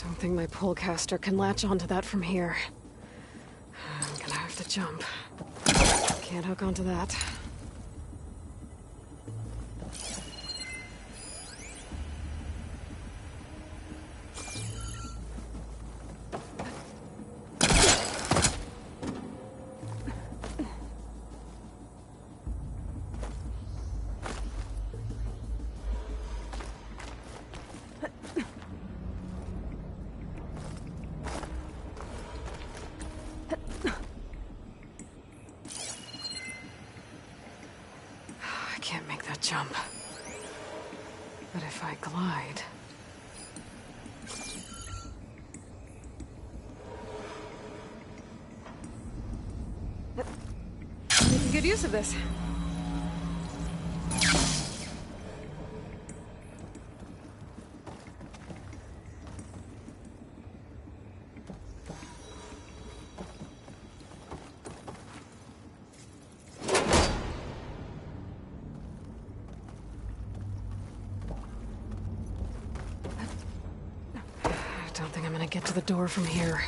I think my pullcaster can latch onto that from here. I'm gonna have to jump. Can't hook onto that. Jump. But if I glide... Making good use of this. I don't think I'm gonna get to the door from here.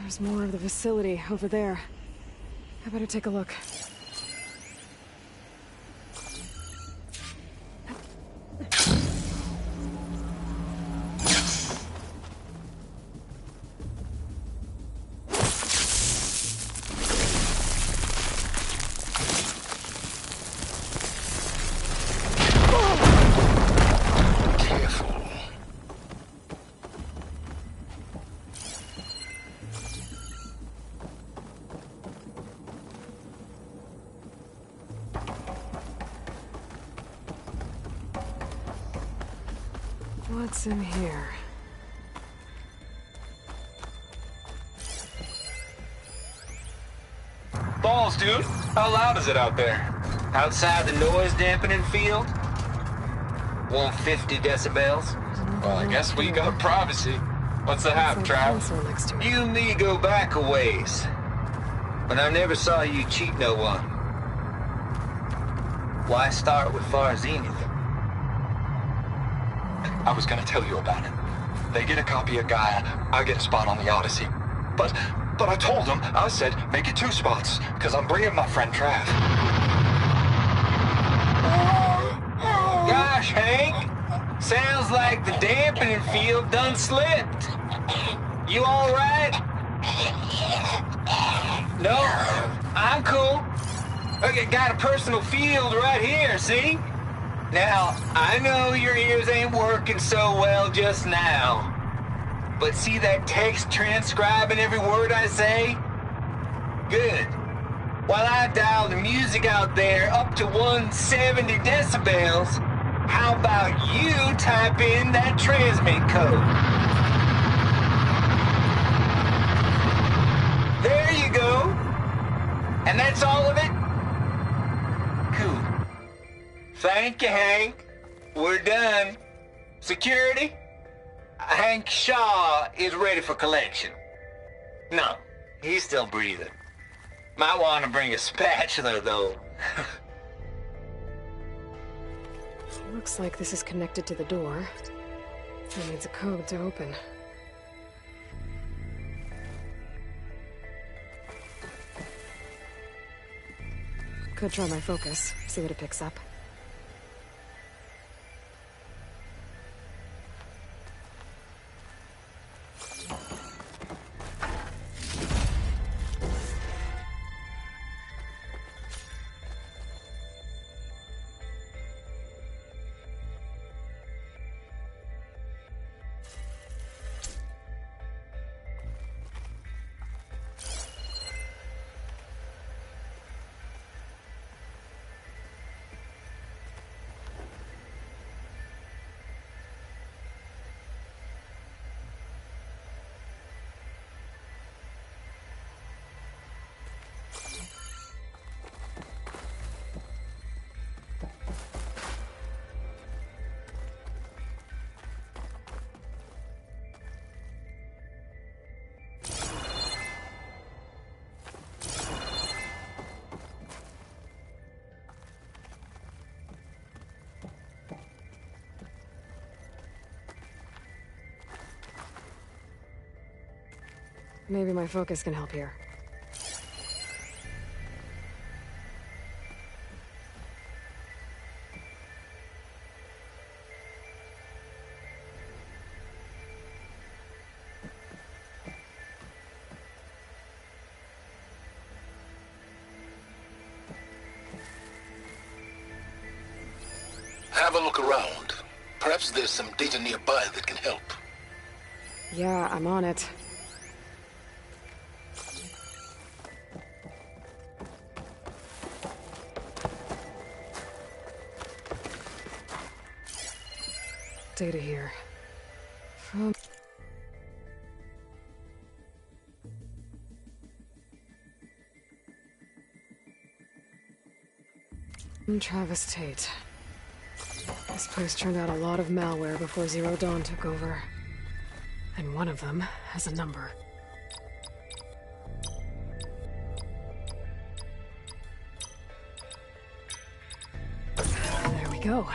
There's more of the facility over there. I better take a look. What's in here? Balls, dude. How loud is it out there? Outside the noise dampening field? 150 decibels? Well, I guess we got privacy. What's the hap, Trav? You and me go back a ways. But I never saw you cheat no one. Why start with Far Zenith? I was gonna tell you about it. They get a copy of Gaia, I get a spot on the Odyssey. But I told them, I said, make it 2 spots, because I'm bringing my friend Trav. Gosh, Hank. Sounds like the dampening field done slipped. You all right? No, I'm cool. Okay, got a personal field right here, see? Now, I know your ears ain't working so well just now. But see that text transcribing every word I say? Good. While I dial the music out there up to 170 decibels, how about you type in that transmit code? There you go. And that's all of it? Cool. Thank you, Hank. We're done. Security? Hank Shaw is ready for collection. No, he's still breathing. Might want to bring a spatula, though. Looks like this is connected to the door. It needs a code to open. Could try my focus, see what it picks up. Maybe my focus can help here. Have a look around. Perhaps there's some data nearby that can help. Yeah, I'm on it. Data here. From Travis Tate. This place turned out a lot of malware before Zero Dawn took over. And one of them has a number. There we go.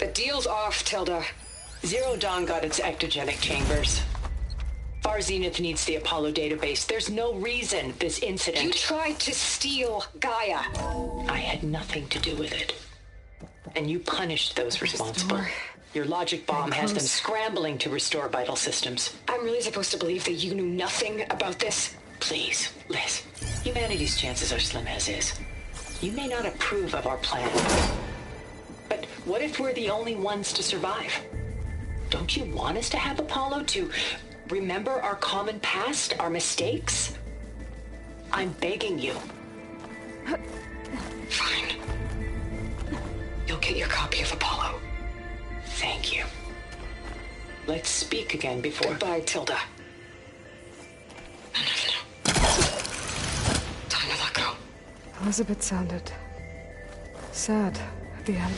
The deal's off, Tilda. Zero Dawn got its ectogenic chambers. Far Zenith needs the Apollo database. There's no reason this incident... You tried to steal Gaia. I had nothing to do with it. And you punished those responsible. Your logic bomb has them scrambling to restore vital systems. I'm really supposed to believe that you knew nothing about this? Please, Liz. Humanity's chances are slim as is. You may not approve of our plan. But what if we're the only ones to survive? Don't you want us to have Apollo to remember our common past, our mistakes? I'm begging you. Fine. You'll get your copy of Apollo. Thank you. Let's speak again before... Goodbye, Tilda. Time to let go. Elizabeth sounded sad at the end.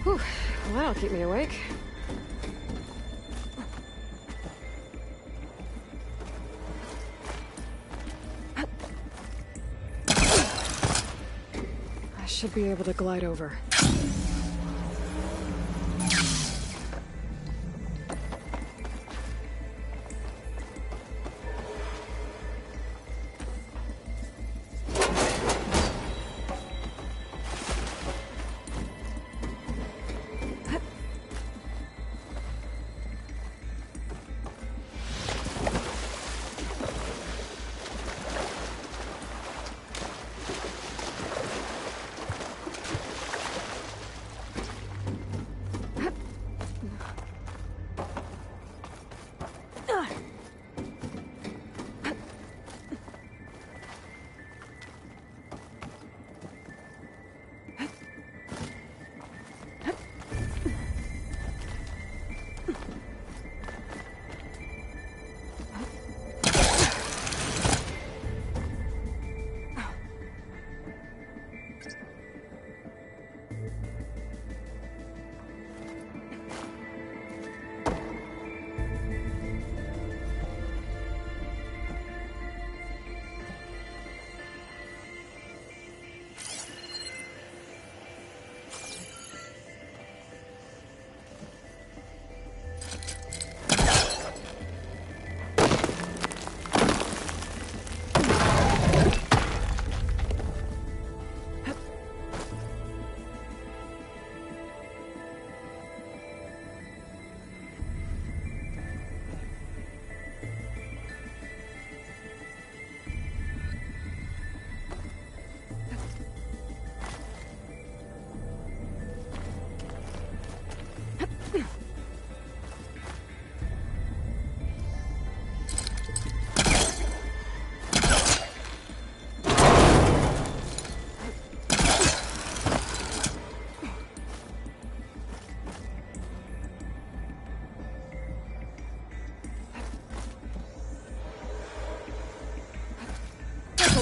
Whew, well, that'll keep me awake. I should be able to glide over.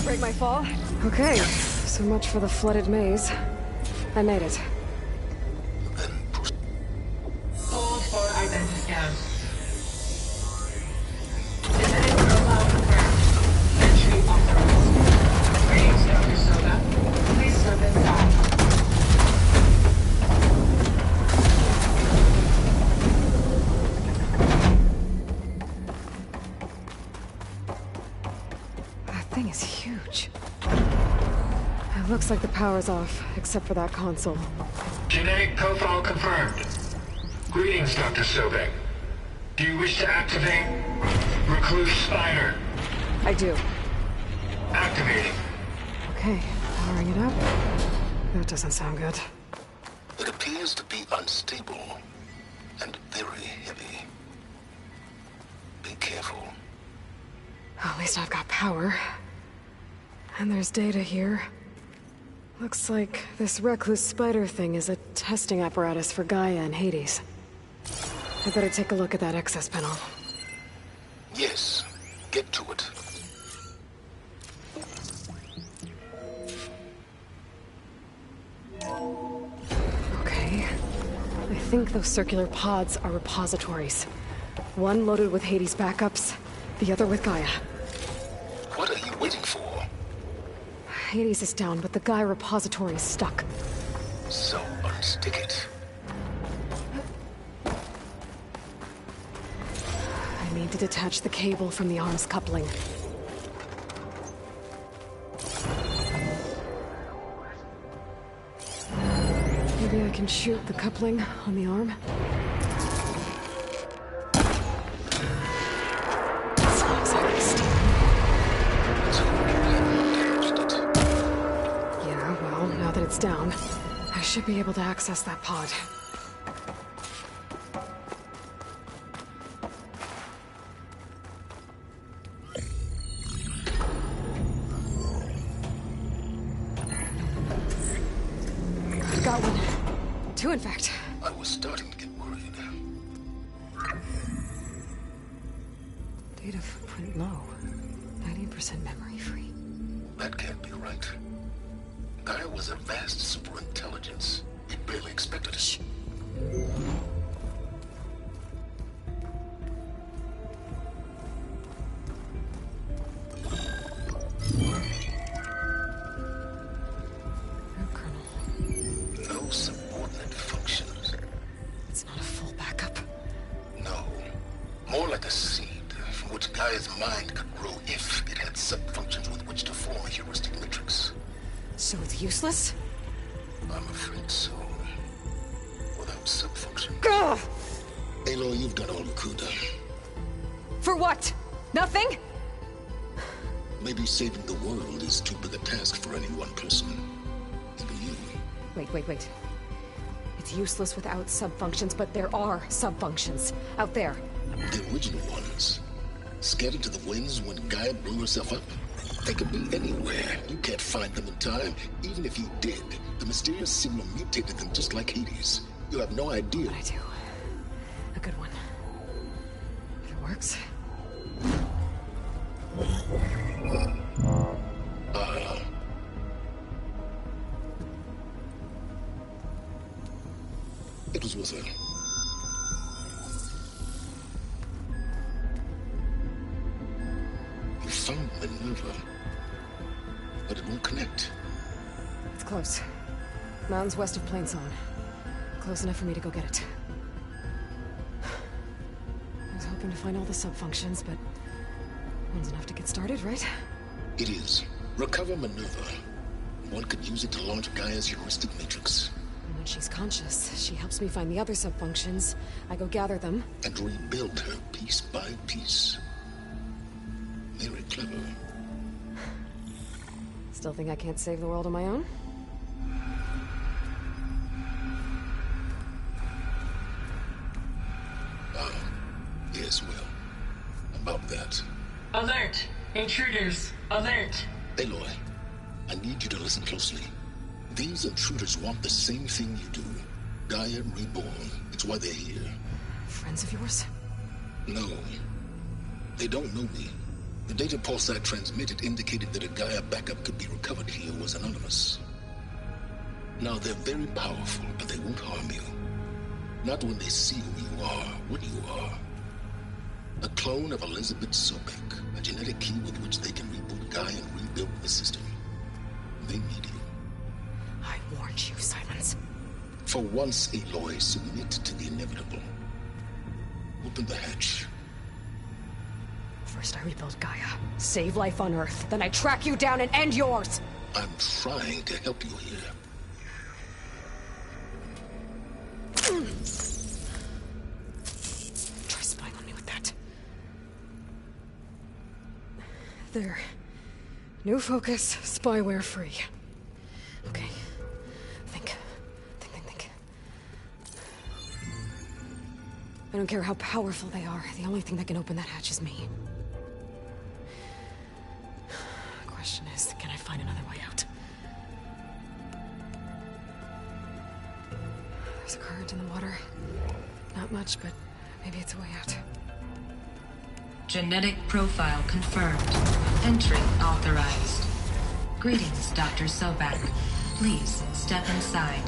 Break my fall. Okay, so much for the flooded maze. I made it. Hold for identiscan. Genetic profile confirmed. Entry authorized. Greetings, Dr. Soda. Please step inside. Thing is huge. It looks like the power's off, except for that console. Genetic profile confirmed. Greetings, Dr. Sobek. Do you wish to activate Recluse Spider? I do. Activating. Okay, powering it up. That doesn't sound good. It appears to be unstable and very heavy. Be careful. At least I've got power. And there's data here. Looks like this recluse spider thing is a testing apparatus for Gaia and Hades. I better take a look at that access panel. Yes, get to it. Okay. I think those circular pods are repositories. One loaded with Hades backups, the other with Gaia. What are you waiting for? Hades is down, but the Gaia repository is stuck. So unstick it. I need to detach the cable from the arm's coupling. Maybe I can shoot the coupling on the arm? It's not exactly steel. Yeah, well, now that it's down, I should be able to access that pod. Got one. Two, in fact. I was starting to get worried. Data footprint low. 90% memory free. That can't be right. Gaia was a vast superintelligence. We barely expected it. No subordinate functions. It's not a full backup. No. More like a seed from which Gaia's mind could grow if it had sub-functions with which to form a heuristic matrix. So it's useless? I'm afraid so. Without sub-functions. Gah! Aloy, you've done all you could. For what? Nothing? Maybe saving the world is too big a task for any one person. Even you. Wait. It's useless without sub-functions, but there are sub-functions out there. The original ones. Scattered to the winds when Gaia blew herself up. They could be anywhere. You can't find them in time. Even if you did, the mysterious signal mutated them just like Hades. You have no idea. But I do. A good one. If it works. It was with her. You found Minerva, but it won't connect. It's close. Mountains west of Plainsong. Close enough for me to go get it. I was hoping to find all the sub-functions, but one's enough to get started, right? It is. Recover Minerva. One could use it to launch Gaia's heuristic matrix. And when she's conscious, she helps me find the other sub-functions. I go gather them. And rebuild her piece by piece. Very clever. Still think I can't save the world on my own? Yes, well. About that. Alert! Intruders! Alert! Aloy, I need you to listen closely. These intruders want the same thing you do. Gaia reborn. It's why they're here. Friends of yours? No. They don't know me. The data Pulsar transmitted indicated that a Gaia backup could be recovered here was anonymous. Now, they're very powerful, but they won't harm you. Not when they see who you are, what you are. A clone of Elizabeth Sobek, a genetic key with which they can reboot Gaia and rebuild the system. They need you. I warned you, Silence. For once, Aloy, submit to the inevitable. Open the hatch. First I rebuild Gaia, save life on Earth, then I track you down and end yours! I'm trying to help you here. Try spying on me with that. There. New focus, spyware free. Okay. Think. I don't care how powerful they are. The only thing that can open that hatch is me. Question is, can I find another way out? There's a current in the water. Not much, but maybe it's a way out. Genetic profile confirmed. Entry authorized. Greetings, Dr. Sobek. Please step inside.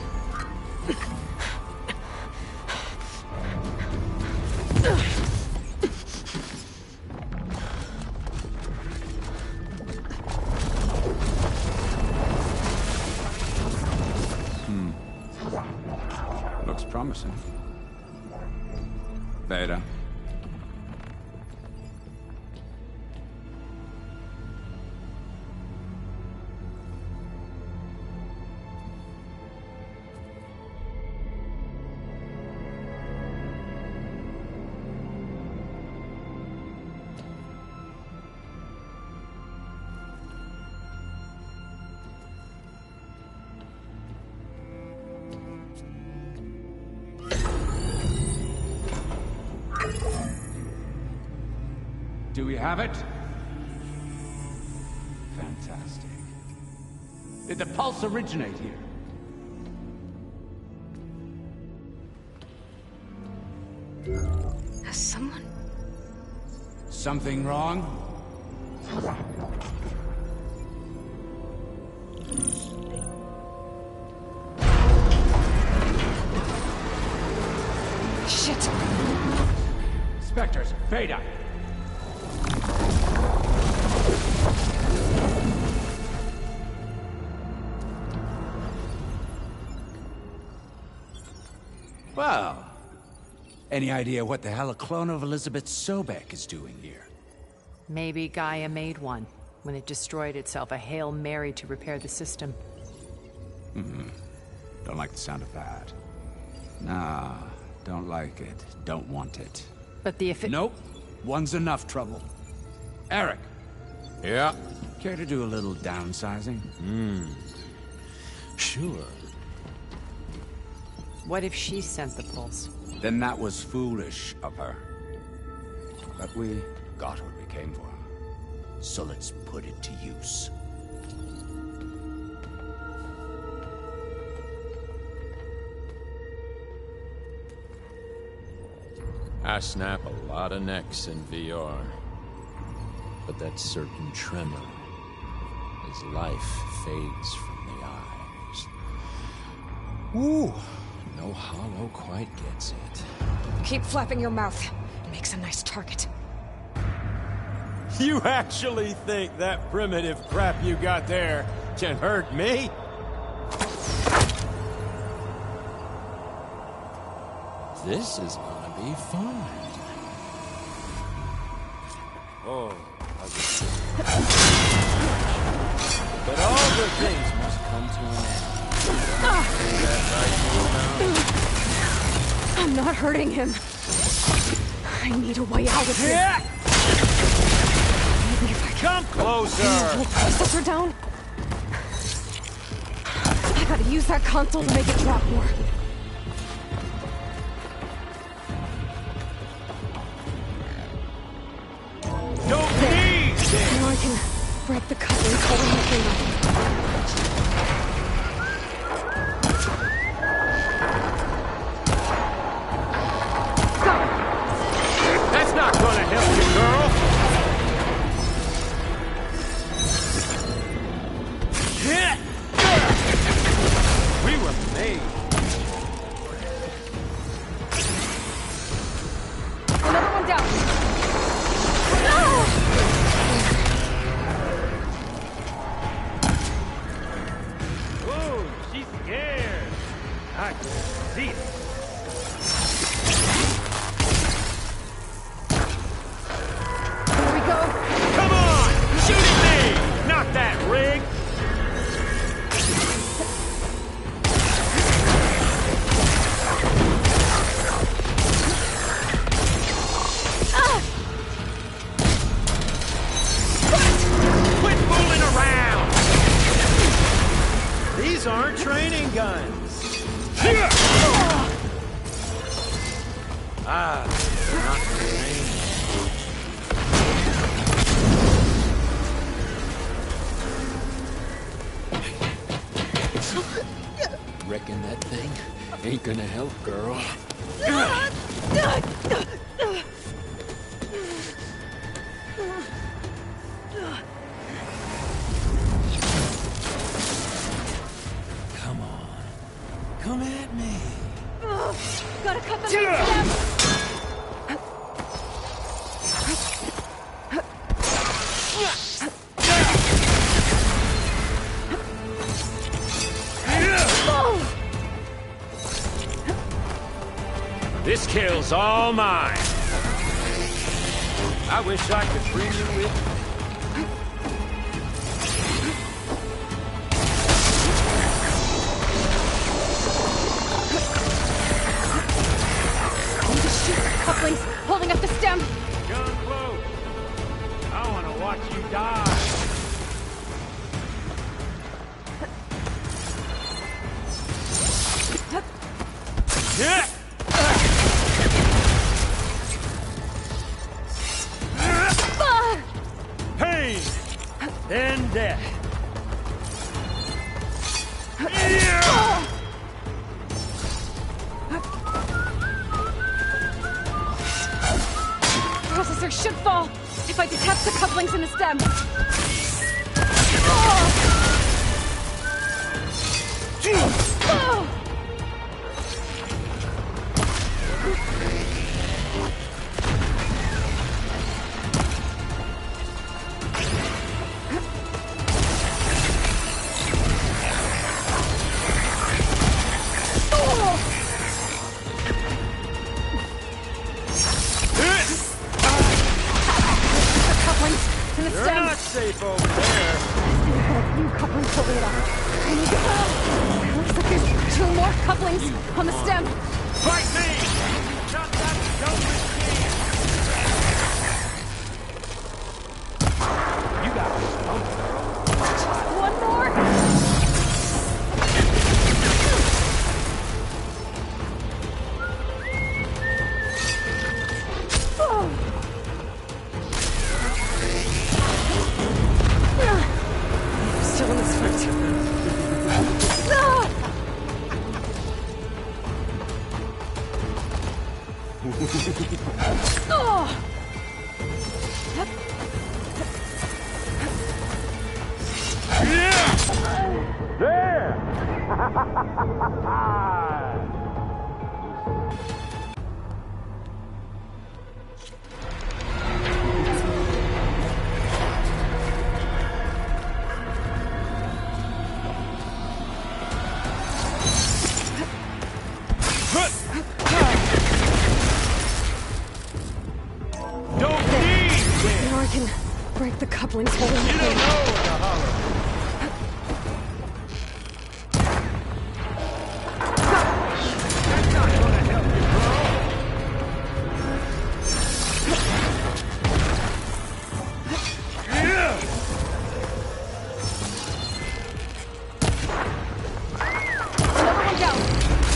Looks promising. Beta. Do we have it? Fantastic. Did the pulse originate here? Has someone... Something wrong? Shit! Spectres, Beta! Well, any idea what the hell a clone of Elizabeth Sobek is doing here? Maybe Gaia made one when it destroyed itself, a Hail Mary to repair the system. Don't like the sound of that. Nah, don't like it. Don't want it. But the Nope. One's enough trouble. Eric. Yeah? Care to do a little downsizing? Sure. What if she sent the pulse? Then that was foolish of her. But we got what we came for. So let's put it to use. I snap a lot of necks in VR. But that certain tremor as life fades from the eyes. Ooh, no hollow quite gets it. Keep flapping your mouth. It makes a nice target. You actually think that primitive crap you got there can hurt me? This is gonna be fun. Oh, but all good things must come to an end. Is that right, I'm not hurting him. I need a way out of here. Maybe if I can... Come closer! Hold the processor down. I gotta use that console to make it drop more. Now I can break the cover and cover my finger. That's not gonna help you, girl! We were made. Another one down. Whoa, she's scared. I can see it. Here we go. Come on! Shoot at me! Not that rig! Quit fooling around! These aren't training guns. Ah, not training. Reckon that thing Ain't gonna help, girl. Come on. Come at me. Gotta cut them down. This kill's all mine. I wish I could bring you with me. Need to shoot the couplings holding up the stem. Gun close. I want to watch you die. Yeah. Pain, then death. Processor should fall if I detach the couplings in the stem. You're not safe over there. New couplings holding it up. Looks like there's 2 more couplings on the stem. Fight me! Not that dumb machine! You got me stumped, girl. One more! Still in this fight. Now I can break the couplings holding the thing.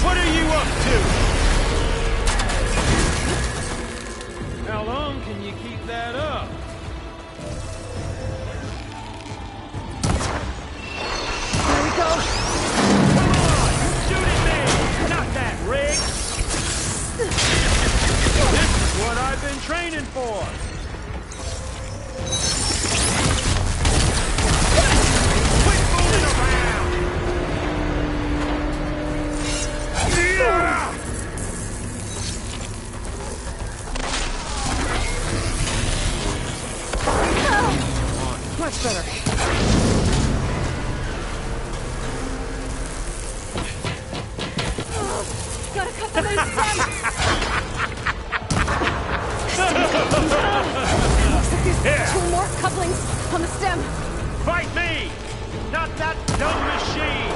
What are you up to? How long can you keep that up? There we go. Come on! Shoot at me! Not that rig! This is what I've been training for! Quit fooling around! Much better. Gotta cut the loose stem. Looks like there's 2 more couplings on the stem. Fight me! Not that dumb machine!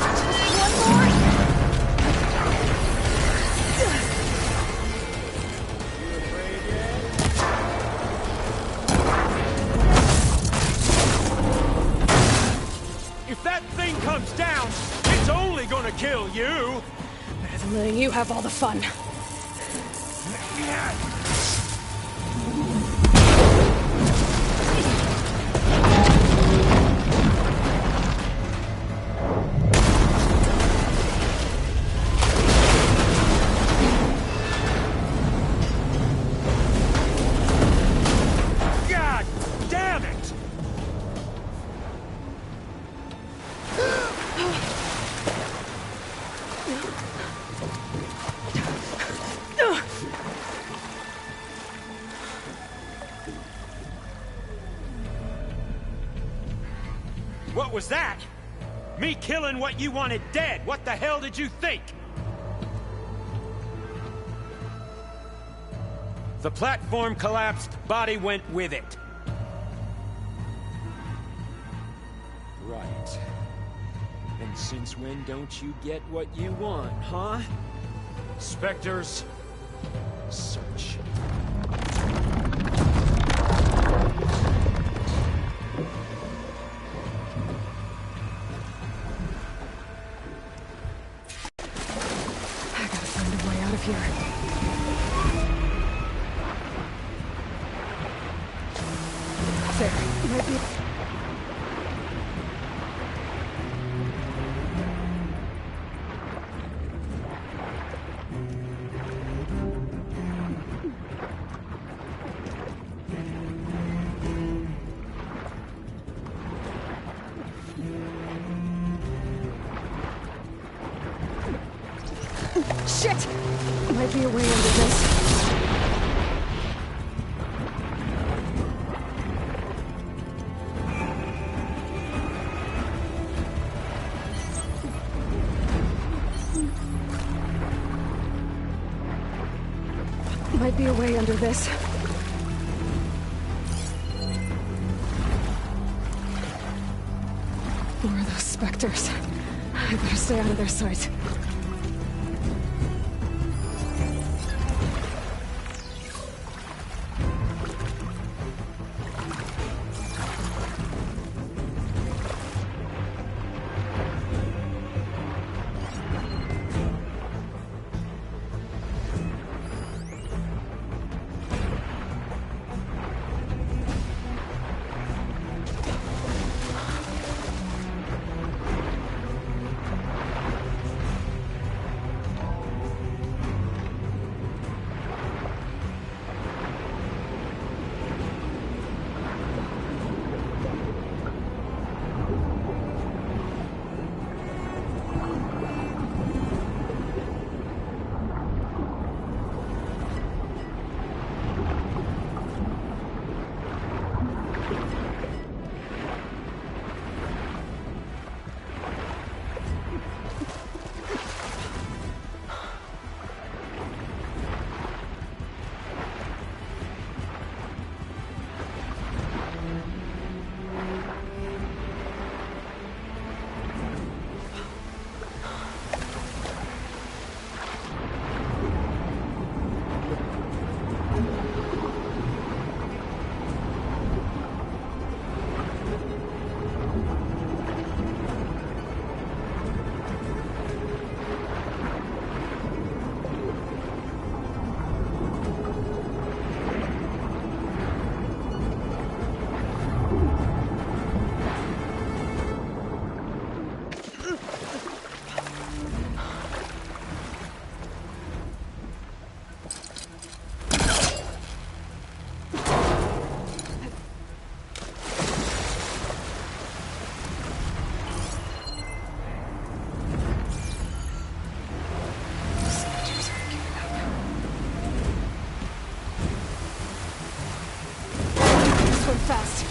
Just one more. If that thing comes down, it's only gonna kill you! Better than letting you have all the fun. What was that? Me killing what you wanted dead. What the hell did you think? The platform collapsed, body went with it. Right. And since when don't you get what you want, huh? Spectres, search. I gotta find a way out of here. There, might be... Shit! Might be a way under this. Might be a way under this. More of those specters. I better stay out of their sight. Fast.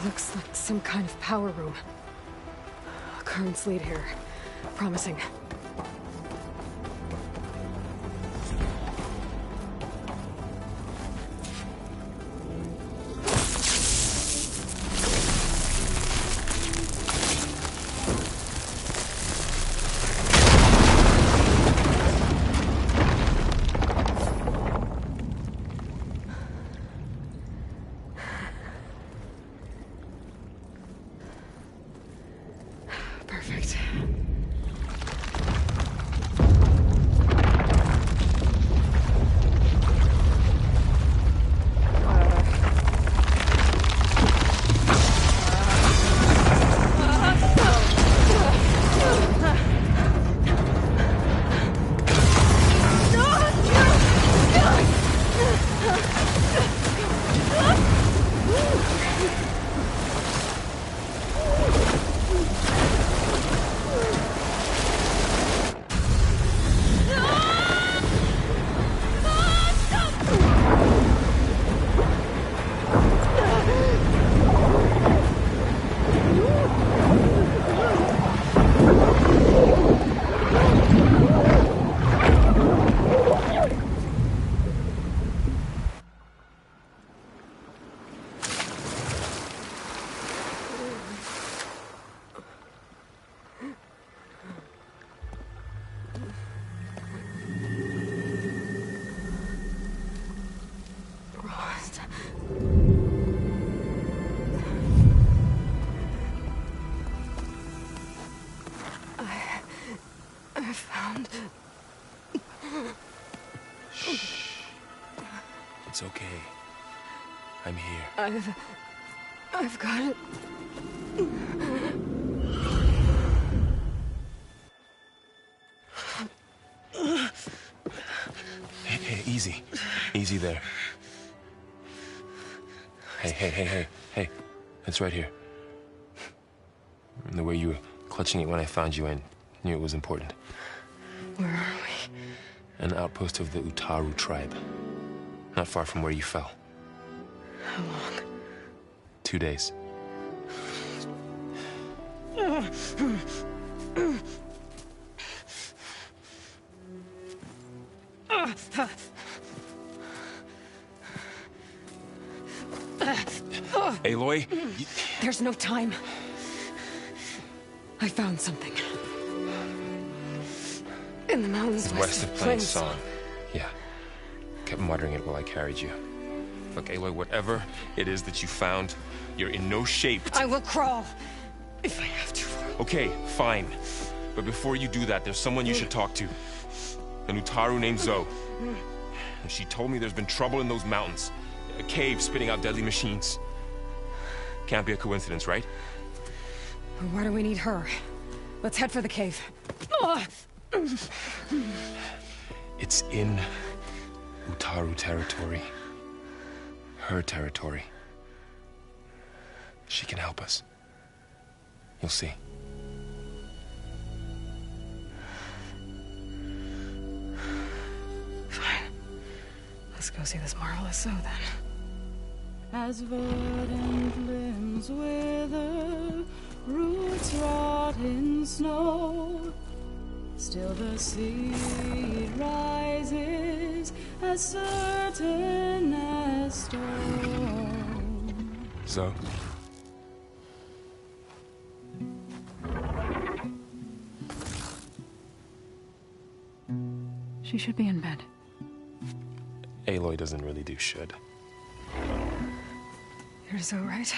Looks like some kind of power room. Currents lead here. Promising. I found... Shh. It's okay. I'm here. I've got it. Hey, easy. Easy there. Hey. It's right here. The way you were clutching it when I found you, I knew it was important. Where are we? An outpost of the Utaru tribe. Not far from where you fell. How long? 2 days. Aloy? There's no time. I found something. In the mountains West of Plainsong. Yeah. Kept muttering it while I carried you. Look, Aloy, whatever it is that you found, you're in no shape to... I will crawl. If I have to. Okay, fine. But before you do that, there's someone you should talk to. An Utaru named Zoe. And she told me there's been trouble in those mountains. A cave spitting out deadly machines. Can't be a coincidence, right? Why do we need her? Let's head for the cave. It's in Utaru territory. Her territory. She can help us. You'll see. Fine. Let's go see this marvelous Zoe then. As verdant limbs wither, roots rot in snow, still the seed rises as certain as stone. Zoe? She should be in bed. Aloy doesn't really do should. You're so right.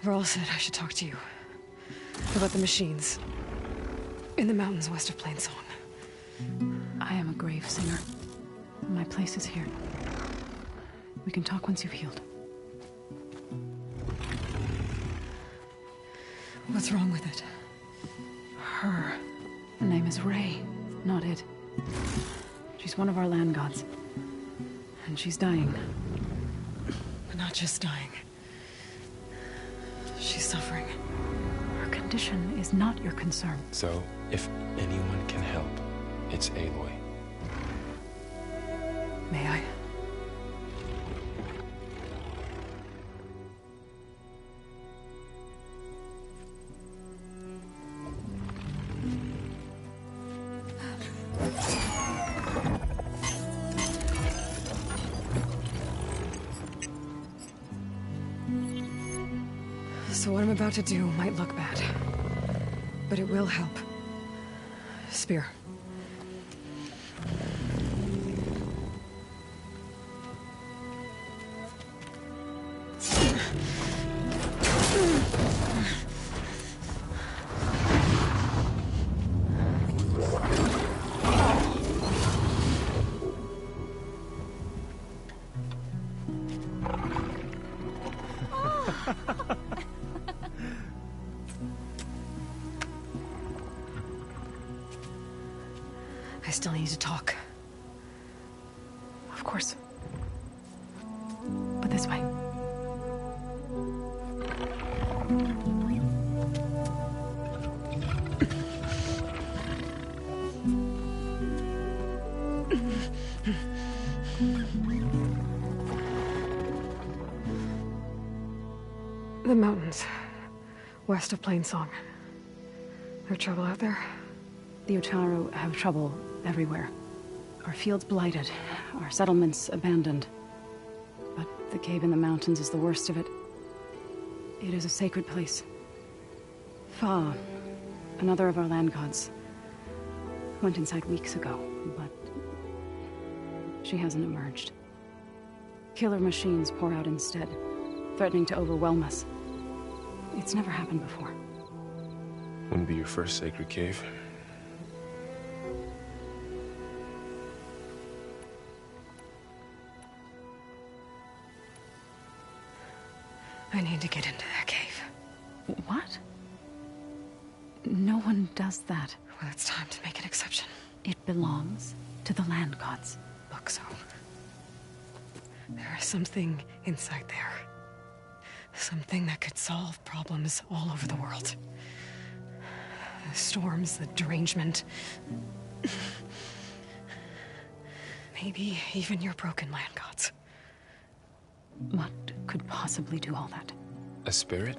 Varl said I should talk to you. About the machines. In the mountains west of Plainsong. I am a grave singer. My place is here. We can talk once you've healed. What's wrong with it? Her. Her name is Ray, not it. She's one of our land gods. And she's dying. But not just dying. She's suffering. Her condition is not your concern. So, if anyone can help, it's Aloy. May I? So what I'm about to do might look bad, but it will help. Spear. I still need to talk. Of course. But this way. The mountains. West of Plainsong. There trouble out there? The Utaru have trouble everywhere. Our fields blighted, our settlements abandoned. But the cave in the mountains is the worst of it. It is a sacred place. Fa, another of our land gods, went inside weeks ago, but she hasn't emerged. Killer machines pour out instead, threatening to overwhelm us. It's never happened before. Wouldn't be your first sacred cave. I need to get into that cave. What? No one does that. Well, it's time to make an exception. It belongs to the land gods. Look, so... there is something inside there. Something that could solve problems all over the world. The storms, the derangement. Maybe even your broken land gods. What could possibly do all that? A spirit?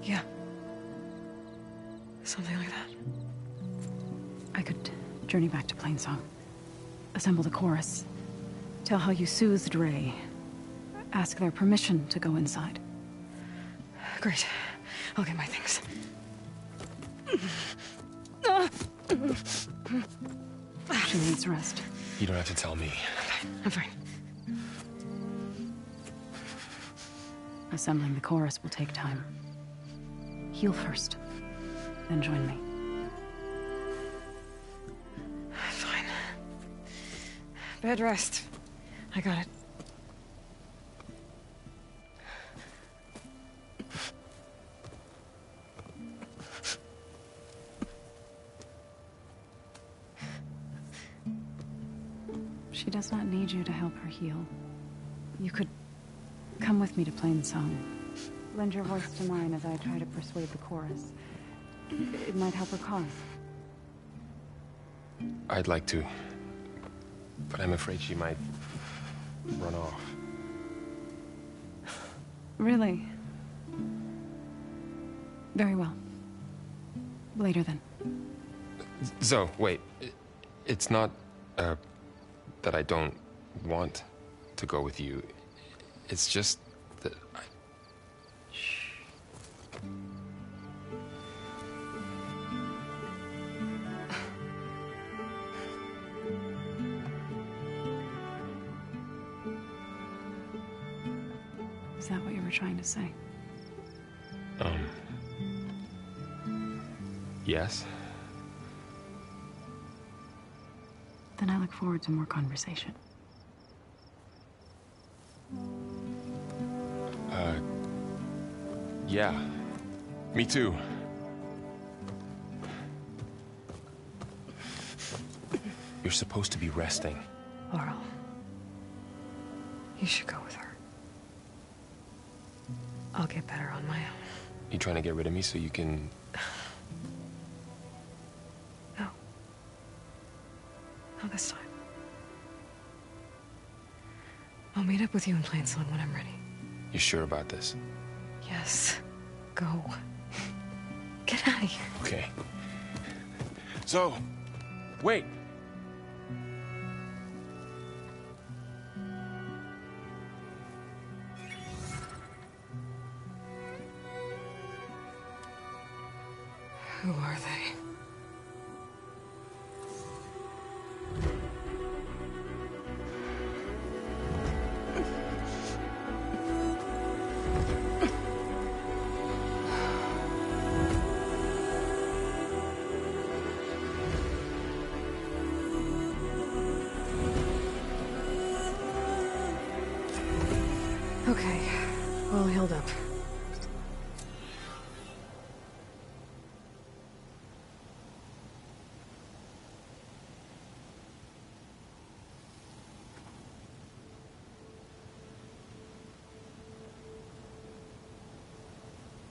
Yeah. Something like that. I could journey back to Plainsong. Assemble the chorus. Tell how you soothed Ray. Ask their permission to go inside. Great. I'll get my things. She needs rest. You don't have to tell me. I'm fine. Assembling the chorus will take time. Heal first, then join me. Fine. Bed rest. I got it. She does not need you to help her heal. You could come with me to Plainsong. Lend your voice to mine as I try to persuade the chorus. It might help her cause. I'd like to, but I'm afraid she might run off. Really? Very well. Later then. Zoe, wait. It's not, that I don't want to go with you. It's just that I... Shh. Is that what you were trying to say? Yes? Then I look forward to more conversation. Yeah. Me too. You're supposed to be resting. Laurel, you should go with her. I'll get better on my own. You trying to get rid of me so you can... No. Not this time. I'll meet up with you in Plainsong when I'm ready. You sure about this? Yes. Go. Get out of here. Okay. So, wait. Who are they? Okay, all healed up.